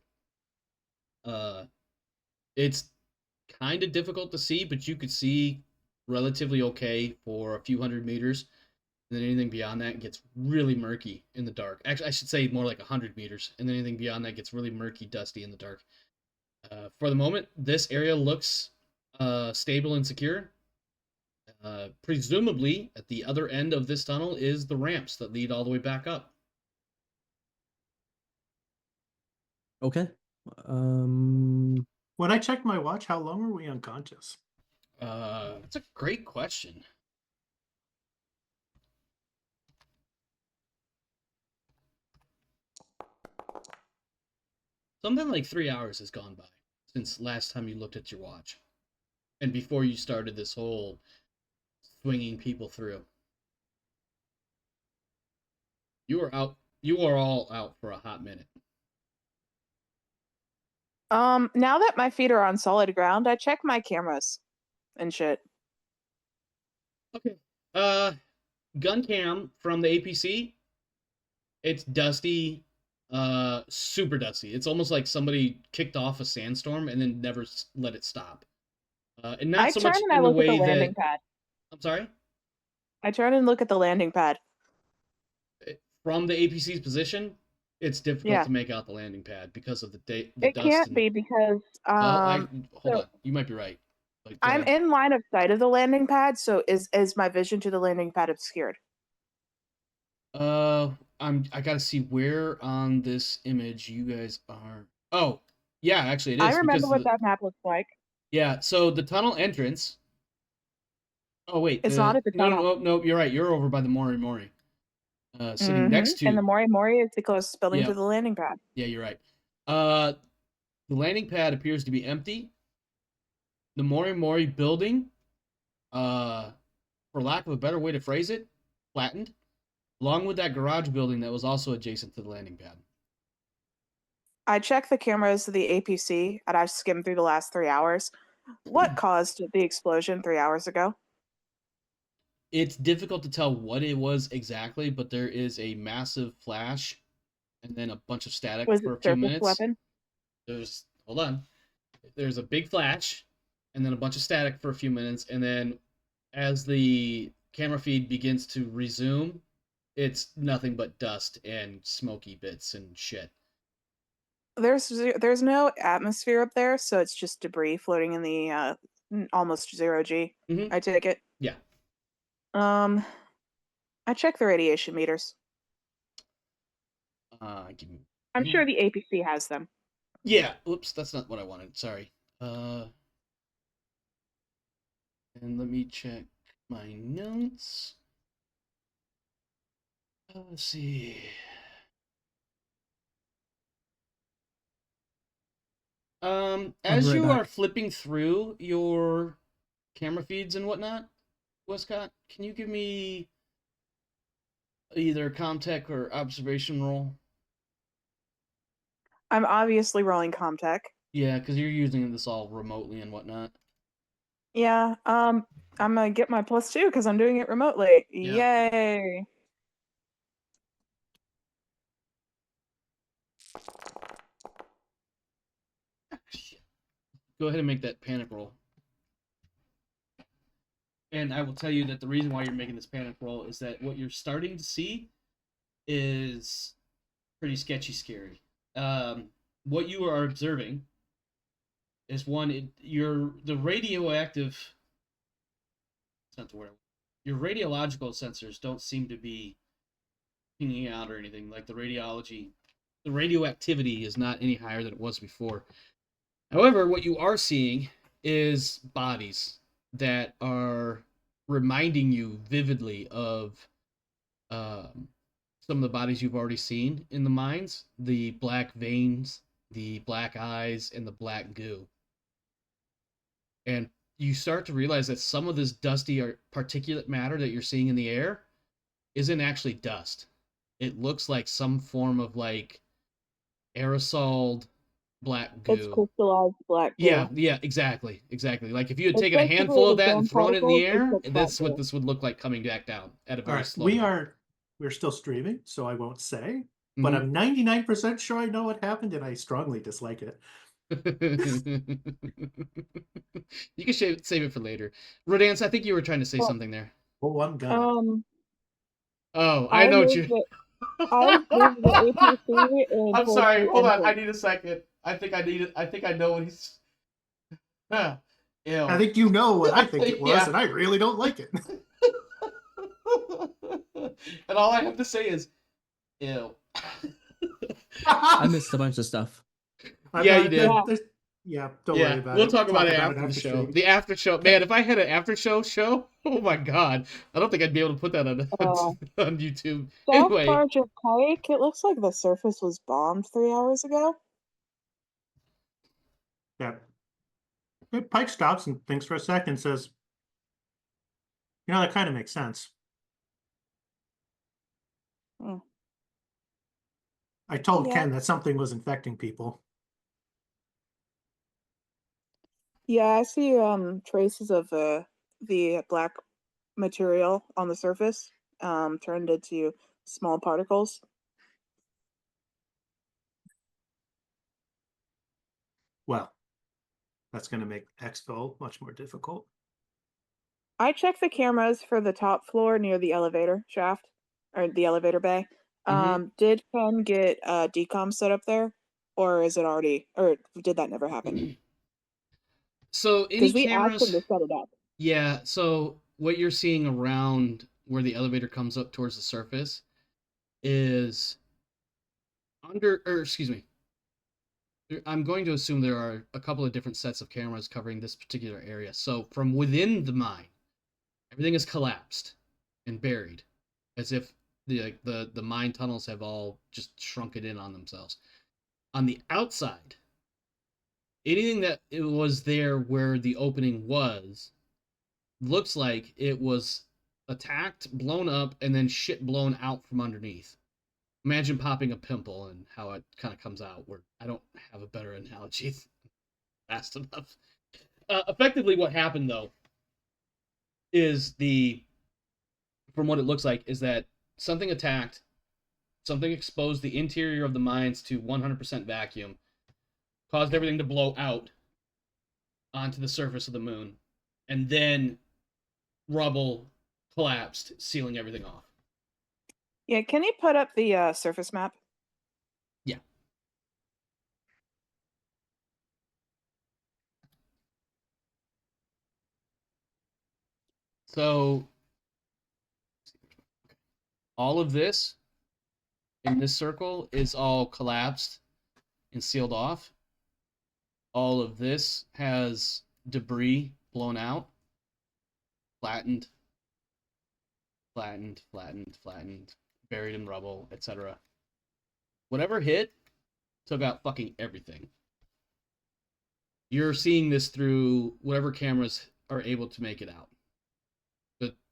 It's kind of difficult to see, but you could see relatively okay for a few hundred meters. And then anything beyond that gets really murky in the dark. Actually, I should say more like 100 meters. And then anything beyond that gets really murky, dusty in the dark. For the moment, this area looks stable and secure. Presumably, at the other end of this tunnel is the ramps that lead all the way back up.
Okay.
When I checked my watch, how long were we unconscious?
That's a great question. Something like 3 hours has gone by since last time you looked at your watch. And before you started this whole swinging people through. You are all out for a hot minute.
Now that my feet are on solid ground, I check my cameras and shit.
Okay. Gun cam from the APC. It's dusty, super dusty. It's almost like somebody kicked off a sandstorm and then never let it stop. And not
I
so
turn
much
and I
in the
look at the
way
landing
that.
pad.
I'm sorry.
I turn and look at the landing pad.
From the APC's position, it's difficult
Yeah.
to make out the landing pad because of the
It
dust.
can't be because
Well, hold
so-
on. You might be right. But go
I'm
ahead.
in line of sight of the landing pad, so is my vision to the landing pad obscured?
I gotta see where on this image you guys are. Oh, yeah, actually it is.
I remember
because
what that map looks like.
Yeah, so the tunnel entrance. Oh wait,
It's not at the tunnel.
No, you're right. You're over by the Mori Mori. Sitting next to.
And the Mori Mori is the closest building
Yep.
to the landing pad.
Yeah, you're right. The landing pad appears to be empty. The Mori Mori building, for lack of a better way to phrase it, flattened, along with that garage building that was also adjacent to the landing pad.
I check the cameras of the APC and I skim through the last 3 hours. What caused the explosion 3 hours ago?
It's difficult to tell what it was exactly, but there is a massive flash and then a bunch of static
Was
for a
it
few
surface
minutes.
weapon?
Hold on. There's a big flash and then a bunch of static for a few minutes, and then as the camera feed begins to resume, it's nothing but dust and smoky bits and shit.
There's no atmosphere up there, so it's just debris floating in the almost 0G.
Mhm.
I take it.
Yeah.
I check the radiation meters. I'm sure the APC has them.
Yeah. Oops, that's not what I wanted. Sorry. And let me check my notes. Let's see. As
right
you
back.
are flipping through your camera feeds and whatnot, Wescott, can you give me either Comtech or observation roll?
I'm obviously rolling Comtech.
Yeah, because you're using this all remotely and whatnot.
Yeah, I'm gonna get my +2 because I'm doing it remotely.
Yeah.
Yay!
Go ahead and make that panic roll. And I will tell you that the reason why you're making this panic roll is that what you're starting to see is pretty sketchy scary. What you are observing is the radioactive. That's not the word. Your radiological sensors don't seem to be pinging out or anything. Like the radioactivity is not any higher than it was before. However, what you are seeing is bodies that are reminding you vividly of some of the bodies you've already seen in the mines, the black veins, the black eyes, and the black goo. And you start to realize that some of this dusty or particulate matter that you're seeing in the air isn't actually dust. It looks like some form of like aerosol black goo.
It's crystallized black goo.
Yeah, exactly. Like if you had
It's
taken a
basically
handful of
the
that and
gum
thrown it in the
particles,
air,
it's just
that's
black
what
goo.
this would look like coming back down at a
All
very
right,
slow rate.
we're still streaming, so I won't say, but I'm 99% sure I know what happened, and I strongly dislike it.
You can save it for later. Rodance, I think you were trying to say something there.
Well, I'm gonna.
Oh, I know what you.
I moved the APC and
I'm
told
sorry.
the
Hold on.
engine.
I need a second. I think I know what he's. Ew.
I think you know what I think it was,
Yeah.
and I really don't like it.
And all I have to say is, ew.
I missed a bunch of stuff.
Yeah, you did.
Yeah, don't worry about it.
We'll talk about it after the show.
stream.
The after show, man. If I had an after show, oh my god, I don't think I'd be able to put that on on YouTube.
South
Anyway,
Barge of Pike, it looks like the surface was bombed 3 hours ago.
Yeah. Pike stops and thinks for a second, says, "You know, that kind of makes sense."
Hmm.
I told
Yeah.
Ken that something was infecting people.
Yeah, I see traces of the black material on the surface turned into small particles.
Well, that's going to make exfil much more difficult.
I checked the cameras for the top floor near the elevator shaft or the elevator bay. Did Ken get decom set up there, or is it already, or did that never happen?
So any
Because we
cameras?
asked him to set it up.
Yeah. So what you're seeing around where the elevator comes up towards the surface is excuse me. I'm going to assume there are a couple of different sets of cameras covering this particular area. So from within the mine, everything is collapsed and buried, as if the mine tunnels have all just shrunken in on themselves. On the outside, anything that it was there where the opening was looks like it was attacked, blown up, and then shit blown out from underneath. Imagine popping a pimple and how it kind of comes out. Where I don't have a better analogy fast enough. Effectively, what happened though is from what it looks like, is that something attacked, something exposed the interior of the mines to 100% vacuum, caused everything to blow out onto the surface of the moon, and then rubble collapsed, sealing everything off.
Yeah, can you put up the surface map?
Yeah. So all of this in this circle is all collapsed and sealed off. All of this has debris blown out, flattened, buried in rubble, etc. Whatever hit took out fucking everything. You're seeing this through whatever cameras are able to make it out.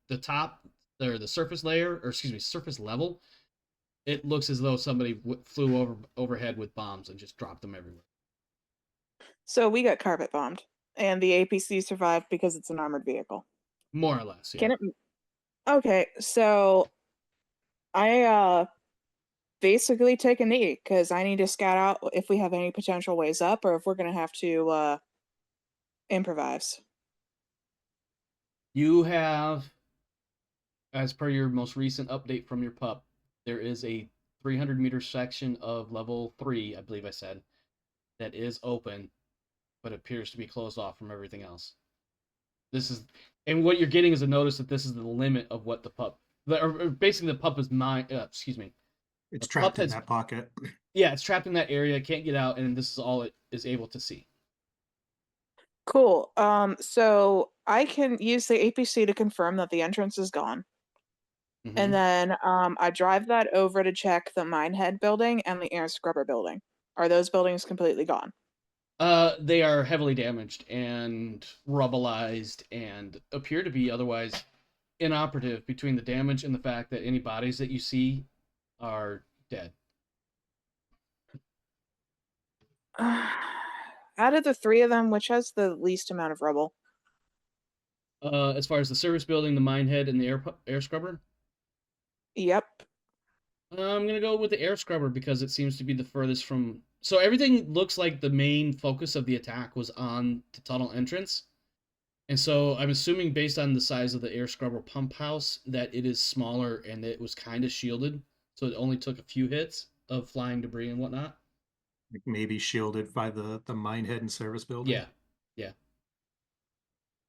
The top, or the surface layer, or excuse me, surface level, it looks as though somebody flew overhead with bombs and just dropped them everywhere.
So we got carpet bombed, and the APC survived because it's an armored vehicle.
More or less, yeah.
Can it? Okay, so I basically take a knee because I need to scout out if we have any potential ways up, or if we're gonna have to improvise.
You have, as per your most recent update from your pup, there is a 300-meter section of level 3, I believe I said, that is open, but appears to be closed off from everything else. And what you're getting is a notice that this is the limit of what the pup, or basically the pup is
It's
The pup
trapped in
has-
that pocket.
Yeah, it's trapped in that area, can't get out, and this is all it is able to see.
Cool. So I can use the APC to confirm that the entrance is gone.
Mhm.
And then I drive that over to check the Minehead building and the air scrubber building. Are those buildings completely gone?
They are heavily damaged and rubbleized and appear to be otherwise inoperative between the damage and the fact that any bodies that you see are dead.
Out of the three of them, which has the least amount of rubble?
As far as the service building, the Minehead, and the air scrubber,
Yep.
I'm gonna go with the air scrubber because it seems to be the furthest from. So everything looks like the main focus of the attack was on the tunnel entrance, and so I'm assuming based on the size of the air scrubber pump house that it is smaller and it was kind of shielded, so it only took a few hits of flying debris and whatnot.
Like maybe shielded by the Minehead and service building.
Yeah, yeah.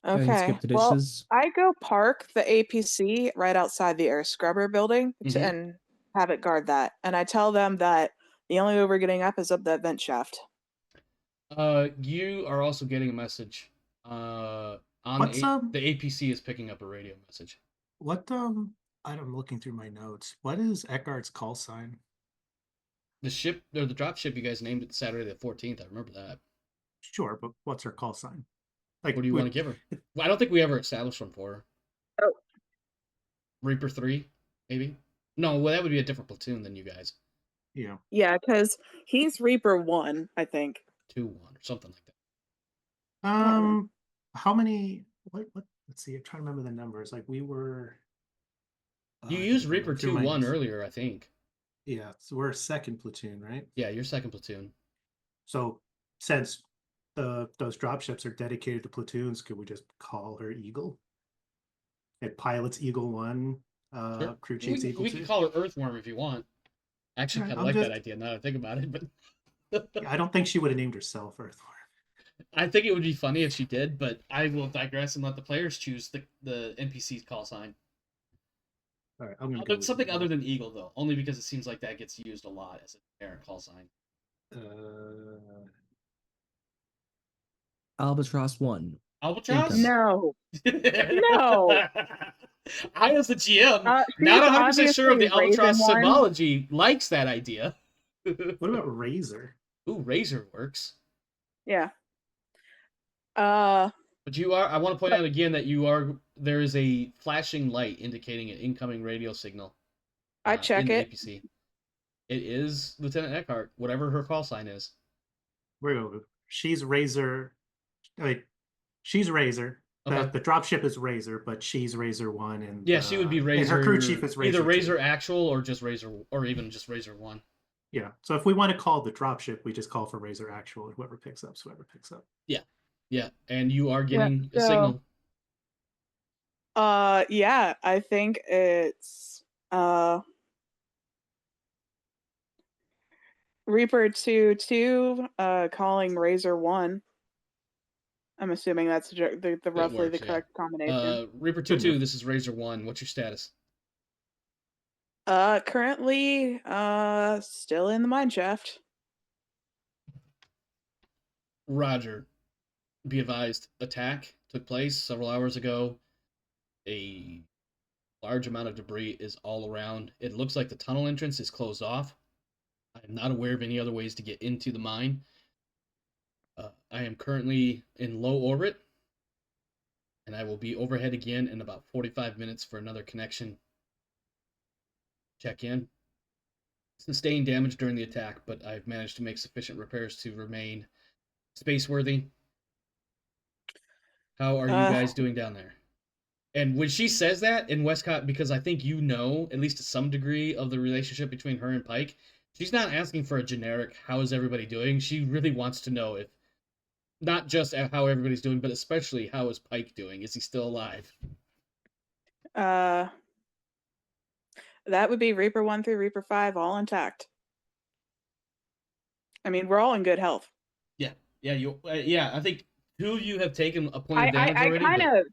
And
Okay.
skip the
Well,
dishes.
I go park the APC right outside the air scrubber building
Mhm.
and have it guard that. And I tell them that the only way we're getting up is up that vent shaft.
You are also getting a message. On
What's,
the APC is picking up a radio message.
What I'm looking through my notes. What is Eckhart's call sign?
The ship or the drop ship you guys named it Saturday the 14th. I remember that.
Sure, but what's her call sign? Like,
What do you want to give her? Well, I don't think we ever established one for her.
Oh.
Reaper 3, maybe? No, well, that would be a different platoon than you guys.
Yeah.
Yeah, because he's Reaper 1, I think.
2-1 or something like that.
How many? What? Let's see. I'm trying to remember the numbers. Like we were.
You
I
used
think I
Reaper
went through my
2-1
notes.
earlier, I think.
Yeah, so we're a second platoon, right?
Yeah, your second platoon.
So since those dropships are dedicated to platoons, could we just call her Eagle? It pilots Eagle 1,
Sure.
crew
We
chiefs
can,
Eagle
we
2.
can call her Earthworm if you want. I actually
Alright,
kind of
I'm
like that
just-
idea now that I think about it, but
I don't think she would have named herself Earthworm.
I think it would be funny if she did, but I will digress and let the players choose the NPC's call sign.
All right, I'm gonna
I'll
go
do
with
something
Eagle.
other than Eagle, though, only because it seems like that gets used a lot as a generic call sign.
Albatross 1.
Albatross?
No. No.
I, as the GM, not
She's
100% sure of the
obviously Raven
Albatross
one.
symbology, likes that idea.
What about Razor?
Ooh, Razor works.
Yeah.
But you are, I want to point out again that there is a flashing light indicating an incoming radio signal.
I check
in the
it.
APC. It is Lieutenant Eckhart, whatever her call sign is.
She's Razor. Wait, she's Razor.
Okay.
The dropship is Razor, but she's Razor 1, and
Yeah, she would be Razor.
And her crew chief is Razor.
Either Razor
2.
Actual or just Razor, or even just Razor 1.
Yeah. So if we want to call the dropship, we just call for Razor Actual, and whoever picks up.
Yeah, and you are getting a
so-
signal.
Yeah, I think it's Reaper 2-2 calling Razor 1. I'm assuming that's the roughly
works,
the
yeah.
correct combination.
Reaper 2-2, this is Razor 1. What's your status?
Currently still in the mine shaft.
Roger. Be advised, attack took place several hours ago. A large amount of debris is all around. It looks like the tunnel entrance is closed off. I am not aware of any other ways to get into the mine. I am currently in low orbit, and I will be overhead again in about 45 minutes for another connection. Check in. Sustained damage during the attack, but I've managed to make sufficient repairs to remain space-worthy. How are you guys doing down there? And when she says that in Wescott, because I think you know, at least to some degree, of the relationship between her and Pike, she's not asking for a generic, how is everybody doing? She really wants to know if, not just how everybody's doing, but especially how is Pike doing? Is he still alive?
That would be Reaper 1 through Reaper 5, all intact. I mean, we're all in good health.
Yeah, I think 2 of you have taken a point of damage
I
already.
kind of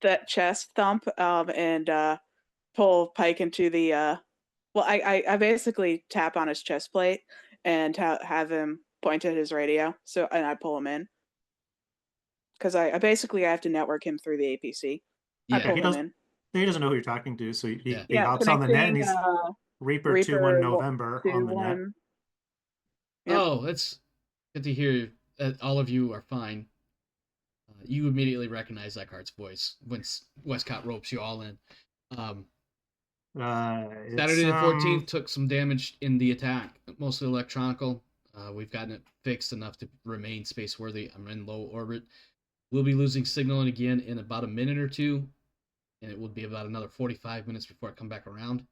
that chest thump and pull Pike into the Well, I basically tap on his chest plate and have him point at his radio. So and I pull him in because I basically have to network him through the APC. I
Yeah.
pull
he
him
doesn't.
in.
He doesn't know who you're talking to, so he
Yeah.
hops on the net and
Connecting
he's Reaper 2-1
Reaper
November on the net.
2-1. Yep.
Oh, that's good to hear that all of you are fine. You immediately recognize that card's voice when Wescott ropes you all in. Saturday the 14th took some damage in the attack, mostly electronical. We've gotten it fixed enough to remain space worthy. I'm in low orbit. We'll be losing signal again in about a minute or two, and it will be about another 45 minutes before I come back around.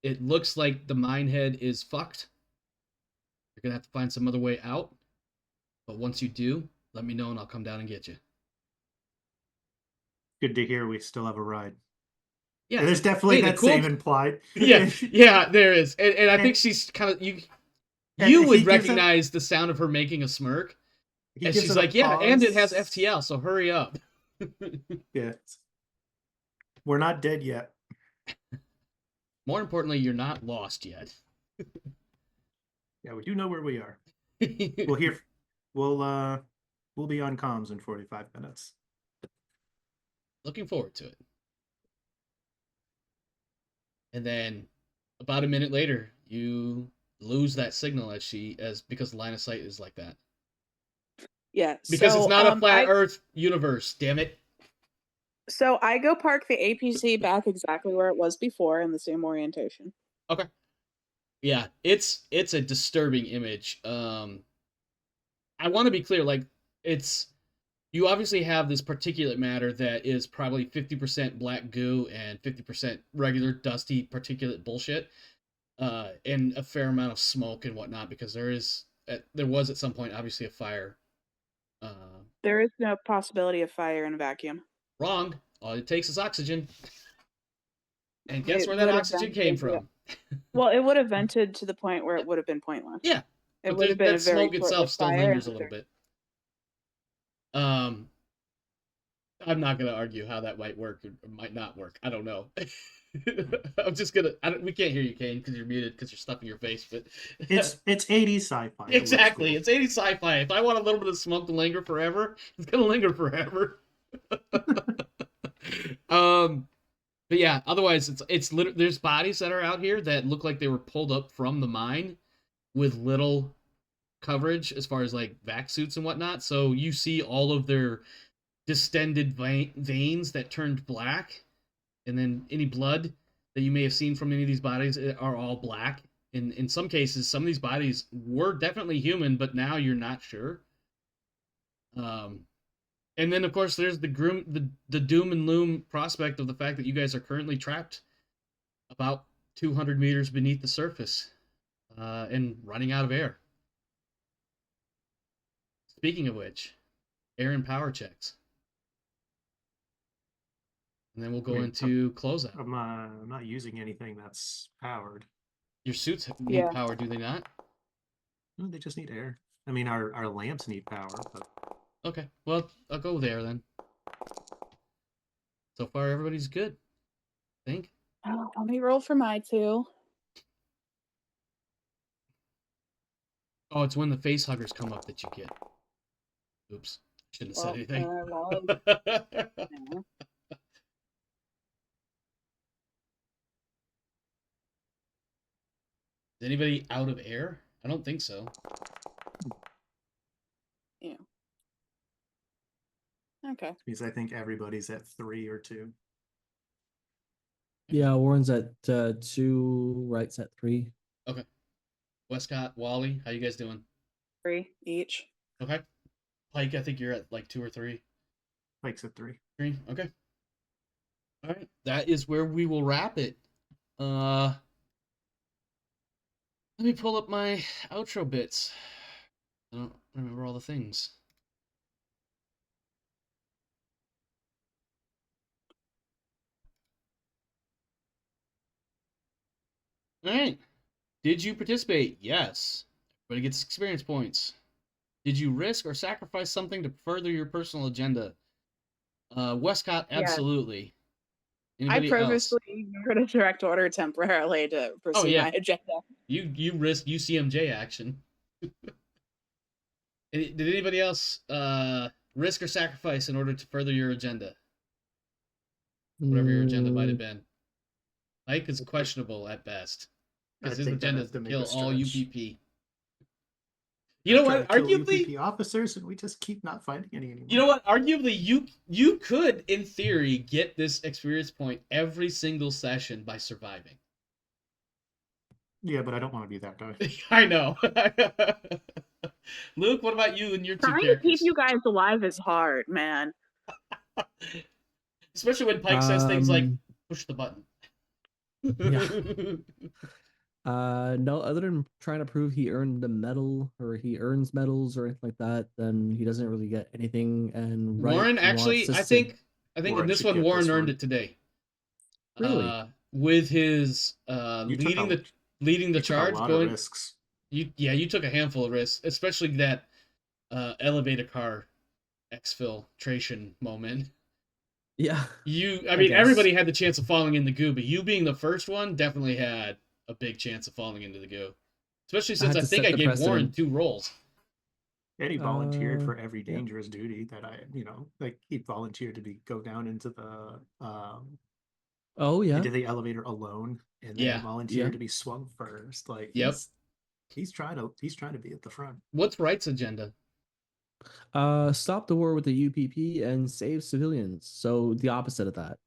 It looks like the minehead is fucked. You're going to have to find some other way out. But once you do, let me know and I'll come down and get you.
Good to hear we still have a ride.
Yeah,
there's definitely
hey,
that same implied.
Yeah, there is. And I think she's kind of, you would recognize the sound of her making a smirk. And she's like, yeah, and it has FTL, so hurry up.
Yeah. We're not dead yet.
More importantly, you're not lost yet.
Yeah, we do know where we are. We'll be on comms in 45 minutes.
Looking forward to it. And then about a minute later, you lose that signal because the line of sight is like that.
Yeah.
Because
so,
it's not a flat Earth universe, damn it.
So I go park the APC back exactly where it was before in the same orientation.
Okay. Yeah, it's a disturbing image. I want to be clear, like, you obviously have this particulate matter that is probably 50% black goo and 50% regular dusty particulate bullshit, and a fair amount of smoke and whatnot, because there was at some point obviously a fire.
There is no possibility of fire in a vacuum.
Wrong. All it takes is oxygen. And guess where that oxygen came from?
Well, it would have vented to the point where it would have been pointless.
Yeah.
It would have been a very
smoke itself still lingers a little bit. I'm not going to argue how that might work or might not work. I don't know. I'm just going to... We can't hear you, Kane, because you're muted because you're stuffing your face. But
It's 80s sci-fi.
Exactly. It's 80s sci-fi. If I want a little bit of smoke to linger forever, it's going to linger forever. But yeah, otherwise it's there's bodies that are out here that look like they were pulled up from the mine with little coverage as far as like vac suits and whatnot. So you see all of their distended veins that turned black, and then any blood that you may have seen from any of these bodies are all black. In some cases, some of these bodies were definitely human, but now you're not sure. And then, of course, there's the doom and loom prospect of the fact that you guys are currently trapped about 200 meters beneath the surface and running out of air. Speaking of which, air and power checks. And then we'll go into closeout.
I'm not using anything that's powered.
Your suits need power, do they not?
No, they just need air. I mean, our lamps need power, but...
Okay, well, I'll go there then. So far, everybody's good, I think.
Oh, let me roll for my two.
Oh, it's when the face huggers come up that you get. Oops, shouldn't have said anything.
Yeah.
Is anybody out of air? I don't think so.
Yeah. Okay.
Because I think everybody's at 3 or 2.
Yeah, Warren's at 2, Wright's at 3.
Okay. Wescott, Wally, how you guys doing?
3 each.
Okay. Pike, I think you're at like 2 or 3.
Pike's at 3.
3, okay. All right, that is where we will wrap it. Let me pull up my outro bits. I don't remember all the things. All right. Did you participate? Yes. Everybody gets experience points. Did you risk or sacrifice something to further your personal agenda? Wescott, absolutely. Anybody
I
else?
purposely ignored a direct order temporarily to pursue
yeah.
my agenda.
You risk UCMJ action. Did anybody else risk or sacrifice in order to further your agenda? Whatever your agenda might have been. Pike is questionable at best. Because his agenda is to kill all UPP. You know what? Arguably,
UPP officers, and we just keep not finding any anymore.
You know what? Arguably, you could, in theory, get this experience point every single session by surviving.
Yeah, but I don't want to be that guy.
I know. Luke, what about you and your two
Trying to
characters?
keep you guys alive is hard, man.
Especially when Pike says things like, push the button.
No, other than trying to prove he earned the medal or he earns medals or anything like that, then he doesn't really get anything. And
Warren, actually, I think
Warren
in this
should
one,
get
Warren
this
earned
one.
it today.
Really?
With his
You
leading
took
the charge,
a lot
going.
of risks.
You took a handful of risks, especially that elevator car exfiltration moment.
Yeah.
I mean, everybody had the chance of falling in the goo, but you being the first one definitely had a big chance of falling into the goo. Especially since I think I gave Warren 2 rolls.
And he volunteered for every dangerous duty that like he volunteered to go down into the into the elevator alone, and then volunteered to be swung first. Like he's trying to be at the front.
What's Wright's agenda?
Stop the war with the UPP and save civilians. So the opposite of that.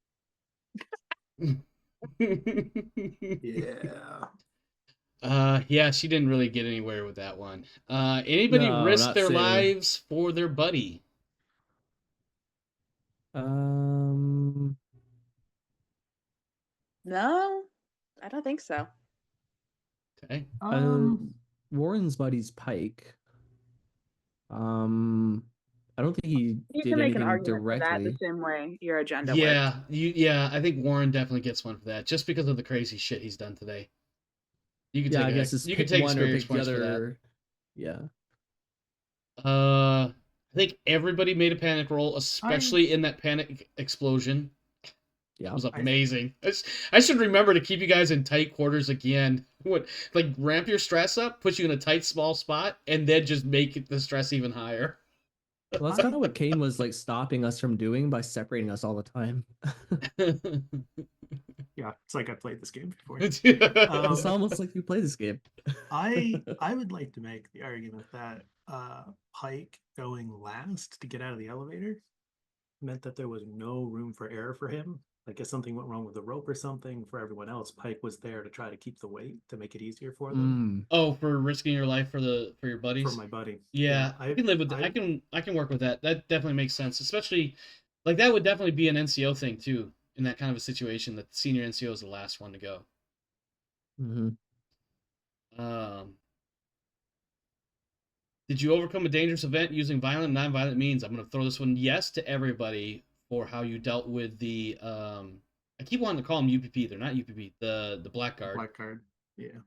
Yeah.
She didn't really get anywhere with that one. Anybody risk their lives for their buddy?
No, I don't think so.
Okay.
Warren's buddy's Pike. I don't think he
You
did
can make
anything
an argument
directly.
for that the same way your agenda
worked. I think Warren definitely gets one for that, just because of the crazy shit he's done today. You could take
I guess
you could take
one or
experience
pick
points
the
for
other.
that.
Yeah.
I think everybody made a panic roll, especially in that panic explosion.
Yeah,
it was amazing. I should remember to keep you guys in tight quarters again. Ramp your stress up, put you in a tight, small spot, and then just make the stress even higher.
Well, that's kind of what Kane was stopping us from doing by separating us all the time.
Yeah, it's like I played this game before.
It's almost like you play this game.
I would like to make the argument that Pike going last to get out of the elevator meant that there was no room for error for him. Like if something went wrong with the rope or something, for everyone else, Pike was there to try to keep the weight to make it easier for them.
Oh, for risking your life for your buddies?
For my buddy.
Yeah, I can live with that. I can work with that. That definitely makes sense. Especially that would definitely be an NCO thing too, in that kind of a situation, that the senior NCO is the last one to go. Did you overcome a dangerous event using violent and non-violent means? I'm going to throw this one yes to everybody for how you dealt with the I keep wanting to call them UPP. They're not UPP. The Blackguard.
Blackguard. Yeah.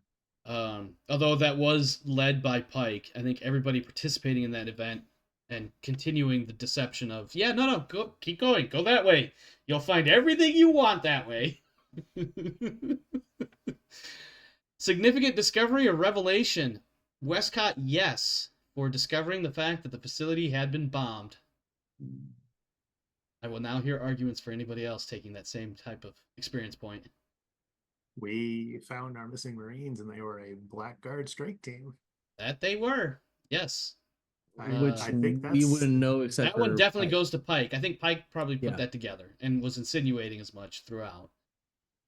Although that was led by Pike, I think everybody participating in that event and continuing the deception of keep going, go that way. You'll find everything you want that way. Significant discovery or revelation? Wescott, yes, for discovering the fact that the facility had been bombed. I will now hear arguments for anybody else taking that same type of experience point.
We found our missing Marines, and they were a Blackguard strike team.
That they were, yes.
Which I think we wouldn't know except
that one definitely
Pike.
Goes to Pike. I think Pike probably put that together and was insinuating as much throughout.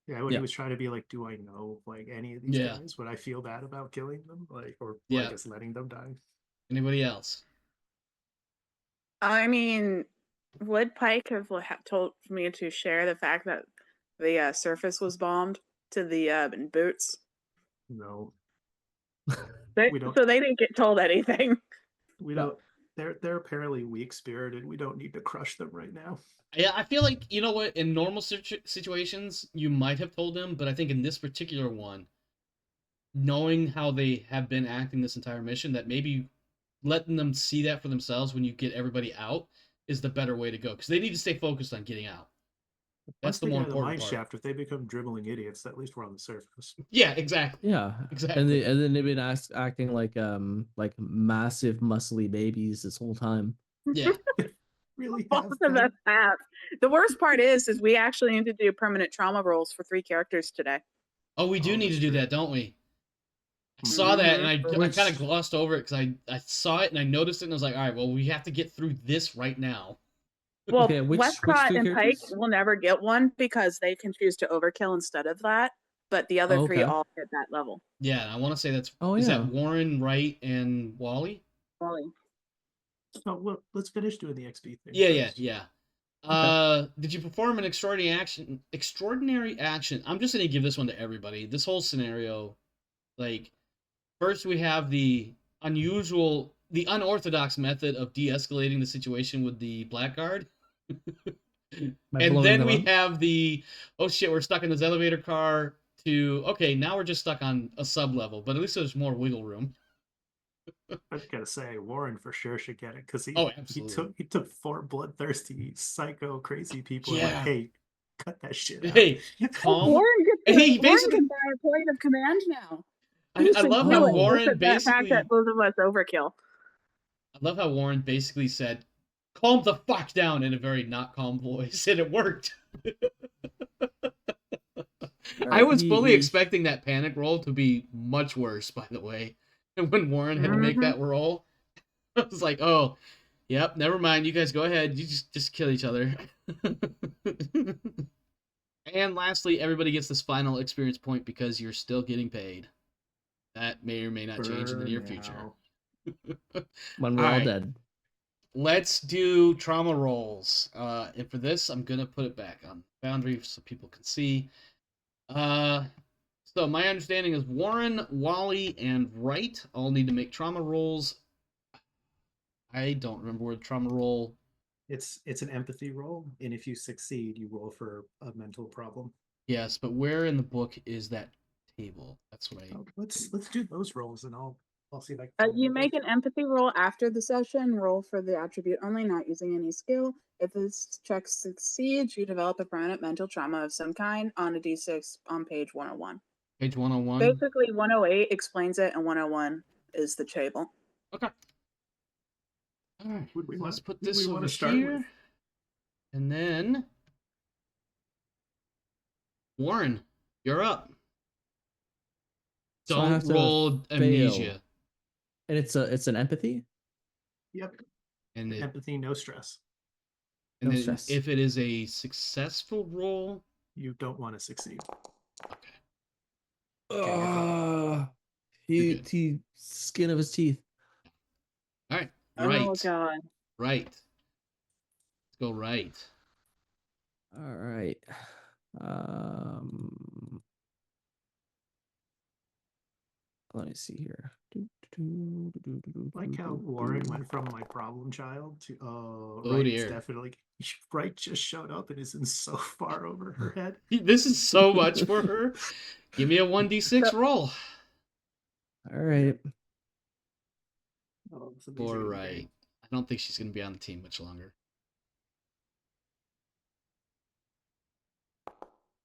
Yeah, when he was trying to be like, do I know any of these guys? Would I feel bad about killing them? Or just letting them die?
Anybody else?
I mean, would Pike have told me to share the fact that the surface was bombed to the boots?
No.
So they didn't get told anything.
We don't. They're apparently weak-spirited. We don't need to crush them right now.
Yeah, I feel like, you know what, in normal situations, you might have told them, but I think in this particular one, knowing how they have been acting this entire mission, that maybe letting them see that for themselves when you get everybody out is the better way to go, because they need to stay focused on getting out. That's
Once
the
they
more
get out of the mine
important part.
shaft, if they become dribbling idiots, at least we're on the surface.
Yeah, exactly.
Yeah,
Exactly.
and then they've been acting like massive muscly babies this whole time.
Yeah.
Really
Both
have
of
been.
us have. The worst part is we actually need to do permanent trauma rolls for 3 characters today.
Oh, we do
Oh,
need to
that's
do
true.
that, don't we? I saw that and I
Which-
kind of glossed over it because I saw it and I noticed it and I was like, all right, well, we have to get through this right now.
Well,
Okay, which
Wescott
three
and Pike
characters?
will never get one because they can choose to overkill instead of that. But the other
Oh,
3
okay.
all hit that level.
Yeah, I want to say that's
Oh,
is
yeah.
that Warren, Wright, and Wally?
Wally.
Oh, well, let's finish doing the XP thing.
Yeah.
Okay.
Did you perform an extraordinary action? Extraordinary action. I'm just gonna give this one to everybody. This whole scenario, like, first we have the unorthodox method of de-escalating the situation with the blackguard.
By
And
blowing
then
them
we
up?
have the, oh shit, we're stuck in this elevator car, to, okay, now we're just stuck on a sub-level, but at least there's more wiggle room.
I gotta say, Warren for sure should get it because
Oh, absolutely.
he took 4 bloodthirsty, psycho, crazy people and
Yeah.
went, "Hey, cut that shit out."
Hey, calm.
Warren
And he
Warren
basically,
can buy a point of command now.
I love how
Oh.
Warren
The fact
basically,
that both of us overkill.
I love how Warren basically said, calm the fuck down in a very not calm voice, and it worked. I was fully expecting that panic roll to be much worse, by the way. And when Warren had to make that roll, I was like, oh, yep, never mind. You guys go ahead. You just kill each other. And lastly, everybody gets this final experience point because you're still getting paid. That may or may not change in the near future.
When we're all
Alright.
dead.
Let's do trauma rolls. And for this, I'm going to put it back on Boundary so people can see. So my understanding is Warren, Wally, and Wright all need to make trauma rolls. I don't remember where the trauma roll.
It's an empathy roll, and if you succeed, you roll for a mental problem.
Yes, but where in the book is that table? That's what I.
Oh, let's do those rolls, and I'll see if I can. find
You
it.
make an empathy roll after the session. Roll for the attribute only, not using any skill. If this check succeeds, you develop a permanent mental trauma of some kind on a d6 on page 101.
Page 101.
Basically, 108 explains it, and 101 is the table.
Okay. All right.
Would we
Let's
want-
put
who do
this
we
over
wanna start
here.
with?
And then Warren, you're up.
So I have
Don't
to
roll amnesia.
fail. And it's an empathy?
Yep.
And it,
Empathy, no stress.
and
No
then
stress.
if it is a successful roll,
You don't want to succeed.
okay. You're good.
He skin of his teeth.
All right.
Oh
Right.
god.
Right. Let's go right.
All right. Let me see here.
Like how Warren went from my problem child to
Oh,
right,
dear.
it's definitely right just showed up and isn't so far over her head.
This is so much for her. Give me a 1d6 roll.
All right.
Oh, it's
Or
amazing.
right. I don't think she's going to be on the team much longer.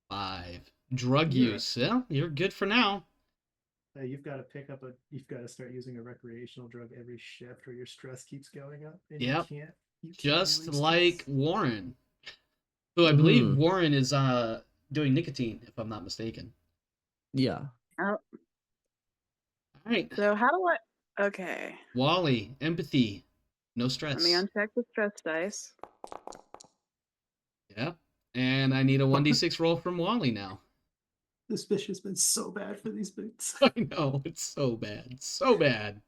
5. Drug
Yeah.
use. Yeah, you're good for now.
You've got to start using a recreational drug every shift or your stress keeps going up. And
Yep.
you can't
Just
relieve
like
stress.
Warren. Who I believe
Mhm.
Warren is doing nicotine, if I'm not mistaken.
Yeah.
All right.
So how do I? Okay.
Wally, empathy. No
Let
stress.
me uncheck the stress dice.
Yeah. And I need a 1d6 roll from Wally now.
This fish has been so bad for these boots.
I know, it's so bad. So bad.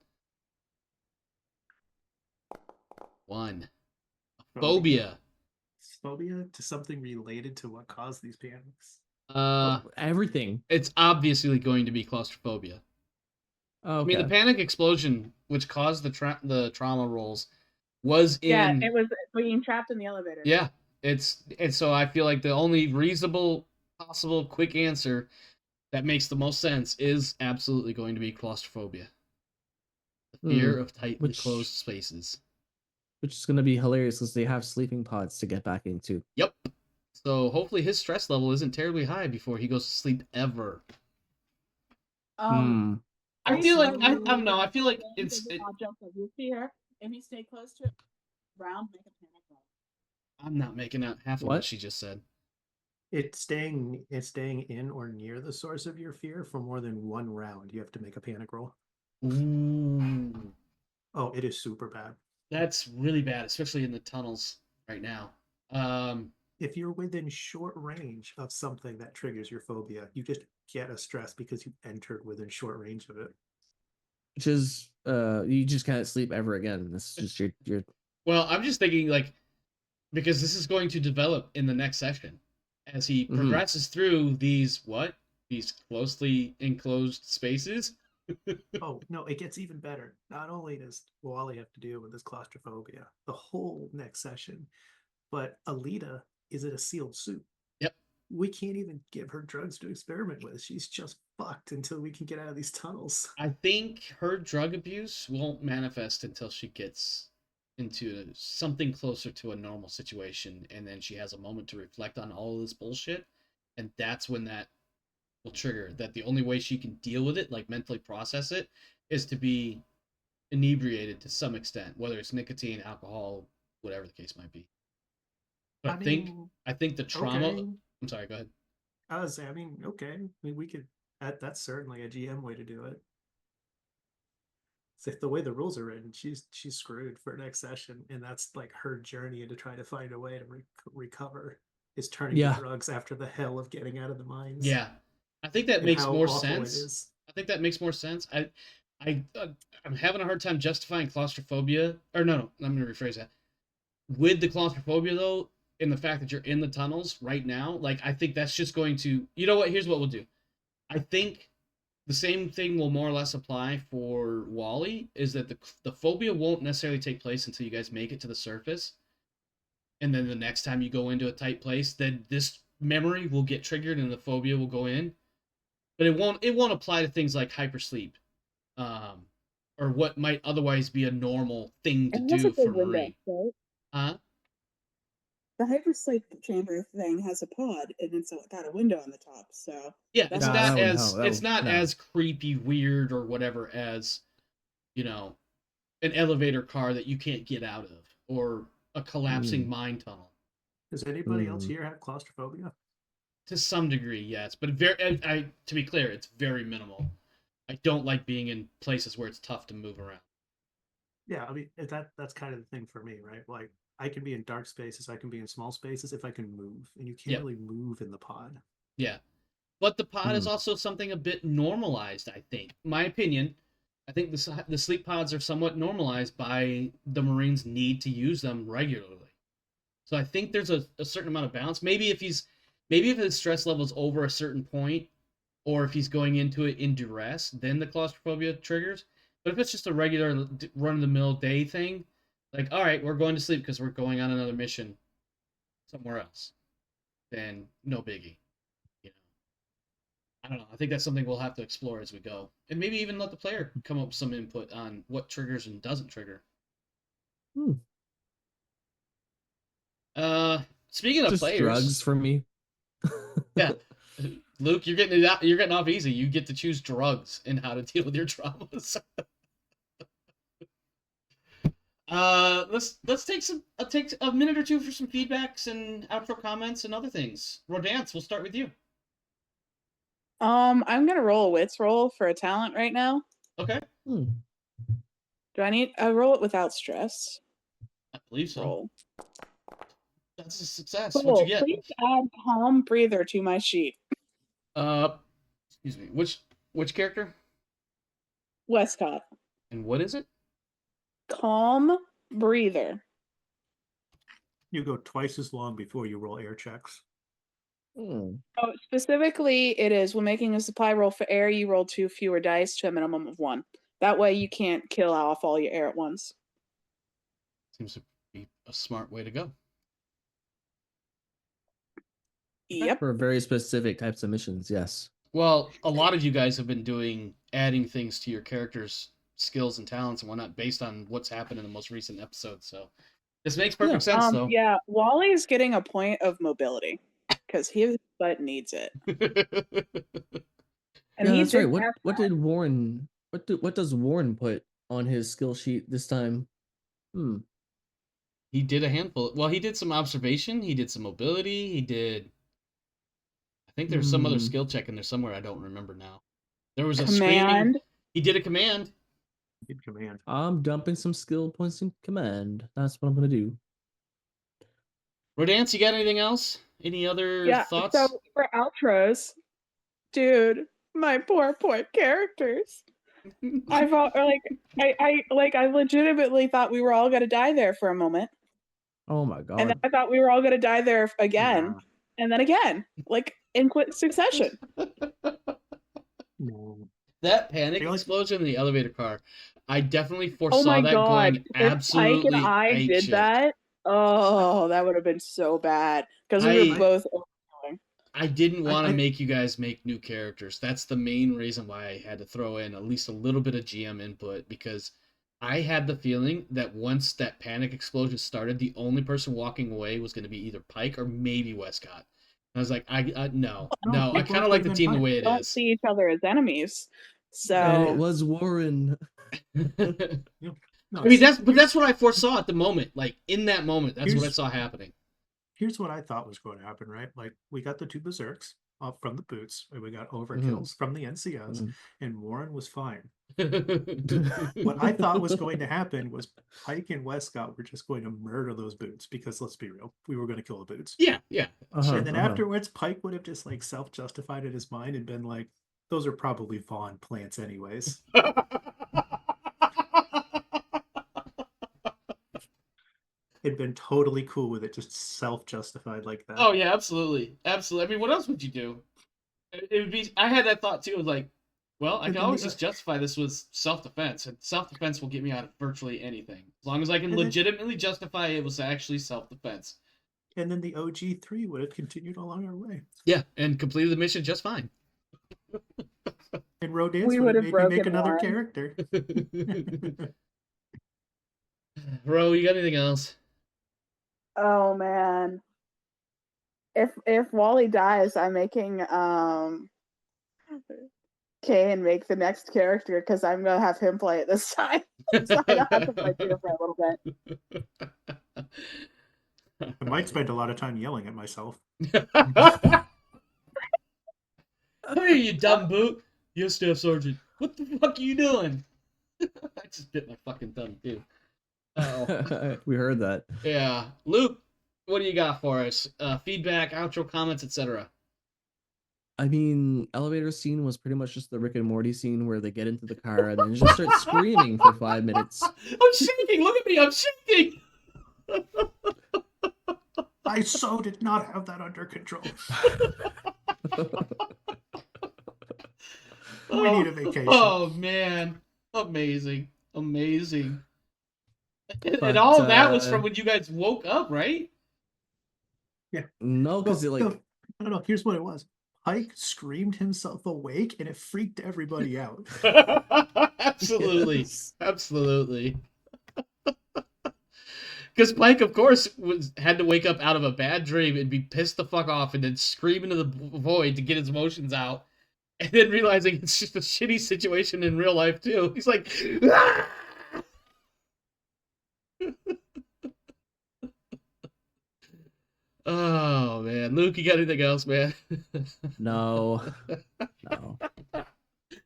1. Phobia.
Phobia to something related to what caused these panics.
Everything.
It's obviously going to be claustrophobia.
Okay.
I mean, the panic explosion, which caused the trauma rolls, was in.
Yeah, it was being trapped in the elevator.
Yeah, and so I feel like the only reasonable, possible, quick answer that makes the most sense is absolutely going to be claustrophobia. The fear of tightly closed spaces.
Which is going to be hilarious because they have sleeping pods to get back into.
Yep. So hopefully his stress level isn't terribly high before he goes to sleep ever. I feel like I don't know. I feel like it's.
object of your fear. If you stay close to it, round, make a panic roll.
I'm not making out half of what she just said.
It's staying in or near the source of your fear for more than one round. You have to make a panic roll.
Ooh,
Oh, it is super bad.
that's really bad, especially in the tunnels right now.
If you're within short range of something that triggers your phobia, you just get a stress because you entered within short range of it.
Which is you just can't sleep ever again. This is just your
Well, I'm just thinking like because this is going to develop in the next session as he progresses through these closely enclosed spaces.
Oh no, it gets even better. Not only does Wally have to deal with this claustrophobia the whole next session, but Alita is in a sealed suit.
Yep.
We can't even give her drugs to experiment with. She's just fucked until we can get out of these tunnels.
I think her drug abuse won't manifest until she gets into something closer to a normal situation, and then she has a moment to reflect on all of this bullshit, and that's when that will trigger. That the only way she can deal with it, like mentally process it, is to be inebriated to some extent, whether it's nicotine, alcohol, whatever the case might be. But I think the trauma.
Okay.
I'm sorry. Go ahead.
I mean, okay. I mean, we could. That's certainly a GM way to do it. So if the way the rules are written, she's screwed for next session, and that's like her journey to try to find a way to recover is turning to drugs after the hell of getting out of the mines.
Yeah, I think that makes more sense. I think that makes more sense. I'm having a hard time justifying claustrophobia. Or no, I'm going to rephrase that. With the claustrophobia though, in the fact that you're in the tunnels right now, like I think that's just going to. You know what? Here's what we'll do. I think the same thing will more or less apply for Wally, is that the phobia won't necessarily take place until you guys make it to the surface. And then the next time you go into a tight place, then this memory will get triggered and the phobia will go in. But it won't apply to things like hypersleep. Or what might otherwise be a normal thing to do for Marie.
Right?
Huh?
The hypersleep chamber thing has a pod, and it's got a window on the top. So
yeah, it's
that's
not as creepy, weird, or whatever as, you know, an elevator car that you can't get out of, or a collapsing mine tunnel.
Does anybody else here have claustrophobia?
To some degree, yes, but to be clear, it's very minimal. I don't like being in places where it's tough to move around.
Yeah, I mean that's kind of the thing for me, right? Like I can be in dark spaces, I can be in small spaces if I can move, and you can't really move in the pod.
Yeah, but the pod is also something a bit normalized. I think, my opinion, I think the sleep pods are somewhat normalized by the Marines' need to use them regularly. So I think there's a certain amount of balance. Maybe if his stress level is over a certain point, or if he's going into it in duress, then the claustrophobia triggers. But if it's just a regular run-of-the-mill day thing, like, all right, we're going to sleep because we're going on another mission somewhere else, then no biggie. You know, I don't know. I think that's something we'll have to explore as we go, and maybe even let the player come up with some input on what triggers and doesn't trigger. Speaking of
just
players,
drugs for me.
Yeah, Luke, you're getting off easy. You get to choose drugs and how to deal with your traumas. Let's take a minute or two for some feedbacks and outro comments and other things. Rodance, we'll start with you.
I'm gonna roll a wits roll for a talent right now.
Okay.
Do I roll it without stress?
I believe so.
Roll.
That's a success.
Cool.
What'd you get?
Please add calm breather to my sheet.
Excuse me. Which character?
Wescott.
And what is it?
Calm breather.
You go twice as long before you roll air checks.
Oh, specifically, it is when making a supply roll for air, you roll 2 fewer dice to a minimum of 1. That way, you can't kill off all your air at once.
Seems to be a smart way to go.
Yep.
For very specific types of missions, yes.
Well, a lot of you guys have been adding things to your characters' skills and talents and whatnot based on what's happened in the most recent episode. So this makes perfect sense, though.
Yeah, Wally's getting a point of mobility. because his butt needs it. And
Yeah,
he
that's right.
did
What
have
what did Warren what does Warren put on his skill sheet this time?
He did a handful. Well, he did some observation. He did some mobility. He did. I think there's some other
Hmm.
skill check in there somewhere. I don't remember now. There was a screaming.
command.
He did a command.
Good command.
I'm dumping some skill points in command. That's what I'm gonna do.
Rodance, you got anything else? Any other
Yeah.
thoughts?
So for outros, dude, my poor characters. I felt I legitimately thought we were all gonna die there for a moment.
Oh my
And
god.
then I thought we were all gonna die there again.
Nah.
And then again. Like in quick succession.
No.
That panic
The only-
explosion in the elevator car, I definitely
Oh
foresaw
my
that
god.
going
If Pike
absolutely
and I
ape
did
shit.
that, oh, that would have been so bad. Because we were
I-
both
I didn't want to
I-
make you guys make new characters. That's the main reason why I had to throw in at least a little bit of GM input, because I had the feeling that once that panic explosion started, the only person walking away was going to be either Pike or maybe Wescott. And I was like, no.
we
I kind
both
of like the
would've
team the
been
way it
don't
is.
see each other as enemies. So
And it was Warren.
No,
I mean,
see,
that's what I foresaw at the moment. Like in that moment, that's what I
Here's-
saw happening.
Here's what I thought was going to happen, right? Like we got the 2 berserks from the boots, and we got overkills from the NCOs,
Mhm.
and Warren was fine. What I thought was going to happen was Pike and Wescott were just going to murder those boots, because let's be real, we were going to kill the boots.
Yeah.
And then afterwards, Pike would have just like self-justified in his mind and been like, those are probably Vaughn plants anyways. Had been totally cool with it, just self-justified like that.
Oh yeah, absolutely. I mean, what else would you do? It would be. I had that thought too. Of like, well, I
And
can
then
always
the-
just justify this with self-defense, and self-defense will get me out of virtually anything, as long as I can
And then-
legitimately justify it was actually self-defense.
And then the OG3 would have continued along our way.
Yeah, and completed the mission just fine.
And Rodance
We
would
would
have
have
made me make
broken
another
Warren.
character.
Bro, you got anything else?
oh man. If Wally dies, I'm making Kane make the next character because I'm gonna have him play it this time. So I don't have to play Peter for a little bit.
I might spend a lot of time yelling at myself.
Come here, you dumb boot. Yes, Staff Sergeant. What the fuck are you doing? I just bit my fucking thumb too. Oh.
We heard that.
Yeah. Luke, what do you got for us? Feedback, outro, comments, etc.
I mean, elevator scene was pretty much just the Rick and Morty scene where they get into the car and then just start screaming for 5 minutes.
I'm shaking. Look at me. I'm shaking.
I so did not have that under control. We need a vacation.
Oh man, amazing. And
But,
all of that was from when you guys woke up, right?
No, because
No, here's what it was. Pike screamed himself awake, and it freaked everybody out.
Absolutely.
Yes.
Absolutely. Because Pike, of course, had to wake up out of a bad dream and be pissed the fuck off and then scream into the void to get his emotions out. And then realizing it's just a shitty situation in real life, too. He's like, "Ah!" Oh, man. Luke, you got anything else, man?
No.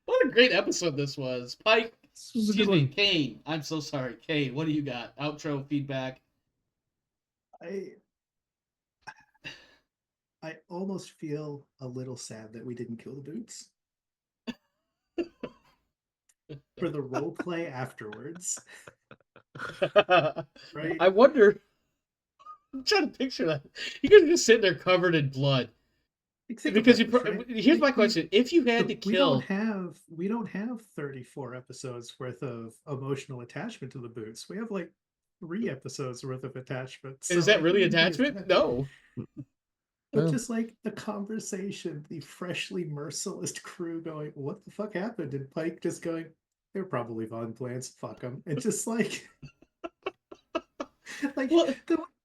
What a great episode this was. Pike,
This was a good
excuse me,
one.
Kane. I'm so sorry. Kane, what do you got? Outro, feedback.
I almost feel a little sad that we didn't kill the boots. For the role play afterwards. Right?
I wonder. I'm trying to picture that. You guys are just sitting there covered in blood.
Think
Because
about this, right?
here's my question: if you had to kill,
we don't have 34 episodes worth of emotional attachment to the boots. We have like 3 episodes worth of attachment.
is
So
that really
it is
attachment?
that.
No.
But
No.
just like the conversation, the freshly merciless crew going, "What the fuck happened?" And Pike just going, "They're probably Von plants. Fuck them." It's just like, like
Well-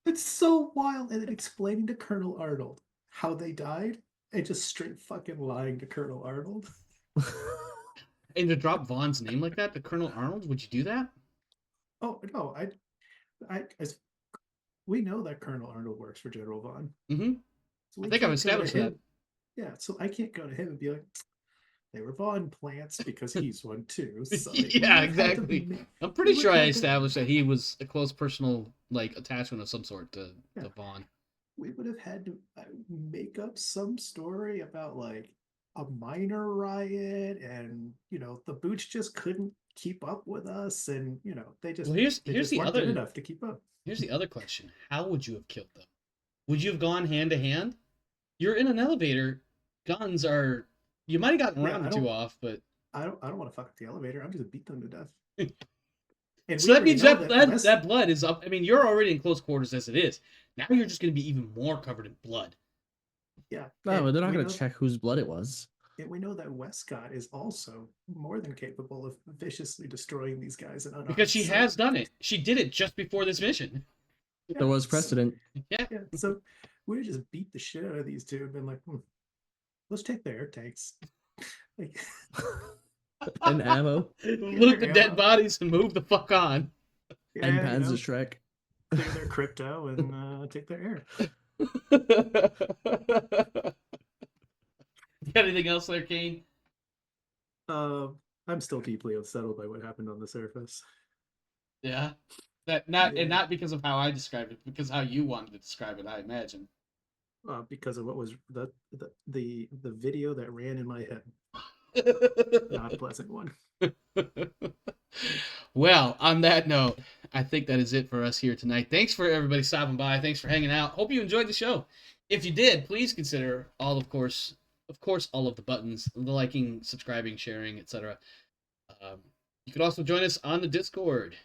it's so wild. And then explaining to Colonel Arnold how they died and just straight fucking lying to Colonel Arnold.
And to drop Vaughn's name like that to Colonel Arnold, would you do that?
Oh no, we know that Colonel Arnold works for General Vaughn.
Mm-hmm.
So
I
we
think I've
can't go to
established that.
him. Yeah, so I can't go to him and be like, they were Vaughn plants because he's one too. So, like,
Yeah, exactly. I'm pretty sure I established that he was a close personal like attachment of some sort to Vaughn.
We would have had to make up some story about like a minor riot, and the Boots just couldn't keep up with us, and they just
Well, here's the
weren't
other
good enough to keep up.
Here's the other question: how would you have killed them? Would you have gone hand to hand? You're in an elevator. Guns are. You might have gotten a round or two off, but
I don't want to fuck up the elevator. I'm just beat them to death. And
so that means
that
that blood is up. I mean, you're already in close quarters as it is. Now you're just going to be even more covered in blood.
Yeah.
No, but they're not going to check whose blood it was.
And we know that Wescott is also more than capable of viciously destroying these guys.
Because she has done it. She did it just before this mission.
Yeah,
there was precedent.
Yeah.
So we just beat the shit out of these two and been like, let's take their air tanks. Like,
And ammo.
Loot the dead bodies and move the fuck on.
yeah,
And Panzer Shrek.
Clear their crypto and take their air.
You got anything else there, Kane?
I'm still deeply unsettled by what happened on the surface.
Yeah. And not because of how I described it, because how you wanted to describe it, I imagine.
Because of what was the video that ran in my head. Not a pleasant one.
Well, on that note, I think that is it for us here tonight. Thanks for everybody stopping by. Thanks for hanging out. Hope you enjoyed the show. If you did, please consider all of the buttons, the liking, subscribing, sharing, etc. You could also join us on the Discord.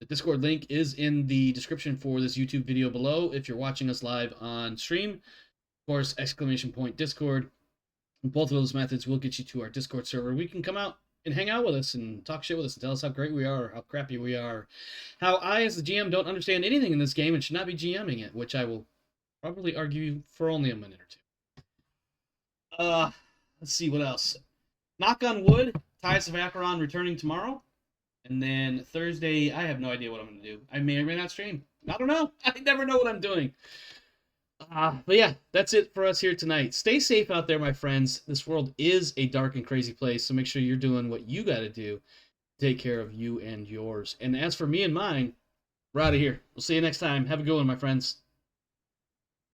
The Discord link is in the description for this YouTube video below. If you're watching us live on stream, of course, !Discord. Both of those methods will get you to our Discord server. We can come out and hang out with us and talk shit with us and tell us how great we are, or how crappy we are, how I, as the GM, don't understand anything in this game and should not be GMing it, which I will probably argue for only a minute or two. Let's see what else. Knock on wood, Ties of Acheron returning tomorrow. And then Thursday, I have no idea what I'm going to do. I may or may not stream. I don't know. I never know what I'm doing. But yeah, that's it for us here tonight. Stay safe out there, my friends. This world is a dark and crazy place, so make sure you're doing what you got to do to take care of you and yours. And as for me and mine, we're out of here. We'll see you next time. Have a good one, my friends.